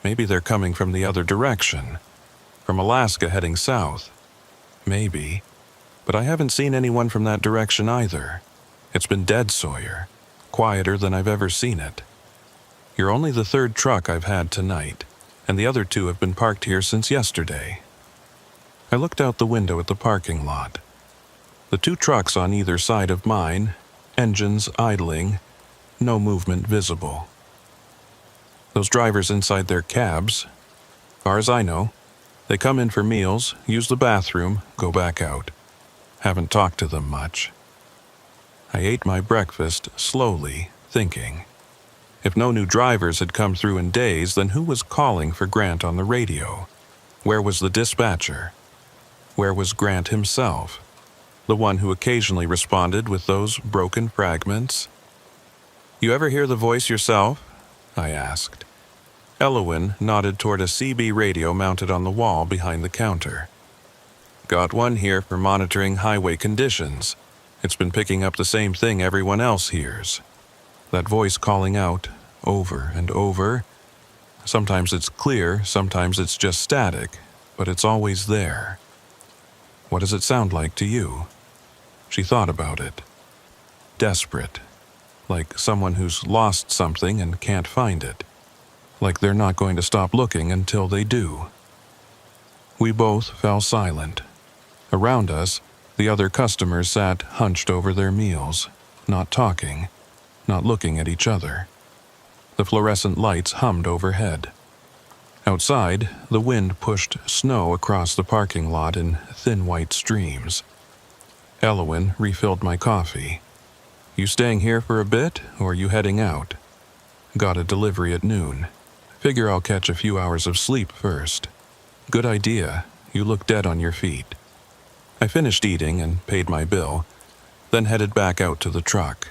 A: Maybe they're coming from the other direction, from Alaska heading south. Maybe, but I haven't seen anyone from that direction either. It's been dead, Sawyer, quieter than I've ever seen it. You're only the 3rd truck I've had tonight, and the other 2 have been parked here since yesterday. I looked out the window at the parking lot. The 2 trucks on either side of mine, engines idling, no movement visible. Those drivers inside their cabs, far as I know, they come in for meals, use the bathroom, go back out. Haven't talked to them much. I ate my breakfast slowly, thinking. If no new drivers had come through in days, then who was calling for Grant on the radio? Where was the dispatcher? Where was Grant himself? The one who occasionally responded with those broken fragments? You ever hear the voice yourself? I asked. Elowen nodded toward a CB radio mounted on the wall behind the counter. Got one here for monitoring highway conditions. It's been picking up the same thing everyone else hears. That voice calling out, over and over. Sometimes it's clear, sometimes it's just static, but it's always there. What does it sound like to you? She thought about it. Desperate. Like someone who's lost something and can't find it. Like they're not going to stop looking until they do. We both fell silent. Around us, the other customers sat hunched over their meals, not talking, not looking at each other. The fluorescent lights hummed overhead. Outside, the wind pushed snow across the parking lot in thin white streams. Elowen refilled my coffee. You staying here for a bit, or you heading out? Got a delivery at noon. Figure I'll catch a few hours of sleep first. Good idea. You look dead on your feet. I finished eating and paid my bill, then headed back out to the truck.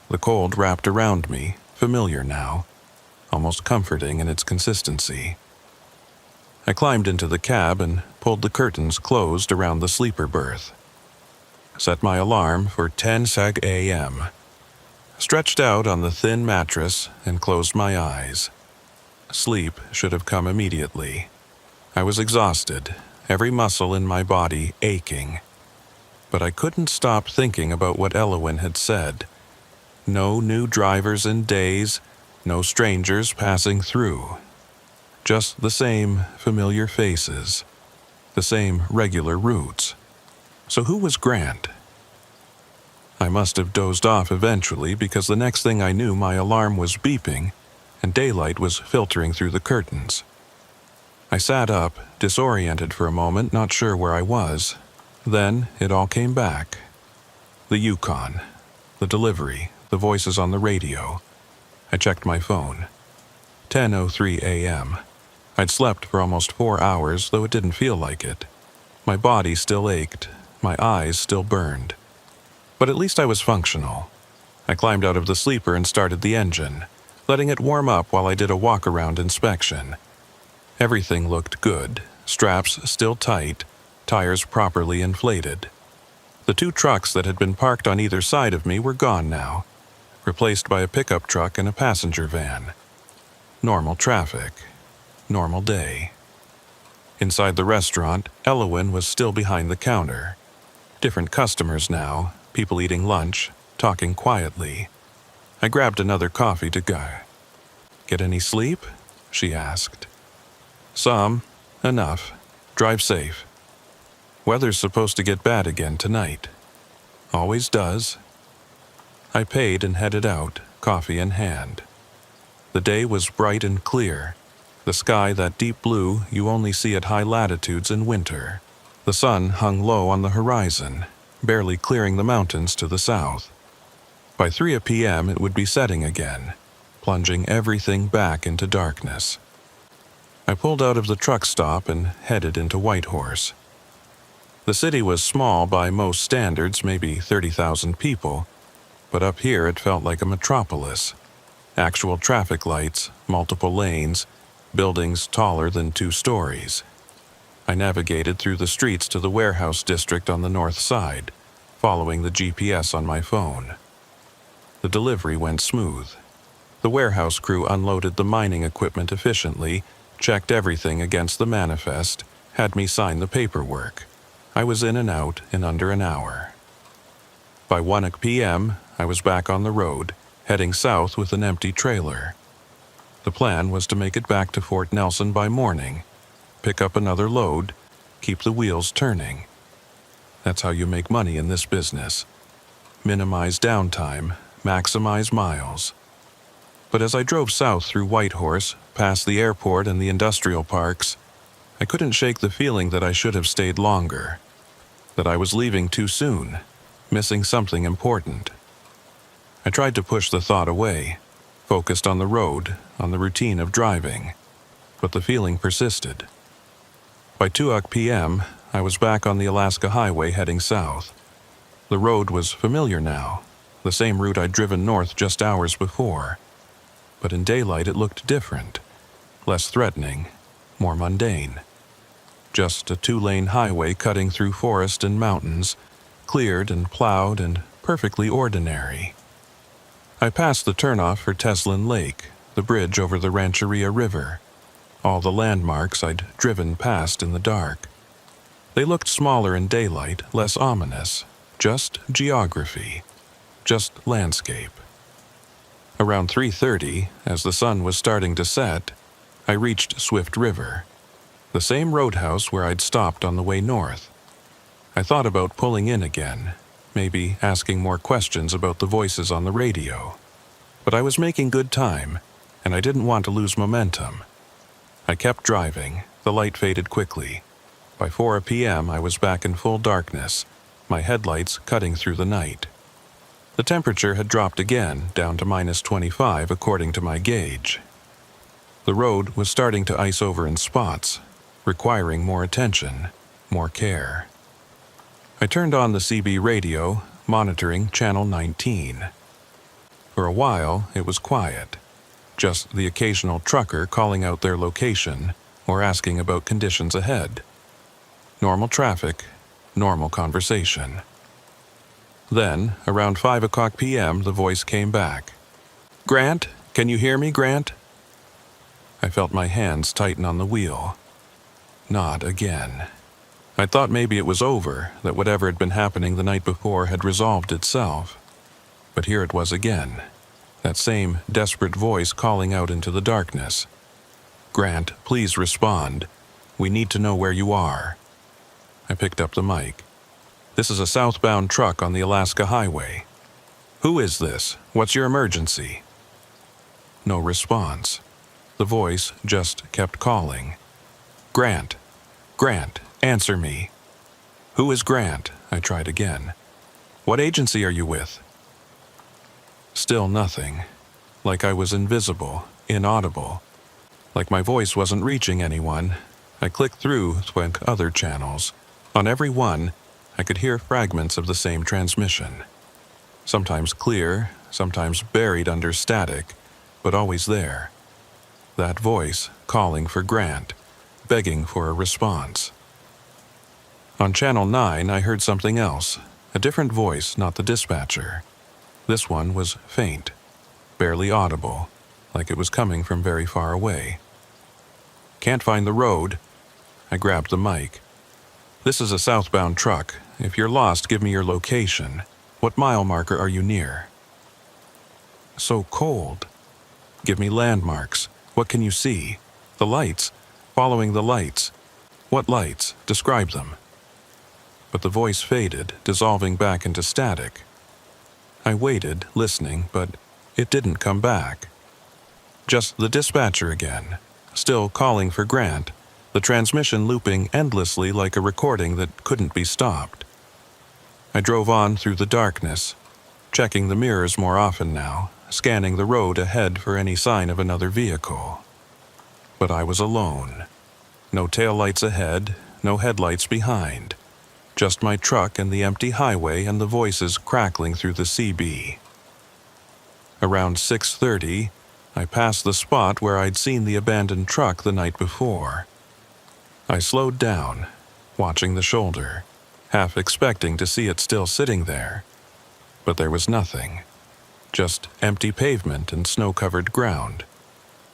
A: The cold wrapped around me, familiar now, almost comforting in its consistency. I climbed into the cab and pulled the curtains closed around the sleeper berth. Set my alarm for 10 a.m. Stretched out on the thin mattress and closed my eyes. Sleep should have come immediately. I was exhausted, every muscle in my body aching. But I couldn't stop thinking about what Elowen had said. No new drivers in days, no strangers passing through. Just the same familiar faces, the same regular routes. So who was Grant? I must have dozed off eventually because the next thing I knew my alarm was beeping and daylight was filtering through the curtains. I sat up, disoriented for a moment, not sure where I was. Then it all came back. The Yukon, the delivery, the voices on the radio. I checked my phone. 10:03 a.m. I'd slept for almost 4 hours, though it didn't feel like it. My body still ached, my eyes still burned. But at least I was functional. I climbed out of the sleeper and started the engine, letting it warm up while I did a walk-around inspection. Everything looked good, straps still tight, tires properly inflated. The 2 trucks that had been parked on either side of me were gone now, replaced by a pickup truck and a passenger van. Normal traffic. Normal day. Inside the restaurant, Elowin was still behind the counter. Different customers now, people eating lunch, talking quietly. I grabbed another coffee to go. "Get any sleep?" she asked. "Some. Enough. Drive safe. Weather's supposed to get bad again tonight. Always does." I paid and headed out, coffee in hand. The day was bright and clear, the sky that deep blue you only see at high latitudes in winter. The sun hung low on the horizon, barely clearing the mountains to the south. By 3 p.m. it would be setting again, plunging everything back into darkness. I pulled out of the truck stop and headed into Whitehorse. The city was small by most standards, maybe 30,000 people, but up here it felt like a metropolis. Actual traffic lights, multiple lanes, buildings taller than 2 stories. I navigated through the streets to the warehouse district on the north side, following the GPS on my phone. The delivery went smooth. The warehouse crew unloaded the mining equipment efficiently, checked everything against the manifest, had me sign the paperwork. I was in and out in under an hour. By 1 p.m., I was back on the road, heading south with an empty trailer. The plan was to make it back to Fort Nelson by morning, pick up another load, keep the wheels turning. That's how you make money in this business. Minimize downtime, maximize miles. But as I drove south through Whitehorse, past the airport and the industrial parks, I couldn't shake the feeling that I should have stayed longer, that I was leaving too soon, missing something important. I tried to push the thought away, focused on the road, on the routine of driving, but the feeling persisted. By 2 p.m., I was back on the Alaska Highway heading south. The road was familiar now, the same route I'd driven north just hours before. But in daylight it looked different, less threatening, more mundane. Just a 2-lane highway cutting through forest and mountains, cleared and plowed and perfectly ordinary. I passed the turnoff for Teslin Lake, the bridge over the Rancheria River, all the landmarks I'd driven past in the dark. They looked smaller in daylight, less ominous, just geography, just landscape. Around 3:30, as the sun was starting to set, I reached Swift River, the same roadhouse where I'd stopped on the way north. I thought about pulling in again, maybe asking more questions about the voices on the radio. But I was making good time, and I didn't want to lose momentum. I kept driving, the light faded quickly. By 4 p.m. I was back in full darkness, my headlights cutting through the night. The temperature had dropped again, down to -25 according to my gauge. The road was starting to ice over in spots, requiring more attention, more care. I turned on the CB radio, monitoring channel 19. For a while, it was quiet, just the occasional trucker calling out their location or asking about conditions ahead. Normal traffic, normal conversation. Then, around 5 p.m., the voice came back. "Grant, can you hear me, Grant?" I felt my hands tighten on the wheel. Not again. I thought maybe it was over, that whatever had been happening the night before had resolved itself. But here it was again, that same desperate voice calling out into the darkness. "Grant, please respond. We need to know where you are." I picked up the mic. "This is a southbound truck on the Alaska Highway. Who is this? What's your emergency?" No response. The voice just kept calling. "Grant, Grant, answer me." "Who is Grant?" I tried again. "What agency are you with?" Still nothing. Like I was invisible, inaudible, Like my voice wasn't reaching anyone, I clicked through other channels. On every one, I could hear fragments of the same transmission. Sometimes clear, sometimes buried under static, but always there. That voice calling for Grant, begging for a response. On Channel 9, I heard something else, a different voice, not the dispatcher. This one was faint, barely audible, like it was coming from very far away. Can't find the road. I grabbed the mic. This is a southbound truck. If you're lost, give me your location. What mile marker are you near? So cold. Give me landmarks. What can you see? The lights. Following the lights. What lights? Describe them. But the voice faded, dissolving back into static. I waited, listening, but it didn't come back. Just the dispatcher again, still calling for Grant, the transmission looping endlessly like a recording that couldn't be stopped. I drove on through the darkness, checking the mirrors more often now, scanning the road ahead for any sign of another vehicle. But I was alone. No taillights ahead, no headlights behind. Just my truck and the empty highway and the voices crackling through the CB. Around 6:30, I passed the spot where I'd seen the abandoned truck the night before. I slowed down, watching the shoulder, half expecting to see it still sitting there. But there was nothing, just empty pavement and snow-covered ground,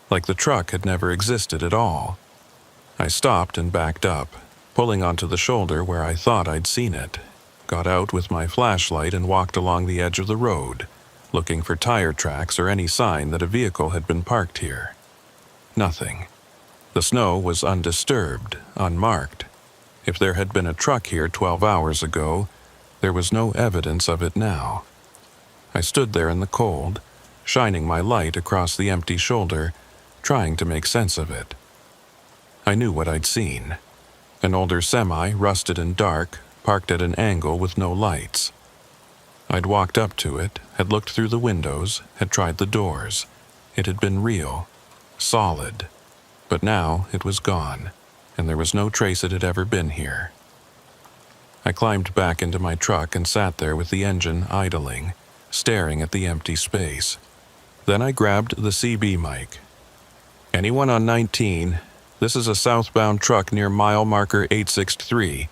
A: like the truck had never existed at all. I stopped and backed up, pulling onto the shoulder where I thought I'd seen it, got out with my flashlight and walked along the edge of the road, looking for tire tracks or any sign that a vehicle had been parked here. Nothing. The snow was undisturbed, unmarked. If there had been a truck here 12 hours ago, there was no evidence of it now. I stood there in the cold, shining my light across the empty shoulder, trying to make sense of it. I knew what I'd seen. An older semi, rusted and dark, parked at an angle with no lights. I'd walked up to it, had looked through the windows, had tried the doors. It had been real, solid. But now it was gone, and there was no trace it had ever been here. I climbed back into my truck and sat there with the engine idling, staring at the empty space. Then I grabbed the CB mic. Anyone on 19, this is a southbound truck near mile marker 863.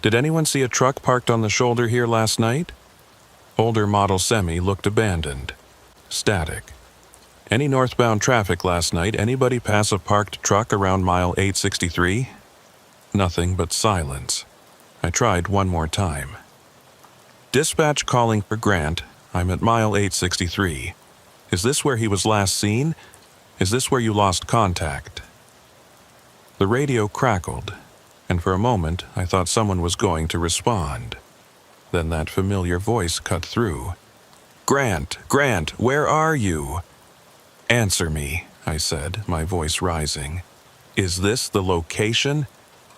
A: Did anyone see a truck parked on the shoulder here last night? Older model semi looked abandoned. Static. Any northbound traffic last night? Anybody pass a parked truck around mile 863? Nothing but silence. I tried one more time. Dispatch calling for Grant. I'm at mile 863. Is this where he was last seen? Is this where you lost contact? The radio crackled, and for a moment I thought someone was going to respond. Then that familiar voice cut through. Grant, Grant, where are you? Answer me, I said, my voice rising. Is this the location?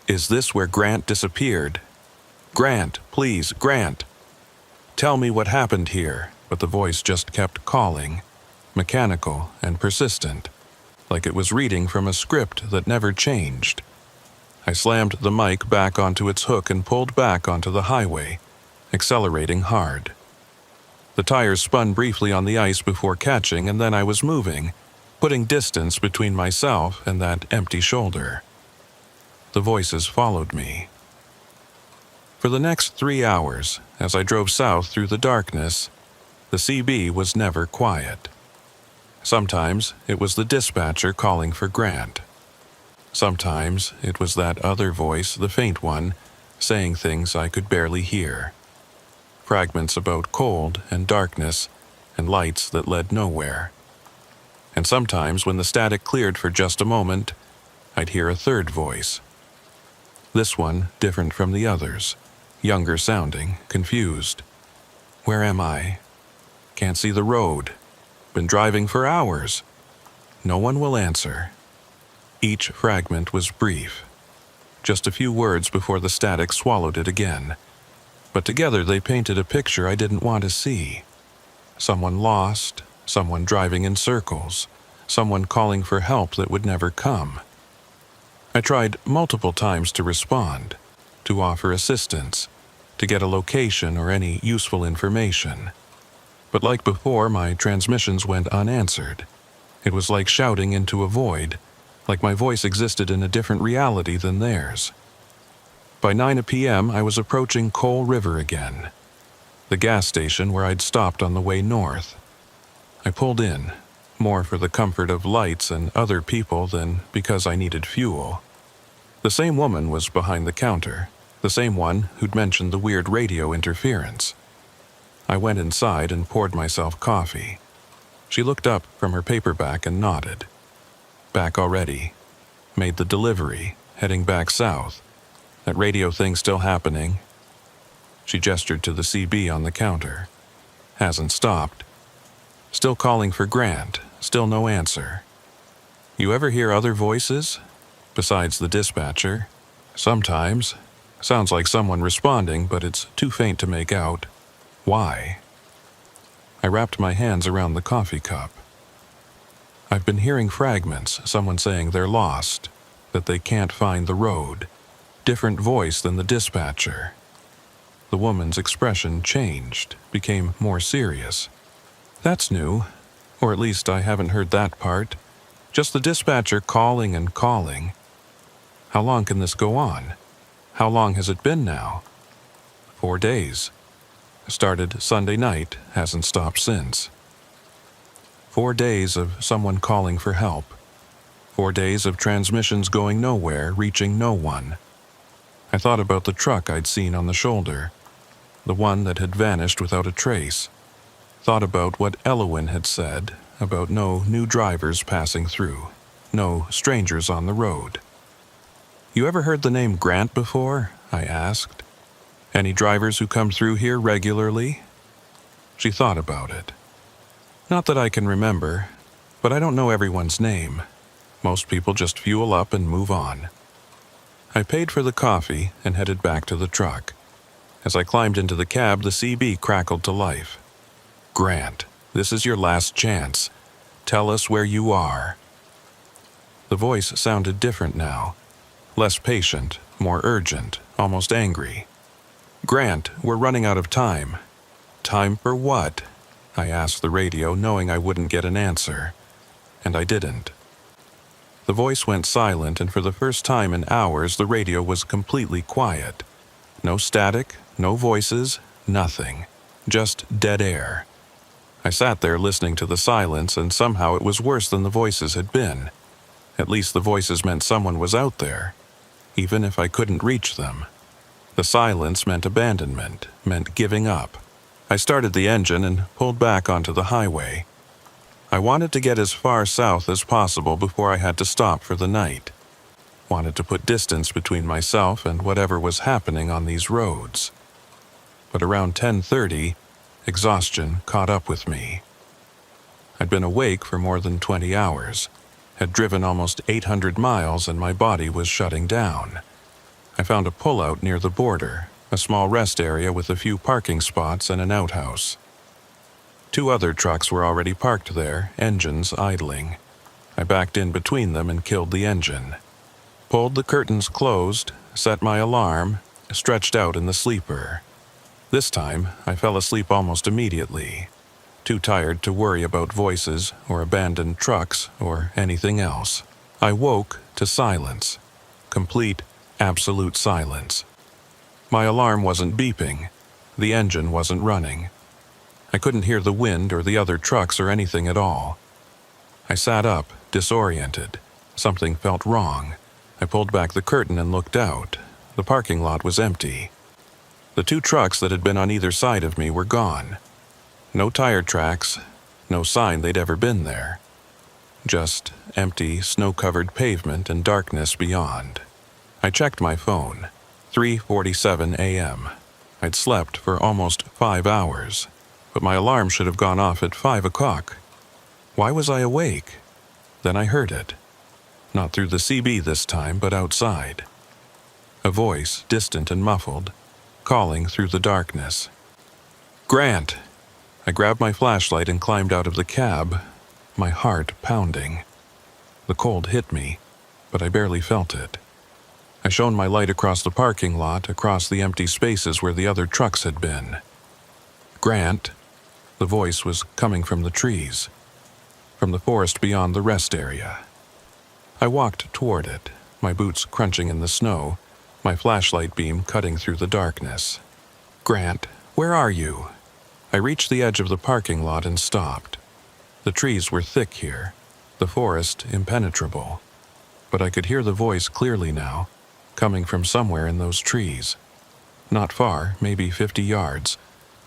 A: Is this where Grant disappeared? Grant, please, Grant. Tell me what happened here, but the voice just kept calling, mechanical and persistent, like it was reading from a script that never changed. I slammed the mic back onto its hook and pulled back onto the highway, accelerating hard. The tires spun briefly on the ice before catching, and then I was moving, putting distance between myself and that empty shoulder. The voices followed me. For the next 3 hours, as I drove south through the darkness, the CB was never quiet. Sometimes it was the dispatcher calling for Grant. Sometimes it was that other voice, the faint one, saying things I could barely hear. Fragments about cold and darkness and lights that led nowhere. And sometimes when the static cleared for just a moment, I'd hear a third voice. This one different from the others, younger sounding, confused. Where am I? Can't see the road. Been driving for hours. No one will answer. Each fragment was brief, just a few words before the static swallowed it again. But together they painted a picture I didn't want to see. Someone lost, someone driving in circles, someone calling for help that would never come. I tried multiple times to respond, to offer assistance, to get a location or any useful information. But like before, my transmissions went unanswered. It was like shouting into a void, like my voice existed in a different reality than theirs. By 9 p.m., I was approaching Coal River again, the gas station where I'd stopped on the way north. I pulled in, more for the comfort of lights and other people than because I needed fuel. The same woman was behind the counter, the same one who'd mentioned the weird radio interference. I went inside and poured myself coffee. She looked up from her paperback and nodded. Back already. Made the delivery, heading back south. That radio thing still happening? She gestured to the CB on the counter. Hasn't stopped. Still calling for Grant, still no answer. You ever hear other voices? Besides the dispatcher? Sometimes. Sounds like someone responding, but it's too faint to make out. Why? I wrapped my hands around the coffee cup. I've been hearing fragments, someone saying they're lost, that they can't find the road. Different voice than the dispatcher. The woman's expression changed, became more serious. That's new, or at least I haven't heard that part. Just the dispatcher calling and calling. How long can this go on? How long has it been now? 4 days. Started Sunday night, hasn't stopped since. 4 days of someone calling for help. 4 days of transmissions going nowhere, reaching no one. I thought about the truck I'd seen on the shoulder, the one that had vanished without a trace. Thought about what Elowin had said about no new drivers passing through, no strangers on the road. You ever heard the name Grant before? I asked. Any drivers who come through here regularly? She thought about it. Not that I can remember, but I don't know everyone's name. Most people just fuel up and move on. I paid for the coffee and headed back to the truck. As I climbed into the cab, the CB crackled to life. Grant, this is your last chance. Tell us where you are. The voice sounded different now. Less patient, more urgent, almost angry. Grant, we're running out of time. Time for what? I asked the radio, knowing I wouldn't get an answer. And I didn't. The voice went silent, and for the first time in hours, the radio was completely quiet. No static, no voices, nothing. Just dead air. I sat there listening to the silence, and somehow it was worse than the voices had been. At least the voices meant someone was out there, even if I couldn't reach them. The silence meant abandonment, meant giving up. I started the engine and pulled back onto the highway. I wanted to get as far south as possible before I had to stop for the night. Wanted to put distance between myself and whatever was happening on these roads. But around 10:30, exhaustion caught up with me. I'd been awake for more than 20 hours, had driven almost 800 miles, and my body was shutting down. I found a pullout near the border, a small rest area with a few parking spots and an outhouse. 2 other trucks were already parked there, engines idling. I backed in between them and killed the engine. Pulled the curtains closed, set my alarm, stretched out in the sleeper. This time, I fell asleep almost immediately, too tired to worry about voices or abandoned trucks or anything else. I woke to silence. Complete, absolute silence. My alarm wasn't beeping. The engine wasn't running. I couldn't hear the wind or the other trucks or anything at all. I sat up, disoriented. Something felt wrong. I pulled back the curtain and looked out. The parking lot was empty. The 2 trucks that had been on either side of me were gone. No tire tracks, no sign they'd ever been there. Just empty, snow-covered pavement and darkness beyond. I checked my phone. 3:47 a.m. I'd slept for almost 5 hours, but my alarm should have gone off at 5 o'clock. Why was I awake? Then I heard it. Not through the CB this time, but outside. A voice, distant and muffled, calling through the darkness. Grant! I grabbed my flashlight and climbed out of the cab. my heart pounding. The cold hit me, but I barely felt it. I shone my light across the parking lot, across the empty spaces where the other trucks had been. "Grant," the voice was coming from the trees, from the forest beyond the rest area. I walked toward it, my boots crunching in the snow, my flashlight beam cutting through the darkness. "Grant, where are you?" I reached the edge of the parking lot and stopped. The trees were thick here, the forest impenetrable, but I could hear the voice clearly now, coming from somewhere in those trees. Not far, maybe 50 yards,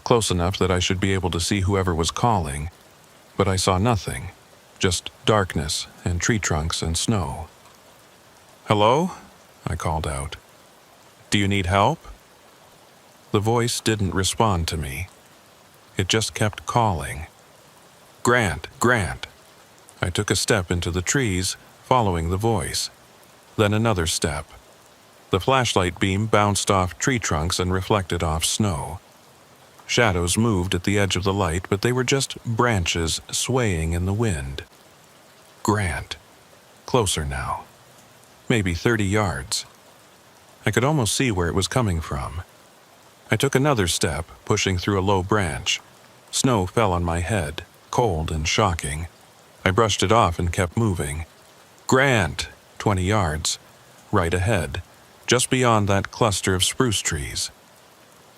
A: close enough that I should be able to see whoever was calling, but I saw nothing, just darkness and tree trunks and snow. "Hello?" I called out. "Do you need help?" The voice didn't respond to me. It just kept calling. "Grant, Grant." I took a step into the trees, following the voice. Then another step. The flashlight beam bounced off tree trunks and reflected off snow. Shadows moved at the edge of the light, but they were just branches swaying in the wind. Grant. Closer now. Maybe 30 yards. I could almost see where it was coming from. I took another step, pushing through a low branch. Snow fell on my head, cold and shocking. I brushed it off and kept moving. "Grant!" 20 yards. Right ahead, just beyond that cluster of spruce trees.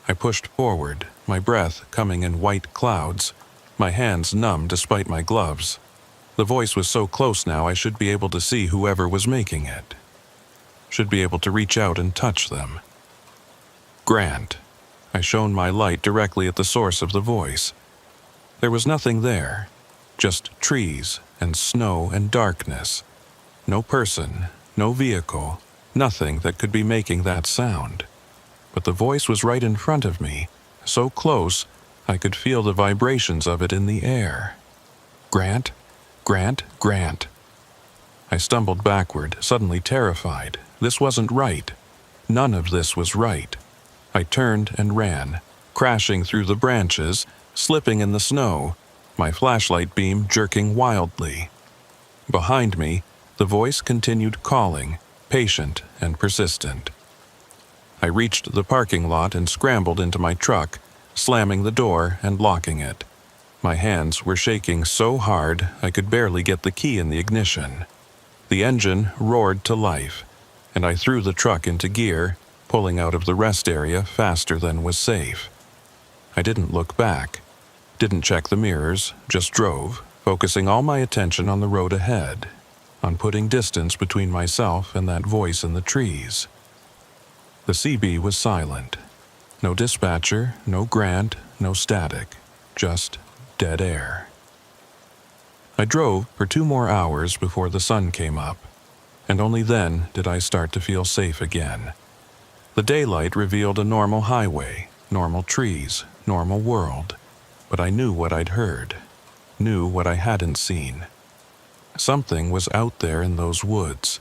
A: I pushed forward, my breath coming in white clouds, my hands numb despite my gloves. The voice was so close now I should be able to see whoever was making it. Should be able to reach out and touch them. "Grant." I shone my light directly at the source of the voice. There was nothing there, just trees and snow and darkness. No person, no vehicle, nothing that could be making that sound. But the voice was right in front of me, so close I could feel the vibrations of it in the air. "Grant, Grant, Grant." I stumbled backward, suddenly terrified. This wasn't right. None of this was right. I turned and ran, crashing through the branches, slipping in the snow, my flashlight beam jerking wildly. Behind me, the voice continued calling, patient and persistent. I reached the parking lot and scrambled into my truck, slamming the door and locking it. My hands were shaking so hard I could barely get the key in the ignition. The engine roared to life, and I threw the truck into gear, pulling out of the rest area faster than was safe. I didn't look back, didn't check the mirrors, just drove, focusing all my attention on the road ahead, on putting distance between myself and that voice in the trees. The CB was silent. No dispatcher, no Grant, no static, just dead air. I drove for 2 more hours before the sun came up, and only then did I start to feel safe again. The daylight revealed a normal highway, normal trees, normal world, but I knew what I'd heard, knew what I hadn't seen. Something was out there in those woods,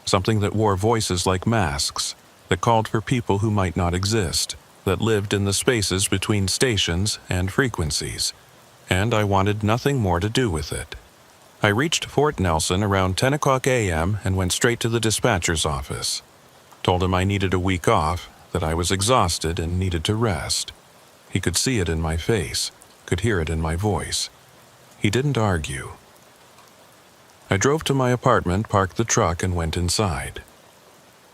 A: something that wore voices like masks, that called for people who might not exist, that lived in the spaces between stations and frequencies, and I wanted nothing more to do with it. I reached Fort Nelson around 10 o'clock a.m. and went straight to the dispatcher's office. Told him I needed a week off, that I was exhausted and needed to rest. He could see it in my face, could hear it in my voice. He didn't argue. I drove to my apartment, parked the truck, and went inside.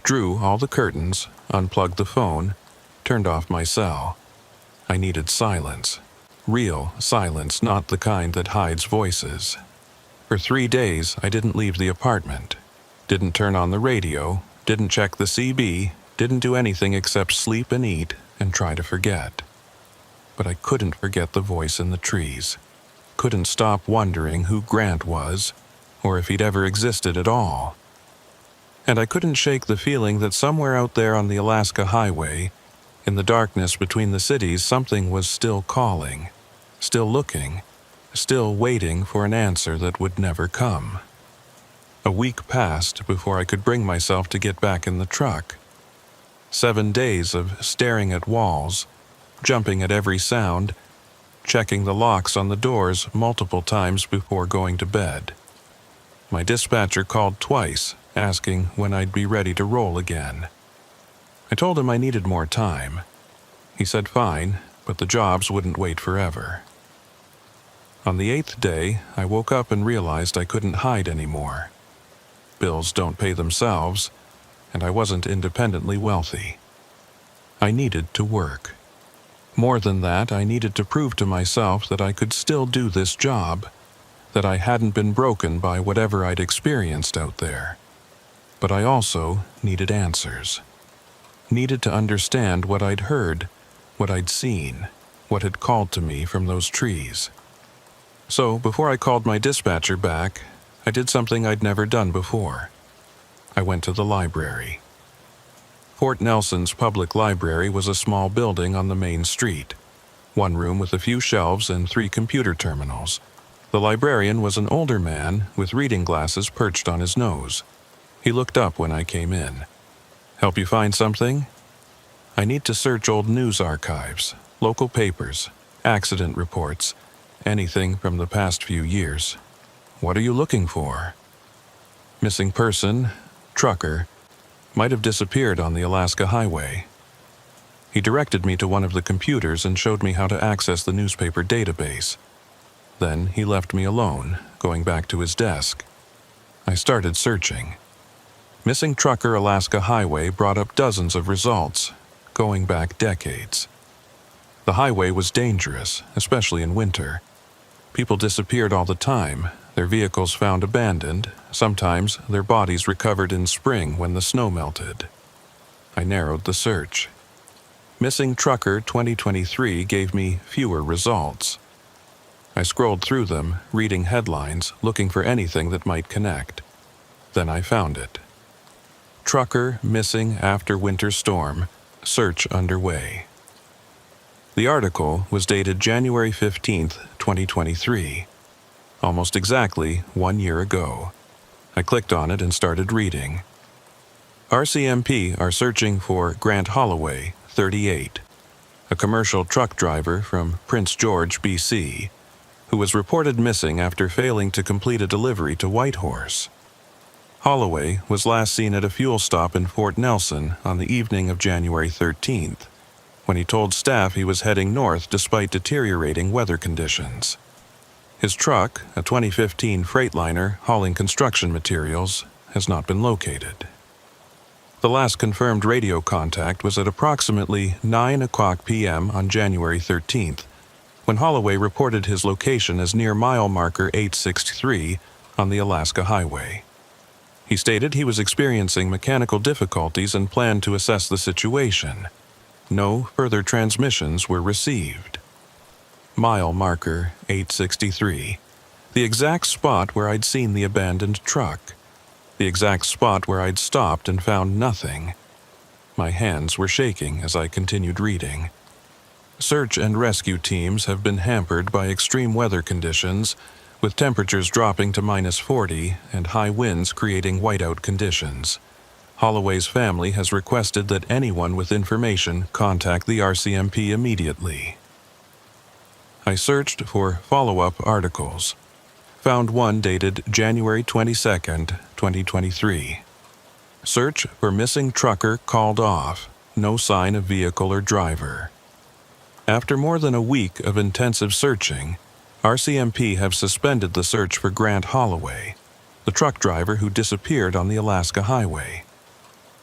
A: Drew all the curtains, unplugged the phone, turned off my cell. I needed silence. Real silence, not the kind that hides voices. For 3 days, I didn't leave the apartment. Didn't turn on the radio, didn't check the CB, didn't do anything except sleep and eat and try to forget. But I couldn't forget the voice in the trees. Couldn't stop wondering who Grant was, or if he'd ever existed at all. And I couldn't shake the feeling that somewhere out there on the Alaska highway, in the darkness between the cities, something was still calling, still looking, still waiting for an answer that would never come. A week passed before I could bring myself to get back in the truck. 7 days of staring at walls, jumping at every sound, checking the locks on the doors multiple times before going to bed. My dispatcher called twice, asking when I'd be ready to roll again. I told him I needed more time. He said fine, but the jobs wouldn't wait forever. On the 8th day, I woke up and realized I couldn't hide anymore. Bills don't pay themselves, and I wasn't independently wealthy. I needed to work. More than that, I needed to prove to myself that I could still do this job, that I hadn't been broken by whatever I'd experienced out there. But I also needed answers. Needed to understand what I'd heard, what I'd seen, what had called to me from those trees. So, before I called my dispatcher back, I did something I'd never done before. I went to the library. Fort Nelson's public library was a small building on the main street. One room with a few shelves and 3 computer terminals. The librarian was an older man with reading glasses perched on his nose. He looked up when I came in. "Help you find something?" "I need to search old news archives, local papers, accident reports, anything from the past few years." "What are you looking for?" "Missing person, trucker, might have disappeared on the Alaska Highway." He directed me to one of the computers and showed me how to access the newspaper database. Then he left me alone, going back to his desk. I started searching. Missing trucker Alaska Highway brought up dozens of results, going back decades. The highway was dangerous, especially in winter. People disappeared all the time, their vehicles found abandoned, sometimes their bodies recovered in spring when the snow melted. I narrowed the search. Missing Trucker 2023 gave me fewer results. I scrolled through them, reading headlines, looking for anything that might connect. Then I found it. Trucker missing after winter storm, search underway. The article was dated January 15th, 2023, almost exactly 1 year ago. I clicked on it and started reading. RCMP are searching for Grant Holloway, 38, a commercial truck driver from Prince George, BC, who was reported missing after failing to complete a delivery to Whitehorse. Holloway was last seen at a fuel stop in Fort Nelson on the evening of January 13th, when he told staff he was heading north despite deteriorating weather conditions. His truck, a 2015 Freightliner hauling construction materials, has not been located. The last confirmed radio contact was at approximately 9:00 p.m. on January 13th, when Holloway reported his location as near mile marker 863 on the Alaska Highway. He stated he was experiencing mechanical difficulties and planned to assess the situation. No further transmissions were received. Mile marker 863, the exact spot where I'd seen the abandoned truck, the exact spot where I'd stopped and found nothing. My hands were shaking as I continued reading. Search and rescue teams have been hampered by extreme weather conditions, with temperatures dropping to -40 and high winds creating whiteout conditions. Holloway's family has requested that anyone with information contact the RCMP immediately. I searched for follow-up articles. Found one dated January 22nd, 2023. Search for missing trucker called off. No sign of vehicle or driver. After more than a week of intensive searching, RCMP have suspended the search for Grant Holloway, the truck driver who disappeared on the Alaska Highway.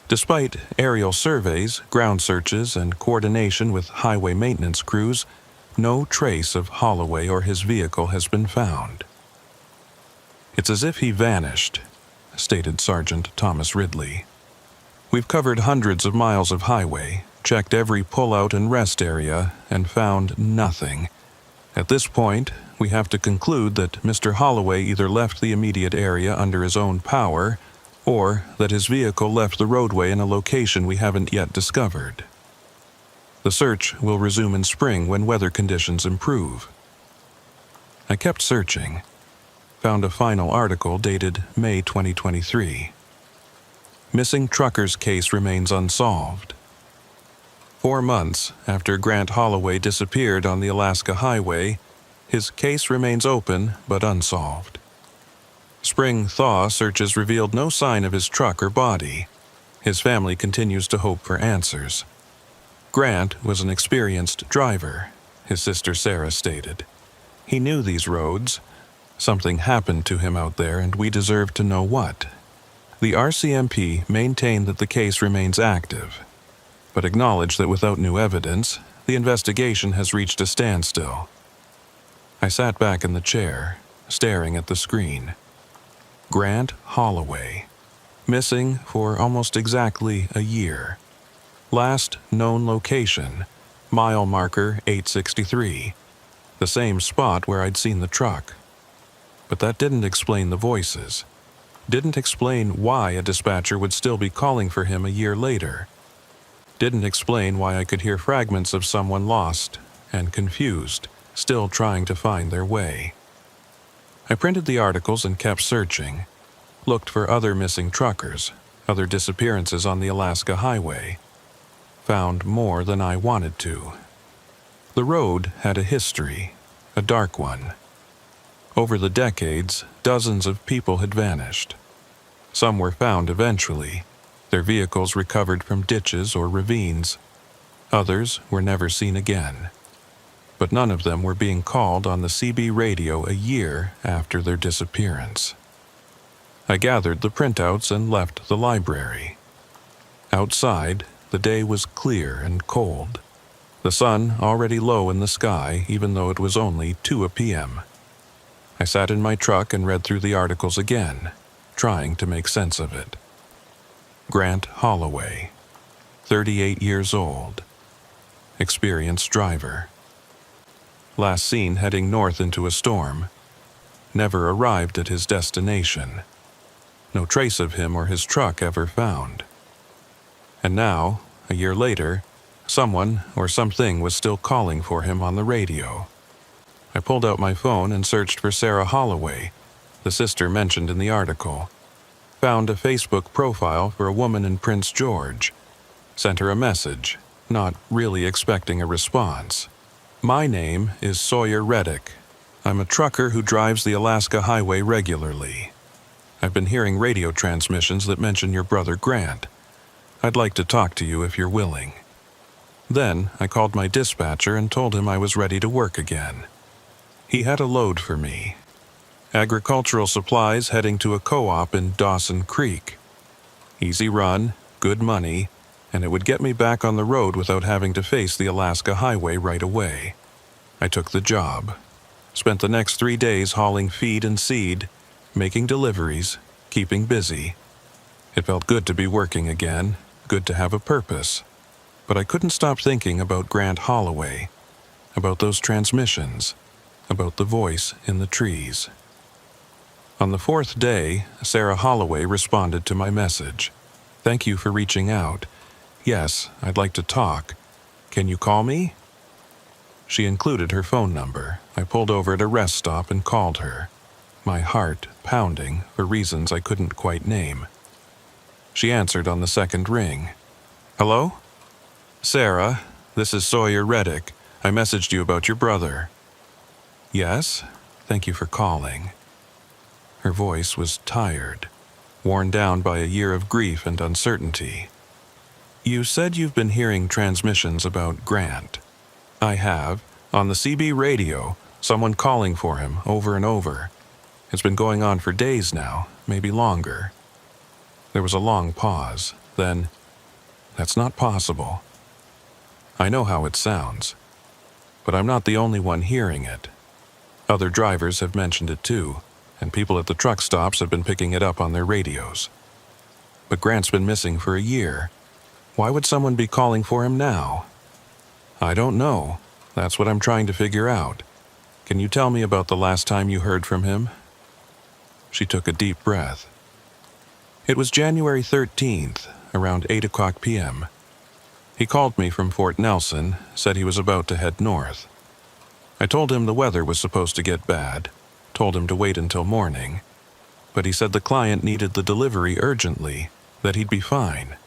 A: Despite aerial surveys, ground searches, and coordination with highway maintenance crews, no trace of Holloway or his vehicle has been found. "It's as if he vanished," stated Sergeant Thomas Ridley. "We've covered hundreds of miles of highway, checked every pull-out and rest area, and found nothing. At this point, we have to conclude that Mr. Holloway either left the immediate area under his own power, or that his vehicle left the roadway in a location we haven't yet discovered. The search will resume in spring when weather conditions improve." I kept searching. Found a final article dated May 2023. Missing trucker's case remains unsolved. 4 months after Grant Holloway disappeared on the Alaska Highway, his case remains open but unsolved. Spring thaw searches revealed no sign of his truck or body. His family continues to hope for answers. Grant was an experienced driver, his sister Sarah stated. He knew these roads. Something happened to him out there, and we deserve to know what. The RCMP maintained that the case remains active, but acknowledged that without new evidence, the investigation has reached a standstill. I sat back in the chair, staring at the screen. Grant Holloway, missing for almost exactly a year. Last known location, mile marker 863, the same spot where I'd seen the truck. But that didn't explain the voices. Didn't explain why a dispatcher would still be calling for him a year later. Didn't explain why I could hear fragments of someone lost and confused, still trying to find their way. I printed the articles and kept searching, looked for other missing truckers, other disappearances on the Alaska Highway. Found more than I wanted to. The road had a history, a dark one. Over the decades, dozens of people had vanished. Some were found eventually, their vehicles recovered from ditches or ravines. Others were never seen again. But none of them were being called on the CB radio a year after their disappearance. I gathered the printouts and left the library. Outside, the day was clear and cold. The sun already low in the sky, even though it was only 2 p.m. I sat in my truck and read through the articles again, trying to make sense of it. Grant Holloway, 38 years old, experienced driver. Last seen heading north into a storm. Never arrived at his destination. No trace of him or his truck ever found. And now, a year later, someone or something was still calling for him on the radio. I pulled out my phone and searched for Sarah Holloway, the sister mentioned in the article. Found a Facebook profile for a woman in Prince George. Sent her a message, not really expecting a response. My name is Sawyer Reddick. I'm a trucker who drives the Alaska Highway regularly. I've been hearing radio transmissions that mention your brother Grant. I'd like to talk to you if you're willing. Then I called my dispatcher and told him I was ready to work again. He had a load for me. Agricultural supplies heading to a co-op in Dawson Creek. Easy run, good money, and it would get me back on the road without having to face the Alaska Highway right away. I took the job. Spent the next 3 days hauling feed and seed, making deliveries, keeping busy. It felt good to be working again, good to have a purpose. But I couldn't stop thinking about Grant Holloway, about those transmissions, about the voice in the trees. On the 4th day, Sarah Holloway responded to my message. Thank you for reaching out. Yes, I'd like to talk. Can you call me? She included her phone number. I pulled over at a rest stop and called her, my heart pounding for reasons I couldn't quite name. She answered on the 2nd ring. Hello? Sarah, this is Sawyer Reddick. I messaged you about your brother. Yes, thank you for calling. Her voice was tired, worn down by a year of grief and uncertainty. You said you've been hearing transmissions about Grant. I have. On the CB radio, someone calling for him over and over. It's been going on for days now, maybe longer. There was a long pause, then, that's not possible. I know how it sounds, but I'm not the only one hearing it. Other drivers have mentioned it too, and people at the truck stops have been picking it up on their radios. But Grant's been missing for a year. Why would someone be calling for him now? I don't know. That's what I'm trying to figure out. Can you tell me about the last time you heard from him? She took a deep breath. It was January 13th, around 8 p.m. He called me from Fort Nelson, said he was about to head north. I told him the weather was supposed to get bad, told him to wait until morning, but he said the client needed the delivery urgently, that he'd be fine.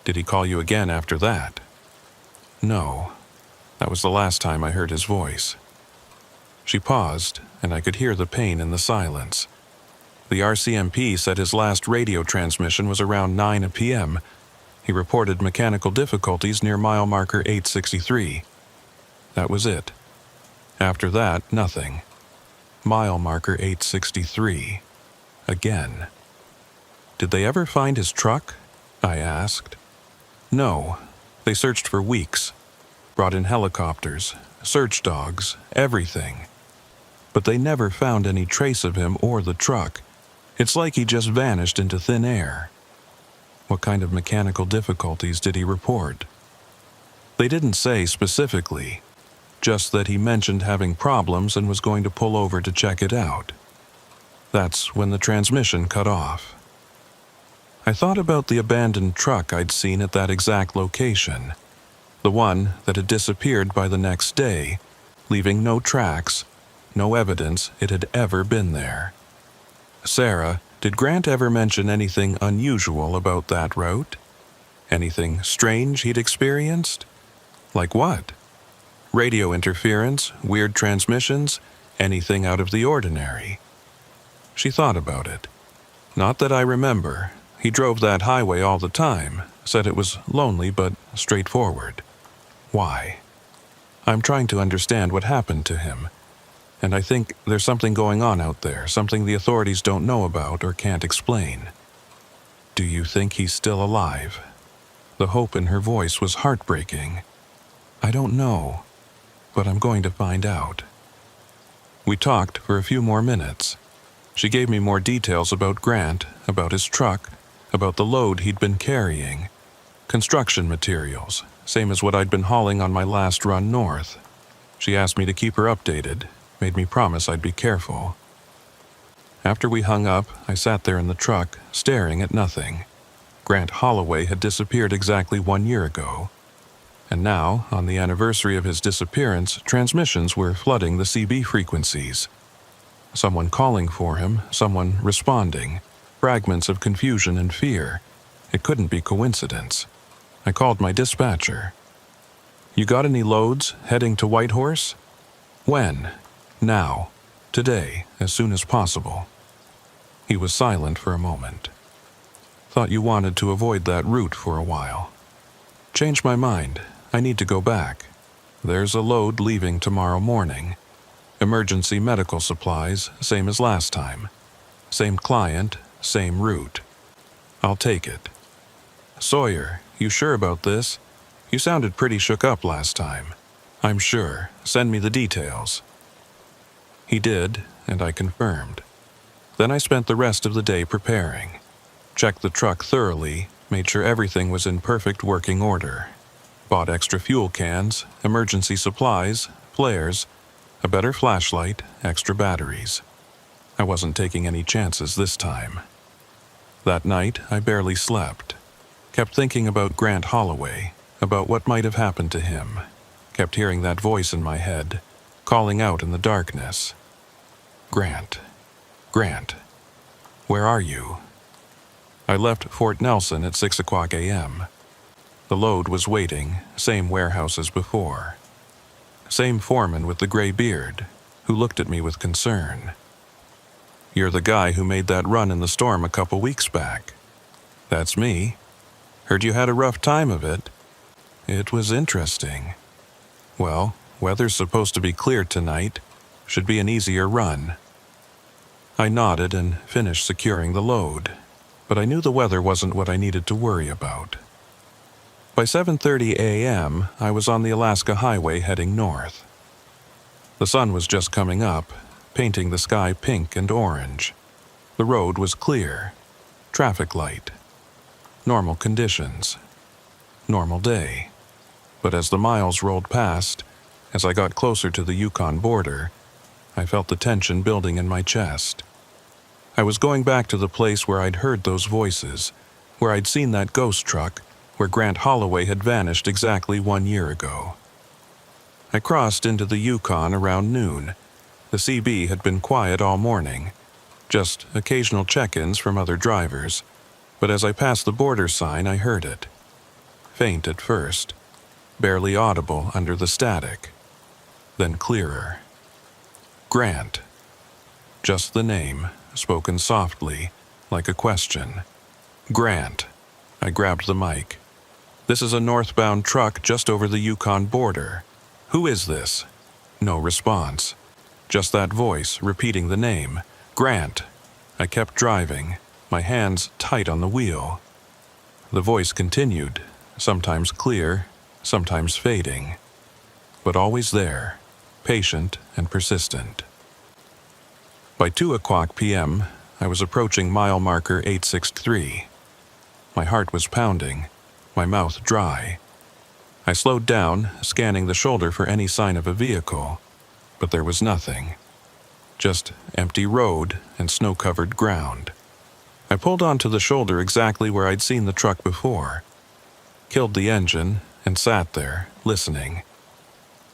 A: Did he call you again after that? No, that was the last time I heard his voice. She paused, and I could hear the pain in the silence. The RCMP said his last radio transmission was around 9 p.m. He reported mechanical difficulties near mile marker 863. That was it. After that, nothing. Mile marker 863. Again. Did they ever find his truck? I asked. No. They searched for weeks. Brought in helicopters, search dogs, everything. But they never found any trace of him or the truck. It's like he just vanished into thin air. What kind of mechanical difficulties did he report? They didn't say specifically, just that he mentioned having problems and was going to pull over to check it out. That's when the transmission cut off. I thought about the abandoned truck I'd seen at that exact location, the one that had disappeared by the next day, leaving no tracks, no evidence it had ever been there. Sarah, did Grant ever mention anything unusual about that route? Anything strange he'd experienced? Like what? Radio interference, weird transmissions, anything out of the ordinary? She thought about it. Not that I remember. He drove that highway all the time, said it was lonely but straightforward. Why? I'm trying to understand what happened to him, and I think there's something going on out there, something the authorities don't know about or can't explain. Do you think he's still alive? The hope in her voice was heartbreaking. I don't know, but I'm going to find out. We talked for a few more minutes. She gave me more details about Grant, about his truck, about the load he'd been carrying. Construction materials, same as what I'd been hauling on my last run north. She asked me to keep her updated, made me promise I'd be careful. After we hung up, I sat there in the truck, staring at nothing. Grant Holloway had disappeared exactly 1 year ago. And now, on the anniversary of his disappearance, transmissions were flooding the CB frequencies. Someone calling for him, someone responding. Fragments of confusion and fear. It couldn't be coincidence. I called my dispatcher. You got any loads heading to Whitehorse? When? Now. Today, as soon as possible. He was silent for a moment. Thought you wanted to avoid that route for a while. Changed my mind. I need to go back. There's a load leaving tomorrow morning. Emergency medical supplies, same as last time. Same client, same route. I'll take it. Sawyer, you sure about this? You sounded pretty shook up last time. I'm sure. Send me the details. He did, and I confirmed. Then I spent the rest of the day preparing. Checked the truck thoroughly, made sure everything was in perfect working order. Bought extra fuel cans, emergency supplies, flares, a better flashlight, extra batteries. I wasn't taking any chances this time. That night, I barely slept. Kept thinking about Grant Holloway, about what might have happened to him. Kept hearing that voice in my head, calling out in the darkness. Grant. Grant. Where are you? I left Fort Nelson at 6 o'clock a.m. The load was waiting, same warehouse as before. Same foreman with the gray beard, who looked at me with concern. You're the guy who made that run in the storm a couple weeks back. That's me. Heard you had a rough time of it. It was interesting. Well, weather's supposed to be clear tonight. Should be an easier run. I nodded and finished securing the load, but I knew the weather wasn't what I needed to worry about. By 7:30 a.m., I was on the Alaska Highway heading north. The sun was just coming up, painting the sky pink and orange. The road was clear. Traffic light. Normal conditions. Normal day. But as the miles rolled past, as I got closer to the Yukon border, I felt the tension building in my chest. I was going back to the place where I'd heard those voices, where I'd seen that ghost truck, where Grant Holloway had vanished exactly 1 year ago. I crossed into the Yukon around noon. The CB had been quiet all morning, just occasional check-ins from other drivers, but as I passed the border sign I heard it. Faint at first. barely audible under the static. Then clearer. Grant. Just the name, spoken softly, like a question. Grant. I grabbed the mic. This is a northbound truck just over the Yukon border. Who is this? No response. Just that voice repeating the name. Grant. I kept driving, my hands tight on the wheel. The voice continued, sometimes clear, sometimes fading, but always there, patient and persistent. By 2:00 p.m., I was approaching mile marker 863. My heart was pounding, my mouth dry. I slowed down, scanning the shoulder for any sign of a vehicle, but there was nothing. Just empty road and snow-covered ground. I pulled onto the shoulder exactly where I'd seen the truck before, killed the engine, and sat there, listening.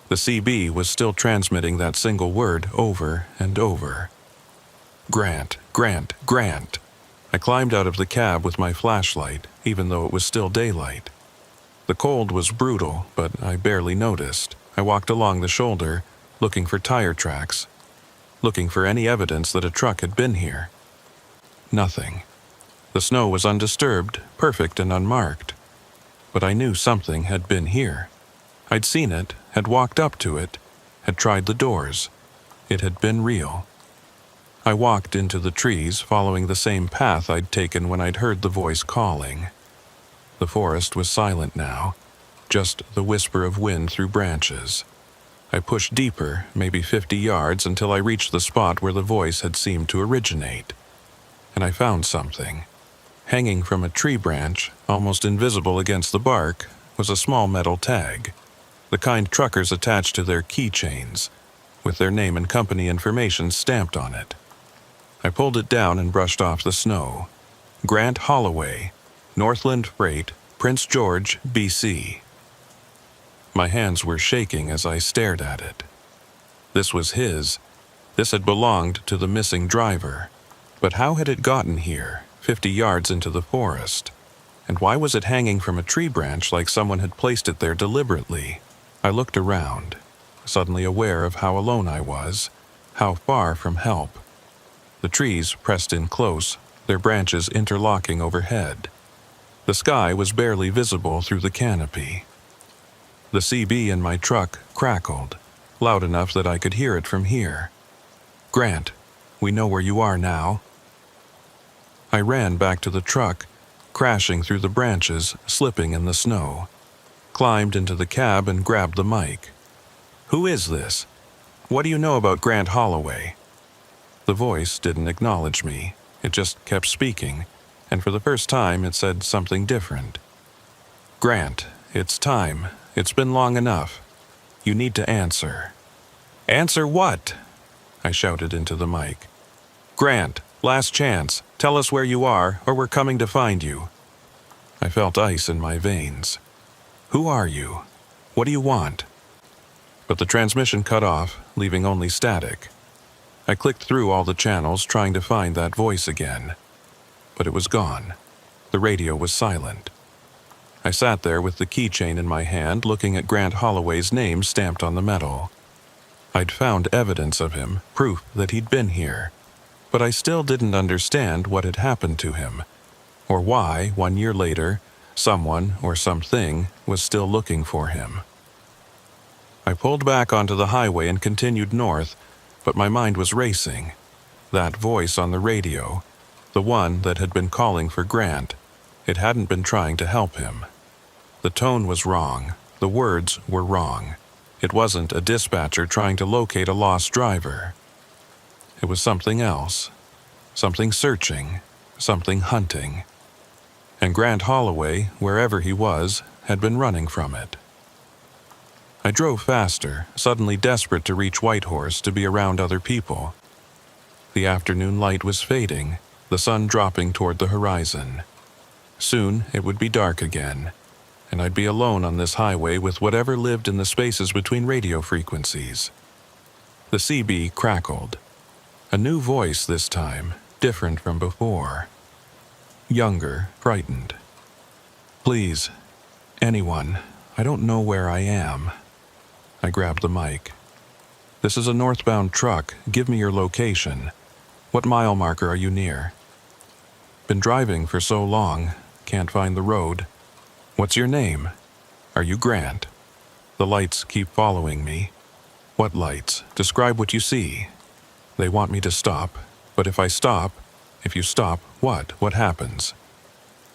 A: The CB was still transmitting that single word over and over. Grant, Grant, Grant. I climbed out of the cab with my flashlight, even though it was still daylight. The cold was brutal, but I barely noticed. I walked along the shoulder, looking for tire tracks, looking for any evidence that a truck had been here. Nothing. The snow was undisturbed, perfect and unmarked. But I knew something had been here. I'd seen it, had walked up to it, had tried the doors. It had been real. I walked into the trees, following the same path I'd taken when I'd heard the voice calling. The forest was silent now, just the whisper of wind through branches. I pushed deeper, maybe 50 yards, until I reached the spot where the voice had seemed to originate. And I found something. Hanging from a tree branch, almost invisible against the bark, was a small metal tag, the kind truckers attach to their keychains, with their name and company information stamped on it. I pulled it down and brushed off the snow. Grant Holloway, Northland Freight, Prince George, BC. My hands were shaking as I stared at it. This was his. This had belonged to the missing driver. But how had it gotten here, 50 yards into the forest? And why was it hanging from a tree branch like someone had placed it there deliberately? I looked around, suddenly aware of how alone I was, how far from help. The trees pressed in close, their branches interlocking overhead. The sky was barely visible through the canopy. The CB in my truck crackled, loud enough that I could hear it from here. Grant, we know where you are now. I ran back to the truck, crashing through the branches, slipping in the snow. Climbed into the cab and grabbed the mic. Who is this? What do you know about Grant Holloway? The voice didn't acknowledge me. It just kept speaking, and for the first time it said something different. Grant, it's time. It's been long enough. You need to answer. Answer what? I shouted into the mic. Grant, last chance. Tell us where you are, or we're coming to find you. I felt ice in my veins. Who are you? What do you want? But the transmission cut off, leaving only static. I clicked through all the channels, trying to find that voice again. But it was gone. The radio was silent. I sat there with the keychain in my hand, looking at Grant Holloway's name stamped on the metal. I'd found evidence of him, proof that he'd been here. But I still didn't understand what had happened to him, or why, 1 year later, someone or something was still looking for him. I pulled back onto the highway and continued north, but my mind was racing. That voice on the radio, the one that had been calling for Grant, it hadn't been trying to help him. The tone was wrong. The words were wrong. It wasn't a dispatcher trying to locate a lost driver. It was something else. Something searching. Something hunting. And Grant Holloway, wherever he was, had been running from it. I drove faster, suddenly desperate to reach Whitehorse, to be around other people. The afternoon light was fading, the sun dropping toward the horizon. Soon it would be dark again, and I'd be alone on this highway with whatever lived in the spaces between radio frequencies. The CB crackled. A new voice this time, different from before. Younger, frightened. Please, anyone, I don't know where I am. I grabbed the mic. This is a northbound truck. Give me your location. What mile marker are you near? Been driving for so long. Can't find the road. What's your name? Are you Grant? The lights keep following me. What lights? Describe what you see. They want me to stop. But if you stop, what? What happens?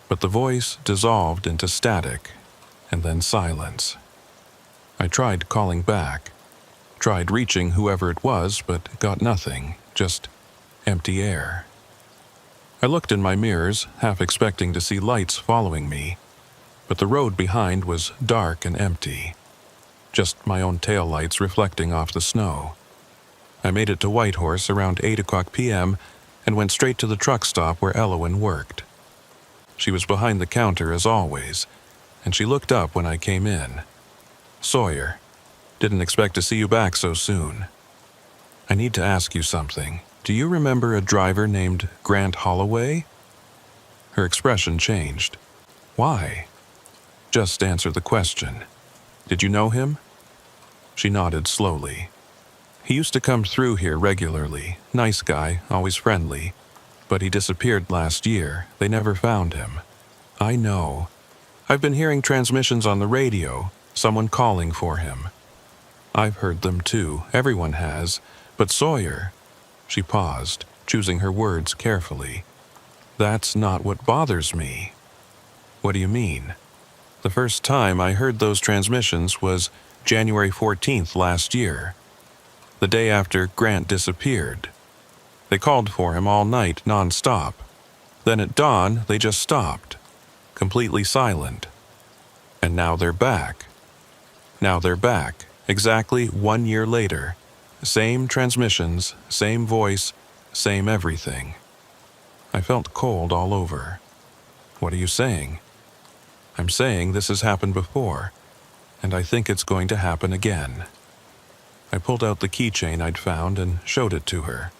A: But the voice dissolved into static, and then silence. I tried calling back. Tried reaching whoever it was, but got nothing. Just empty air. I looked in my mirrors, half expecting to see lights following me. But the road behind was dark and empty. Just my own taillights reflecting off the snow. I made it to Whitehorse around 8 o'clock p.m. and went straight to the truck stop where Elowen worked. She was behind the counter as always, and she looked up when I came in. Sawyer, didn't expect to see you back so soon. I need to ask you something. Do you remember a driver named Grant Holloway? Her expression changed. Why? Just answer the question. Did you know him? She nodded slowly. He used to come through here regularly. Nice guy, always friendly. But he disappeared last year. They never found him. I know. I've been hearing transmissions on the radio. Someone calling for him. I've heard them too. Everyone has. But Sawyer... She paused, choosing her words carefully. That's not what bothers me. What do you mean? The first time I heard those transmissions was January 14th last year. The day after Grant disappeared. They called for him all night, non-stop. Then at dawn, they just stopped. Completely silent. And now they're back. Exactly 1 year later. Same transmissions, same voice, same everything. I felt cold all over. What are you saying? I'm saying this has happened before, and I think it's going to happen again. I pulled out the keychain I'd found and showed it to her.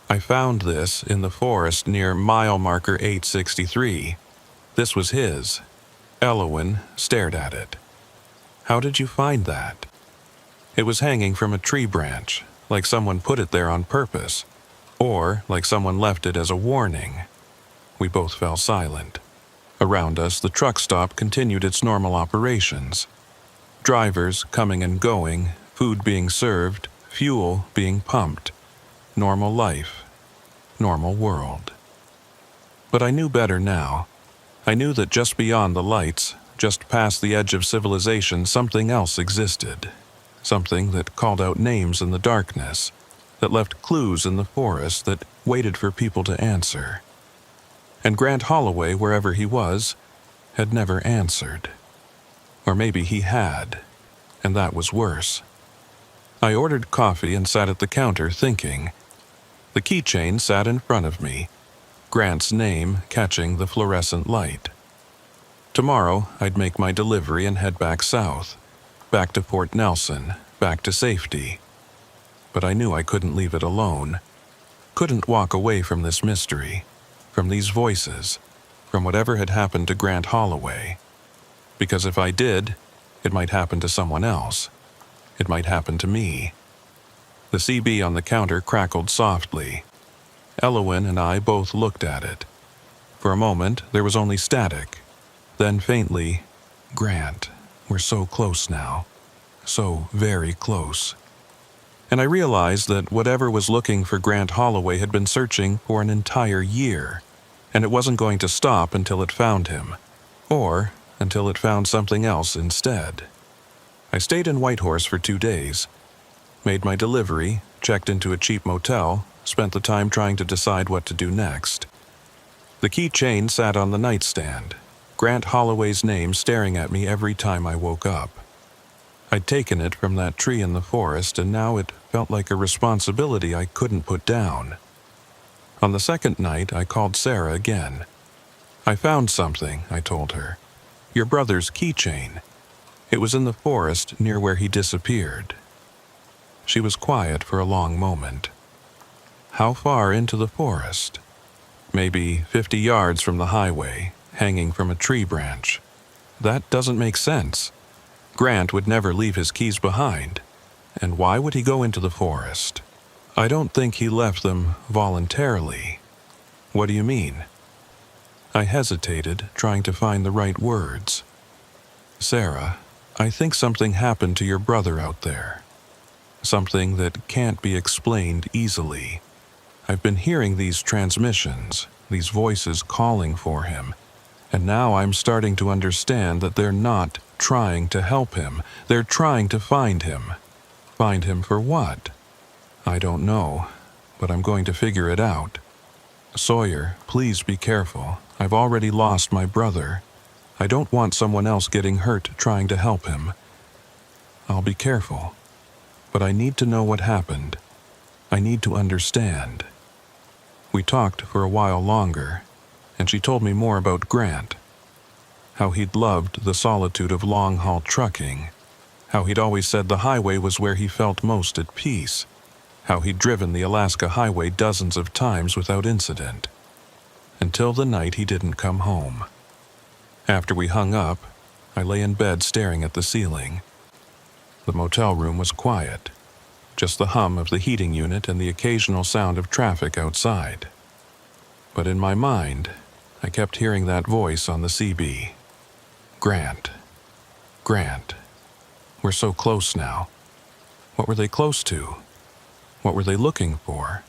A: I found this in the forest near mile marker 863. This was his. Elowen stared at it. How did you find that? It was hanging from a tree branch, like someone put it there on purpose, or like someone left it as a warning. We both fell silent. Around us, the truck stop continued its normal operations. Drivers coming and going, food being served, fuel being pumped. Normal life. Normal world. But I knew better now. I knew that just beyond the lights, just past the edge of civilization, something else existed. Something that called out names in the darkness, that left clues in the forest that waited for people to answer. And Grant Holloway, wherever he was, had never answered. Or maybe he had, and that was worse. I ordered coffee and sat at the counter thinking. The keychain sat in front of me, Grant's name catching the fluorescent light. Tomorrow, I'd make my delivery and head back south. Back to Fort Nelson, back to safety. But I knew I couldn't leave it alone. Couldn't walk away from this mystery, from these voices, from whatever had happened to Grant Holloway. Because if I did, it might happen to someone else. It might happen to me. The CB on the counter crackled softly. Elowen and I both looked at it. For a moment, there was only static. Then faintly, Grant. We're so close now. So very close. And I realized that whatever was looking for Grant Holloway had been searching for an entire year, and it wasn't going to stop until it found him, or until it found something else instead. I stayed in Whitehorse for 2 days, made my delivery, checked into a cheap motel, spent the time trying to decide what to do next. The keychain sat on the nightstand, Grant Holloway's name staring at me every time I woke up. I'd taken it from that tree in the forest, and now it felt like a responsibility I couldn't put down. On the second night, I called Sarah again. I found something, I told her. Your brother's keychain. It was in the forest near where he disappeared. She was quiet for a long moment. How far into the forest? Maybe 50 yards from the highway, hanging from a tree branch. That doesn't make sense. Grant would never leave his keys behind. And why would he go into the forest? I don't think he left them voluntarily. What do you mean? I hesitated, trying to find the right words. Sarah, I think something happened to your brother out there. Something that can't be explained easily. I've been hearing these transmissions, these voices calling for him, and now I'm starting to understand that they're not trying to help him. They're trying to find him. Find him for what? I don't know, but I'm going to figure it out. Sawyer, please be careful. I've already lost my brother. I don't want someone else getting hurt trying to help him. I'll be careful, but I need to know what happened. I need to understand. We talked for a while longer, and she told me more about Grant. How he'd loved the solitude of long-haul trucking. How he'd always said the highway was where he felt most at peace. How he'd driven the Alaska highway dozens of times without incident. Until the night he didn't come home. After we hung up, I lay in bed staring at the ceiling. The motel room was quiet. Just the hum of the heating unit and the occasional sound of traffic outside. But in my mind, I kept hearing that voice on the CB. Grant. Grant. We're so close now. What were they close to? What were they looking for?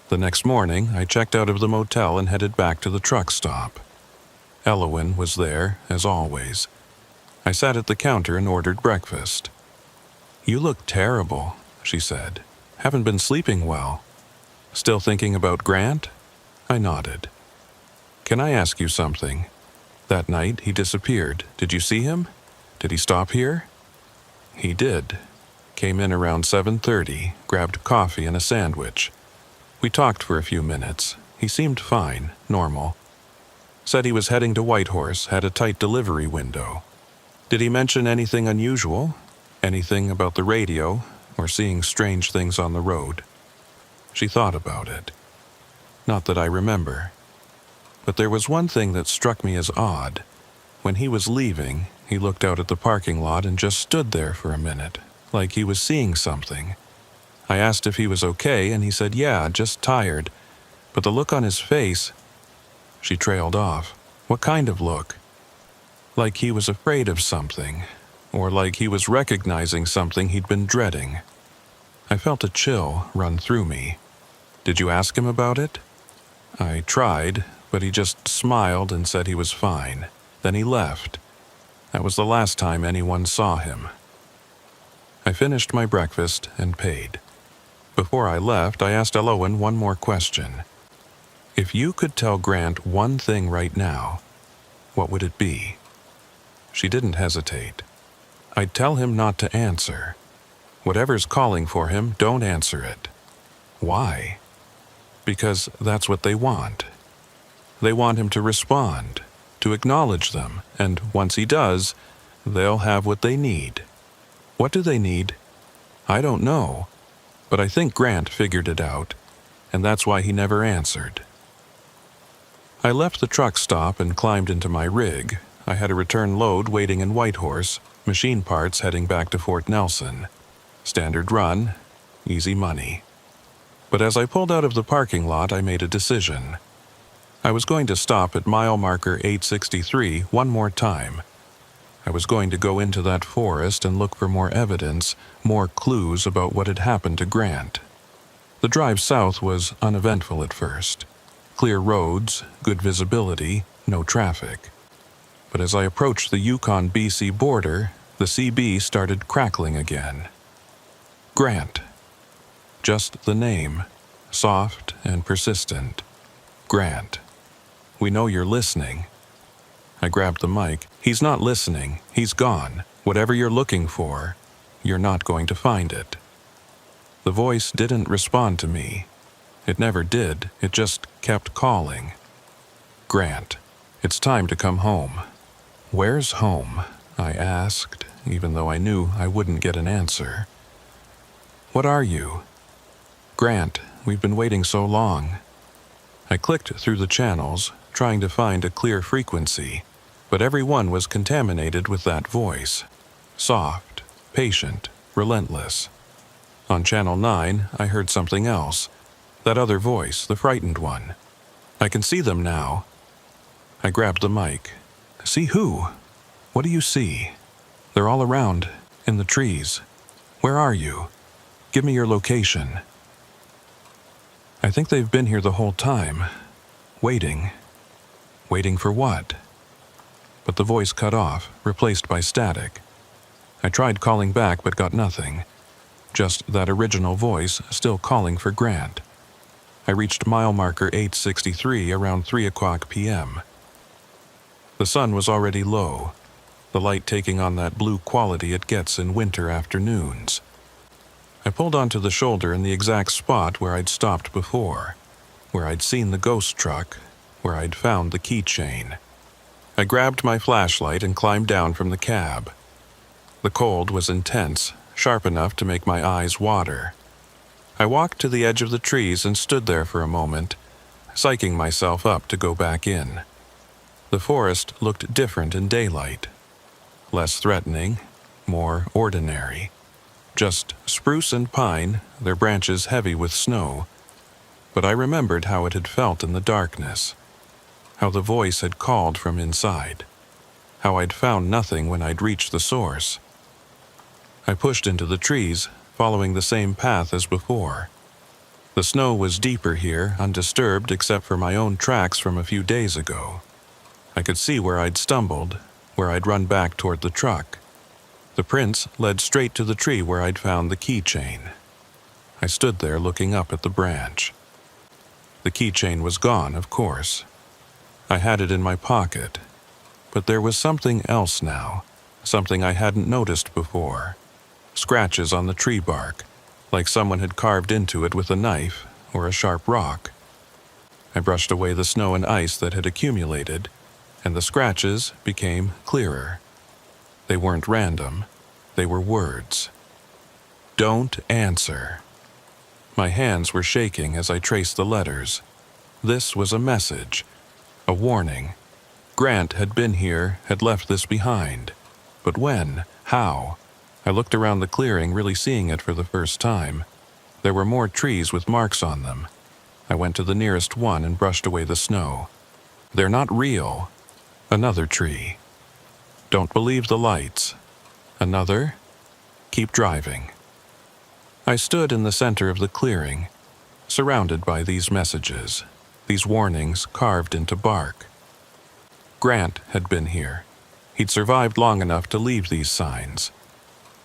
A: The next morning, I checked out of the motel and headed back to the truck stop. Elowen was there, as always. I sat at the counter and ordered breakfast. You look terrible, she said. Haven't been sleeping well. Still thinking about Grant? I nodded. Can I ask you something? That night he disappeared. Did you see him? Did he stop here? He did. Came in around 7:30, grabbed coffee and a sandwich. We talked for a few minutes. He seemed fine, normal. Said he was heading to Whitehorse, had a tight delivery window. Did he mention anything unusual? Anything about the radio, or seeing strange things on the road? She thought about it. Not that I remember. But there was one thing that struck me as odd. When he was leaving, he looked out at the parking lot and just stood there for a minute, like he was seeing something. I asked if he was okay, and he said, yeah, just tired. But the look on his face... She trailed off. What kind of look? Like he was afraid of something, or like he was recognizing something he'd been dreading. I felt a chill run through me. Did you ask him about it? I tried, but he just smiled and said he was fine. Then he left. That was the last time anyone saw him. I finished my breakfast and paid. Before I left, I asked Elowen one more question. If you could tell Grant one thing right now, what would it be? She didn't hesitate. I'd tell him not to answer. Whatever's calling for him, don't answer it. Why? Because that's what they want. They want him to respond, to acknowledge them, and once he does, they'll have what they need. What do they need? I don't know, but I think Grant figured it out, and that's why he never answered. I left the truck stop and climbed into my rig. I had a return load waiting in Whitehorse, machine parts heading back to Fort Nelson. Standard run, easy money. But as I pulled out of the parking lot, I made a decision. I was going to stop at mile marker 863 one more time. I was going to go into that forest and look for more evidence, more clues about what had happened to Grant. The drive south was uneventful at first. Clear roads, good visibility, no traffic. But as I approached the Yukon-BC border, the CB started crackling again. Grant. Just the name, soft and persistent. Grant. We know you're listening. I grabbed the mic. He's not listening. He's gone. Whatever you're looking for, you're not going to find it. The voice didn't respond to me. It never did. It just kept calling. Grant, it's time to come home. Where's home? I asked, even though I knew I wouldn't get an answer. What are you? Grant, we've been waiting so long. I clicked through the channels, trying to find a clear frequency. but every one was contaminated with that voice. Soft, patient, relentless. On Channel 9, I heard something else. That other voice, the frightened one. I can see them now. I grabbed the mic. See who? What do you see? They're all around, in the trees. Where are you? Give me your location. I think they've been here the whole time. Waiting. Waiting for what? But the voice cut off, replaced by static. I tried calling back but got nothing. Just that original voice still calling for Grant. I reached mile marker 863 around 3 o'clock p.m. The sun was already low, the light taking on that blue quality it gets in winter afternoons. I pulled onto the shoulder in the exact spot where I'd stopped before, where I'd seen the ghost truck, where I'd found the keychain. I grabbed my flashlight and climbed down from the cab. The cold was intense, sharp enough to make my eyes water. I walked to the edge of the trees and stood there for a moment, psyching myself up to go back in. The forest looked different in daylight. Less threatening, more ordinary. Just spruce and pine, their branches heavy with snow. But I remembered how it had felt in the darkness. How the voice had called from inside. How I'd found nothing when I'd reached the source. I pushed into the trees, following the same path as before. The snow was deeper here, undisturbed except for my own tracks from a few days ago. I could see where I'd stumbled, where I'd run back toward the truck. The prints led straight to the tree where I'd found the keychain. I stood there looking up at the branch. The keychain was gone, of course. I had it in my pocket. But there was something else now, something I hadn't noticed before. Scratches on the tree bark, like someone had carved into it with a knife or a sharp rock. I brushed away the snow and ice that had accumulated, and the scratches became clearer. They weren't random, they were words. Don't answer. My hands were shaking as I traced the letters. This was a message, a warning. Grant had been here, had left this behind. But when? How? I looked around the clearing, really seeing it for the first time. There were more trees with marks on them. I went to the nearest one and brushed away the snow. They're not real. Another tree. Don't believe the lights. Another? Keep driving. I stood in the center of the clearing, surrounded by these messages, these warnings carved into bark. Grant had been here. He'd survived long enough to leave these signs.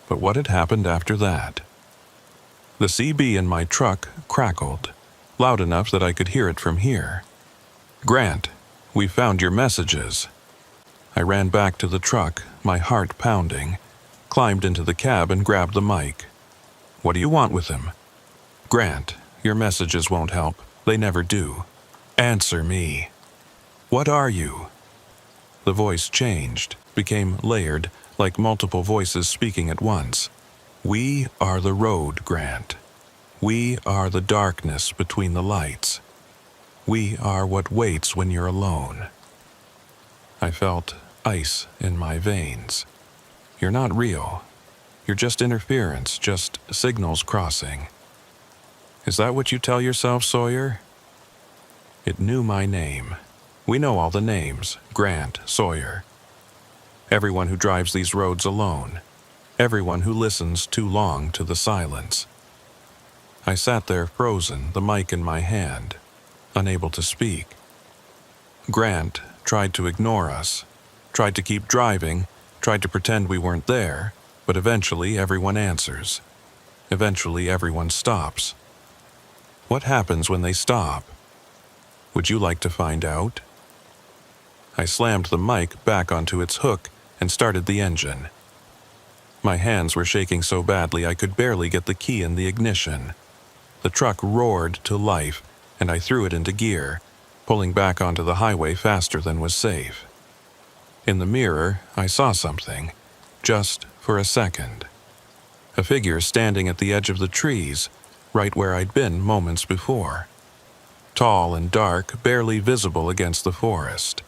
A: But what had happened after that? The CB in my truck crackled, loud enough that I could hear it from here. Grant, we found your messages. I ran back to the truck, my heart pounding, climbed into the cab and grabbed the mic. What do you want with him? Grant, your messages won't help. They never do. Answer me. What are you? The voice changed, became layered, like multiple voices speaking at once. We are the road, Grant. We are the darkness between the lights. We are what waits when you're alone. I felt ice in my veins. You're not real. You're just interference, just signals crossing. Is that what you tell yourself, Sawyer? It knew my name. We know all the names, Grant, Sawyer. Everyone who drives these roads alone. Everyone who listens too long to the silence. I sat there frozen, the mic in my hand, unable to speak. Grant tried to ignore us, tried to keep driving, tried to pretend we weren't there, but eventually everyone answers. Eventually everyone stops. What happens when they stop? Would you like to find out? I slammed the mic back onto its hook and started the engine. My hands were shaking so badly I could barely get the key in the ignition. The truck roared to life, and I threw it into gear, pulling back onto the highway faster than was safe. In the mirror, I saw something, just for a second. A figure standing at the edge of the trees, right where I'd been moments before. Tall and dark, barely visible against the forest.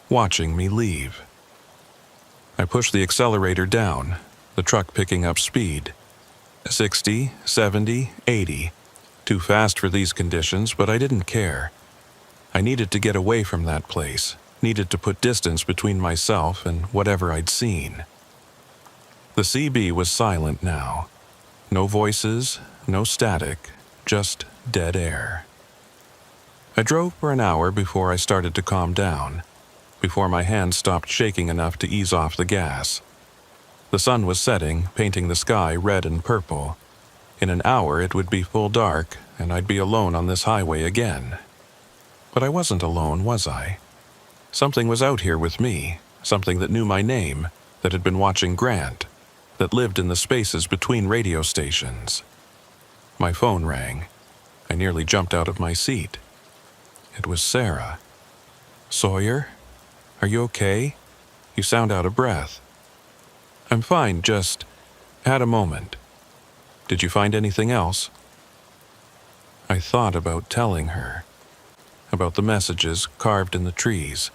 A: watching me leave. I pushed the accelerator down, the truck picking up speed. 60, 70, 80. Too fast for these conditions, but I didn't care. I needed to get away from that place, needed to put distance between myself and whatever I'd seen. The CB was silent now. No voices, no static, just dead air. I drove for an hour before I started to calm down, before my hands stopped shaking enough to ease off the gas. The sun was setting, painting the sky red and purple. In an hour it would be full dark, and I'd be alone on this highway again. But I wasn't alone, was I? Something was out here with me, something that knew my name, that had been watching Grant, that lived in the spaces between radio stations. My phone rang. I nearly jumped out of my seat. It was Sarah. "Sawyer? Are you okay? You sound out of breath." "I'm fine, just had a moment. Did you find anything else?" I thought about telling her, about the messages carved in the trees,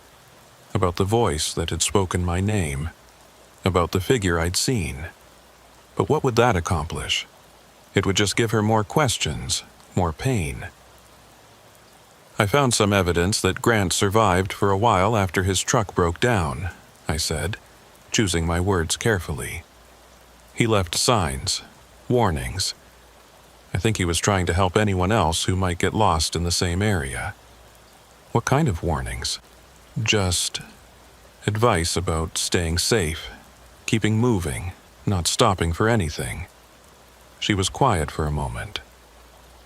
A: about the voice that had spoken my name, about the figure I'd seen. But what would that accomplish? It would just give her more questions, more pain. "I found some evidence that Grant survived for a while after his truck broke down," I said, choosing my words carefully. "He left signs, warnings. I think he was trying to help anyone else who might get lost in the same area." "What kind of warnings?" "Just advice about staying safe, keeping moving, not stopping for anything." She was quiet for a moment.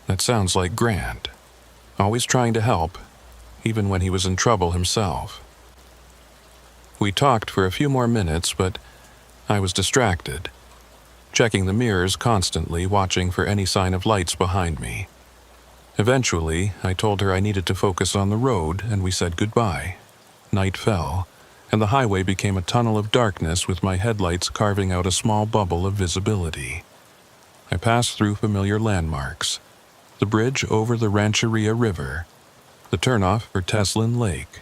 A: "That sounds like Grant. Always trying to help, even when he was in trouble himself." We talked for a few more minutes, but I was distracted, checking the mirrors constantly, watching for any sign of lights behind me. Eventually, I told her I needed to focus on the road, and we said goodbye. Night fell, and the highway became a tunnel of darkness with my headlights carving out a small bubble of visibility. I passed through familiar landmarks: the bridge over the Rancheria River, the turnoff for Teslin Lake,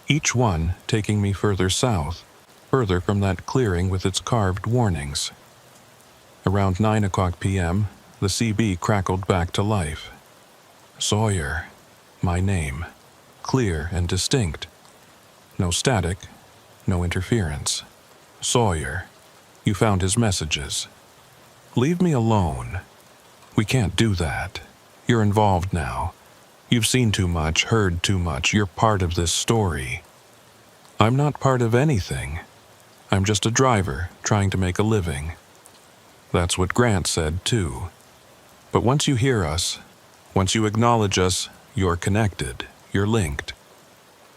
A: each one taking me further south, further from that clearing with its carved warnings. Around 9 p.m., the CB crackled back to life. "Sawyer," my name, clear and distinct. No static, no interference. "Sawyer, you found his messages. Leave me alone. We can't do that. You're involved now. You've seen too much, heard too much. You're part of this story." "I'm not part of anything. I'm just a driver trying to make a living." That's what Grant said, too. But once you hear us, once you acknowledge us, you're connected, you're linked.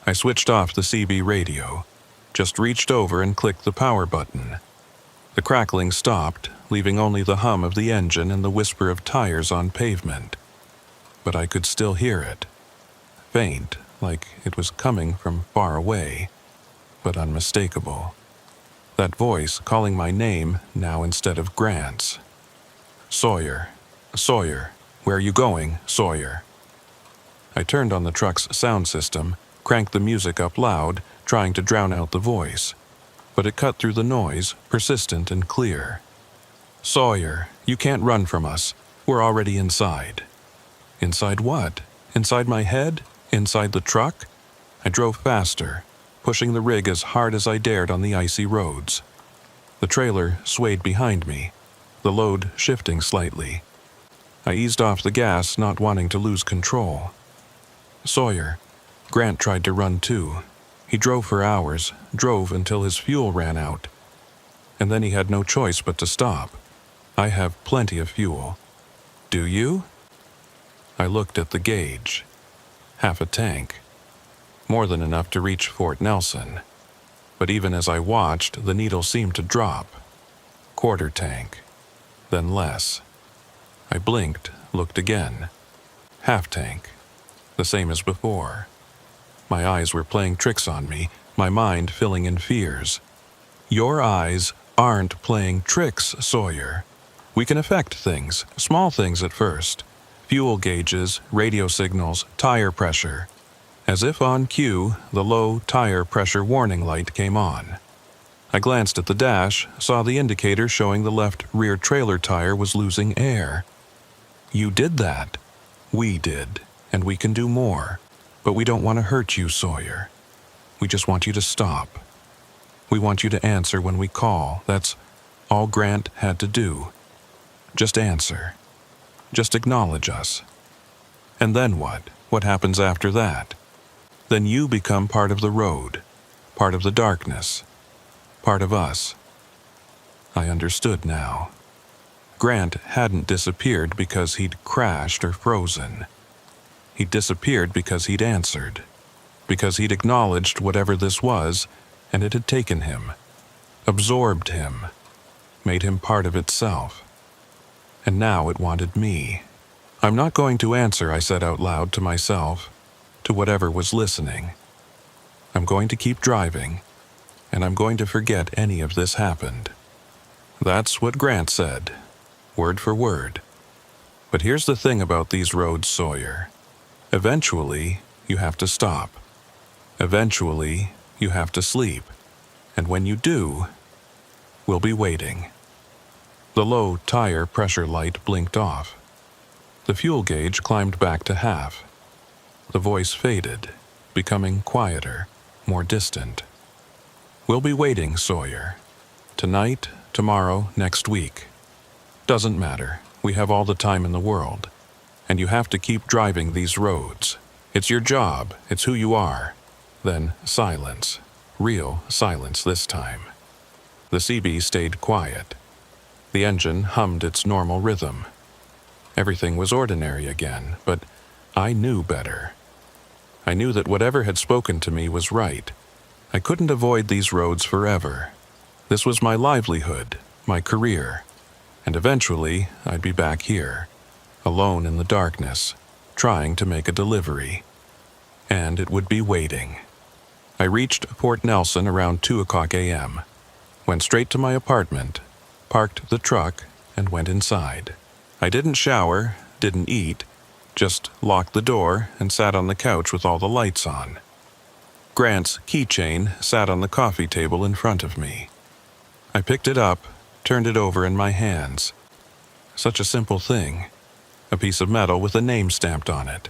A: I switched off the CB radio, just reached over and clicked the power button. The crackling stopped, leaving only the hum of the engine and the whisper of tires on pavement. But I could still hear it. Faint, like it was coming from far away, but unmistakable. That voice calling my name now instead of Grant's. "Sawyer, Sawyer, where are you going, Sawyer?" I turned on the truck's sound system, cranked the music up loud, trying to drown out the voice. But it cut through the noise, persistent and clear. "Sawyer, you can't run from us. We're already inside." Inside what? Inside my head? Inside the truck? I drove faster, pushing the rig as hard as I dared on the icy roads. The trailer swayed behind me, the load shifting slightly. I eased off the gas, not wanting to lose control. "Sawyer, Grant tried to run too. He drove for hours, drove until his fuel ran out. And then he had no choice but to stop. I have plenty of fuel." "Do you?" I looked at the gauge. Half a tank. More than enough to reach Fort Nelson. But even as I watched, the needle seemed to drop. Quarter tank. Then less. I blinked, looked again. Half tank. The same as before. My eyes were playing tricks on me, my mind filling in fears. "Your eyes aren't playing tricks, Sawyer. We can affect things, small things at first. Fuel gauges, radio signals, tire pressure. As if on cue, the low tire pressure warning light came on. I glanced at the dash, saw the indicator showing the left rear trailer tire was losing air. "You did that." "We did, and we can do more. But we don't want to hurt you, Sawyer. We just want you to stop. We want you to answer when we call. That's all Grant had to do. Just answer. Just acknowledge us. And then what? What happens after that? Then you become part of the road, part of the darkness, part of us." I understood now. Grant hadn't disappeared because he'd crashed or frozen. He'd disappeared because he'd answered, because he'd acknowledged whatever this was, and it had taken him, absorbed him, made him part of itself. And now it wanted me. "I'm not going to answer," I said out loud to myself, to whatever was listening. "I'm going to keep driving, and I'm going to forget any of this happened." That's what Grant said, word for word. But here's the thing about these roads, Sawyer. Eventually, you have to stop. Eventually, you have to sleep. And when you do, we'll be waiting. The low tire pressure light blinked off. The fuel gauge climbed back to half. The voice faded, becoming quieter, more distant. "We'll be waiting, Sawyer. Tonight, tomorrow, next week. Doesn't matter. We have all the time in the world. And you have to keep driving these roads. It's your job. It's who you are." Then silence. Real silence this time. The CB stayed quiet. The engine hummed its normal rhythm. Everything was ordinary again, but I knew better. I knew that whatever had spoken to me was right. I couldn't avoid these roads forever. This was my livelihood, my career, and eventually I'd be back here, alone in the darkness, trying to make a delivery. And it would be waiting. I reached Port Nelson around 2:00 a.m., went straight to my apartment, parked the truck, and went inside. I didn't shower, didn't eat, just locked the door and sat on the couch with all the lights on. Grant's keychain sat on the coffee table in front of me. I picked it up, turned it over in my hands. Such a simple thing, a piece of metal with a name stamped on it.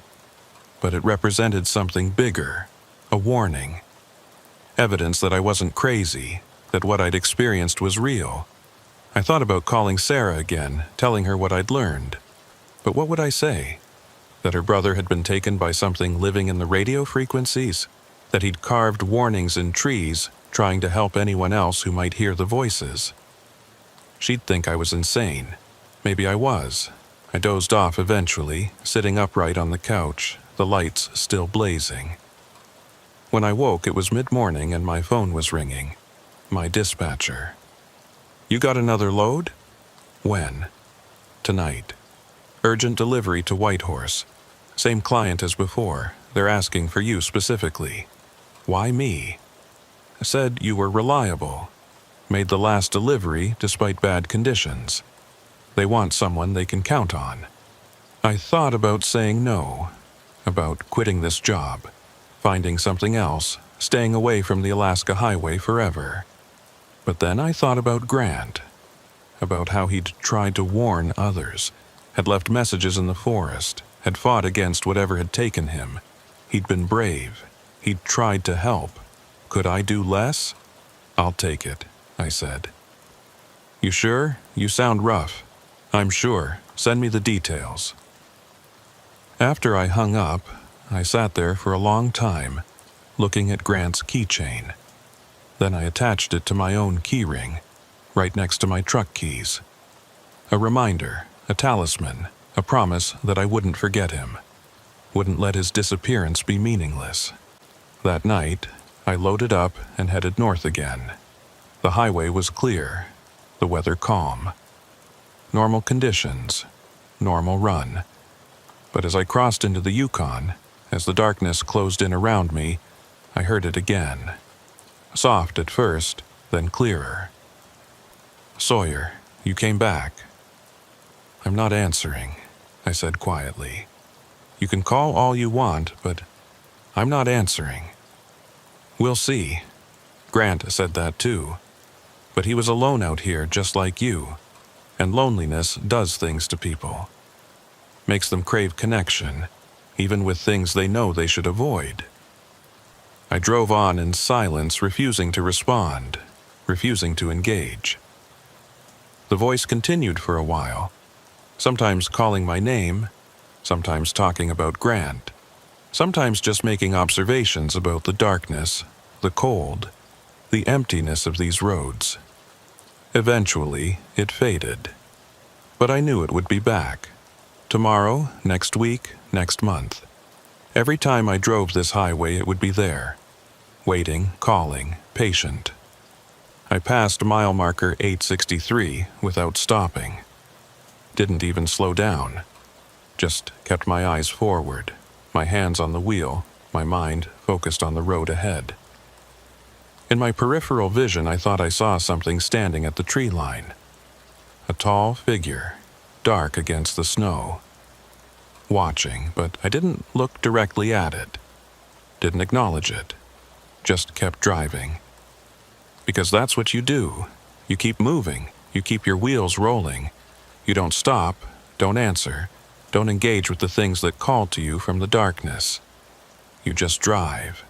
A: But it represented something bigger, a warning. Evidence that I wasn't crazy, that what I'd experienced was real. I thought about calling Sarah again, telling her what I'd learned. But what would I say? That her brother had been taken by something living in the radio frequencies? That he'd carved warnings in trees, trying to help anyone else who might hear the voices? She'd think I was insane. Maybe I was. I dozed off eventually, sitting upright on the couch, the lights still blazing. When I woke, it was mid-morning and my phone was ringing. My dispatcher. "You got another load?" "When?" "Tonight. Urgent delivery to Whitehorse. Same client as before. They're asking for you specifically." "Why me?" "Said you were reliable. Made the last delivery despite bad conditions. They want someone they can count on." I thought about saying no, about quitting this job, finding something else, staying away from the Alaska Highway forever. But then I thought about Grant, about how he'd tried to warn others, had left messages in the forest, had fought against whatever had taken him. He'd been brave. He'd tried to help. Could I do less? "I'll take it," I said. "You sure? You sound rough." "I'm sure. Send me the details." After I hung up, I sat there for a long time, looking at Grant's keychain. Then I attached it to my own keyring, right next to my truck keys. A reminder, a talisman, a promise that I wouldn't forget him, wouldn't let his disappearance be meaningless. That night, I loaded up and headed north again. The highway was clear, the weather calm. Normal conditions, normal run. But as I crossed into the Yukon, as the darkness closed in around me, I heard it again. Soft at first, then clearer. "Sawyer, you came back." "I'm not answering," I said quietly. "You can call all you want, but I'm not answering. We'll see. Grant said that too. But he was alone out here just like you. And loneliness does things to people. Makes them crave connection, even with things they know they should avoid. I drove on in silence, refusing to respond, refusing to engage. The voice continued for a while, sometimes calling my name, sometimes talking about Grant, sometimes just making observations about the darkness, the cold, the emptiness of these roads. Eventually, it faded. But I knew it would be back. Tomorrow, next week, next month. Every time I drove this highway, it would be there. Waiting, calling, patient. I passed mile marker 863 without stopping. Didn't even slow down. Just kept my eyes forward, my hands on the wheel, my mind focused on the road ahead. In my peripheral vision, I thought I saw something standing at the tree line. A tall figure, dark against the snow. Watching, but I didn't look directly at it. Didn't acknowledge it. Just kept driving. Because that's what you do. You keep moving. You keep your wheels rolling. You don't stop, don't answer, don't engage with the things that call to you from the darkness. You just drive.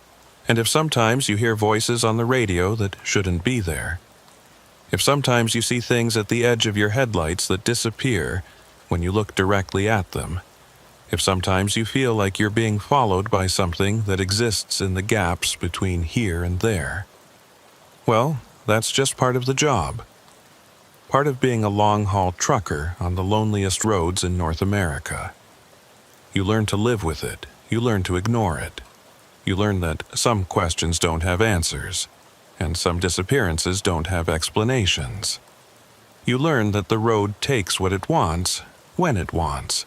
A: And if sometimes you hear voices on the radio that shouldn't be there, if sometimes you see things at the edge of your headlights that disappear when you look directly at them, if sometimes you feel like you're being followed by something that exists in the gaps between here and there, well, that's just part of the job. Part of being a long-haul trucker on the loneliest roads in North America. You learn to live with it. You learn to ignore it. You learn that some questions don't have answers, and some disappearances don't have explanations. You learn that the road takes what it wants, when it wants,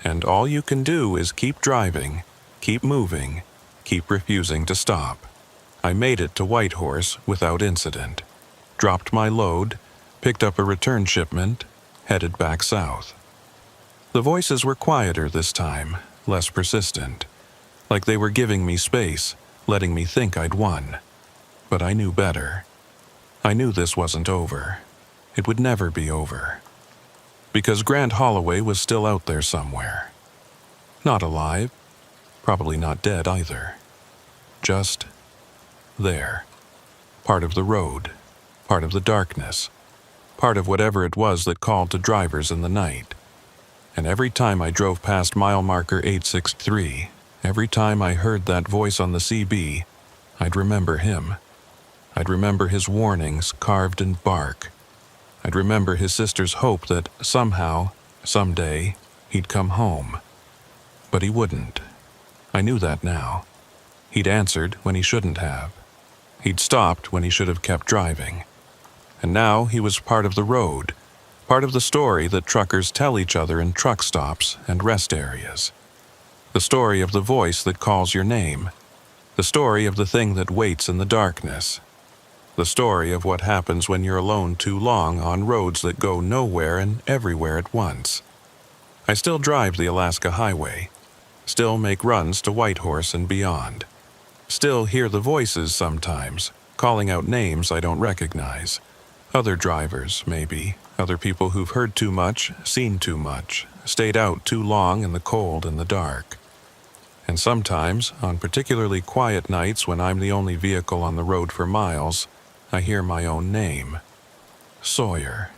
A: and all you can do is keep driving, keep moving, keep refusing to stop. I made it to Whitehorse without incident, dropped my load, picked up a return shipment, headed back south. The voices were quieter this time, less persistent, like they were giving me space, letting me think I'd won. But I knew better. I knew this wasn't over. It would never be over. Because Grant Holloway was still out there somewhere. Not alive, probably not dead either. Just there. Part of the road, part of the darkness, part of whatever it was that called to drivers in the night. And every time I drove past mile marker 863, every time I heard that voice on the CB, I'd remember him. I'd remember his warnings carved in bark. I'd remember his sister's hope that somehow, someday, he'd come home. But he wouldn't. I knew that now. He'd answered when he shouldn't have. He'd stopped when he should have kept driving. And now he was part of the road, part of the story that truckers tell each other in truck stops and rest areas. The story of the voice that calls your name. The story of the thing that waits in the darkness. The story of what happens when you're alone too long on roads that go nowhere and everywhere at once. I still drive the Alaska Highway. Still make runs to Whitehorse and beyond. Still hear the voices sometimes, calling out names I don't recognize. Other drivers, maybe. Other people who've heard too much, seen too much, stayed out too long in the cold and the dark. And sometimes, on particularly quiet nights when I'm the only vehicle on the road for miles, I hear my own name. Sawyer.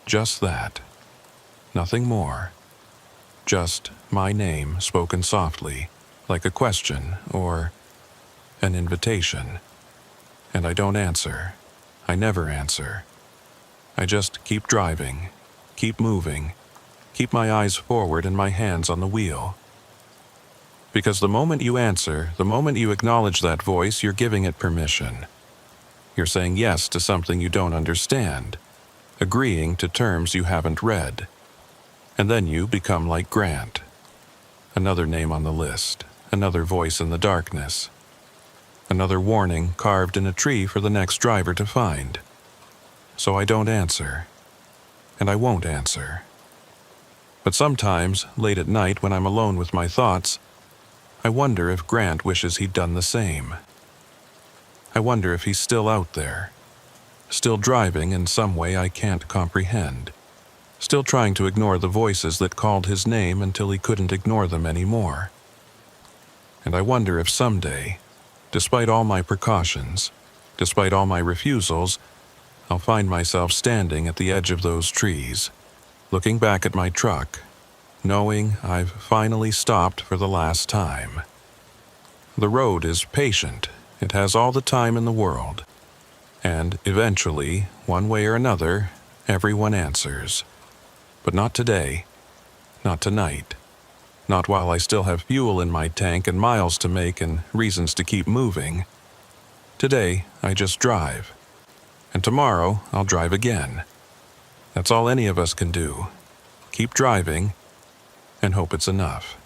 A: Just that. Nothing more. Just my name spoken softly, like a question or an invitation. And I don't answer. I never answer. I just keep driving, keep moving, keep my eyes forward and my hands on the wheel. Because the moment you answer, the moment you acknowledge that voice, you're giving it permission. You're saying yes to something you don't understand, agreeing to terms you haven't read. And then you become like Grant. Another name on the list, another voice in the darkness. Another warning carved in a tree for the next driver to find. So I don't answer. And I won't answer. But sometimes, late at night when I'm alone with my thoughts, I wonder if Grant wishes he'd done the same. I wonder if he's still out there, still driving in some way I can't comprehend, still trying to ignore the voices that called his name until he couldn't ignore them anymore. And I wonder if someday, despite all my precautions, despite all my refusals, I'll find myself standing at the edge of those trees, looking back at my truck, knowing I've finally stopped for the last time. The road is patient. It has all the time in the world. And eventually, one way or another, everyone answers. But not today. Not tonight. Not while I still have fuel in my tank and miles to make and reasons to keep moving. Today, I just drive. And tomorrow, I'll drive again. That's all any of us can do. Keep driving and hope it's enough.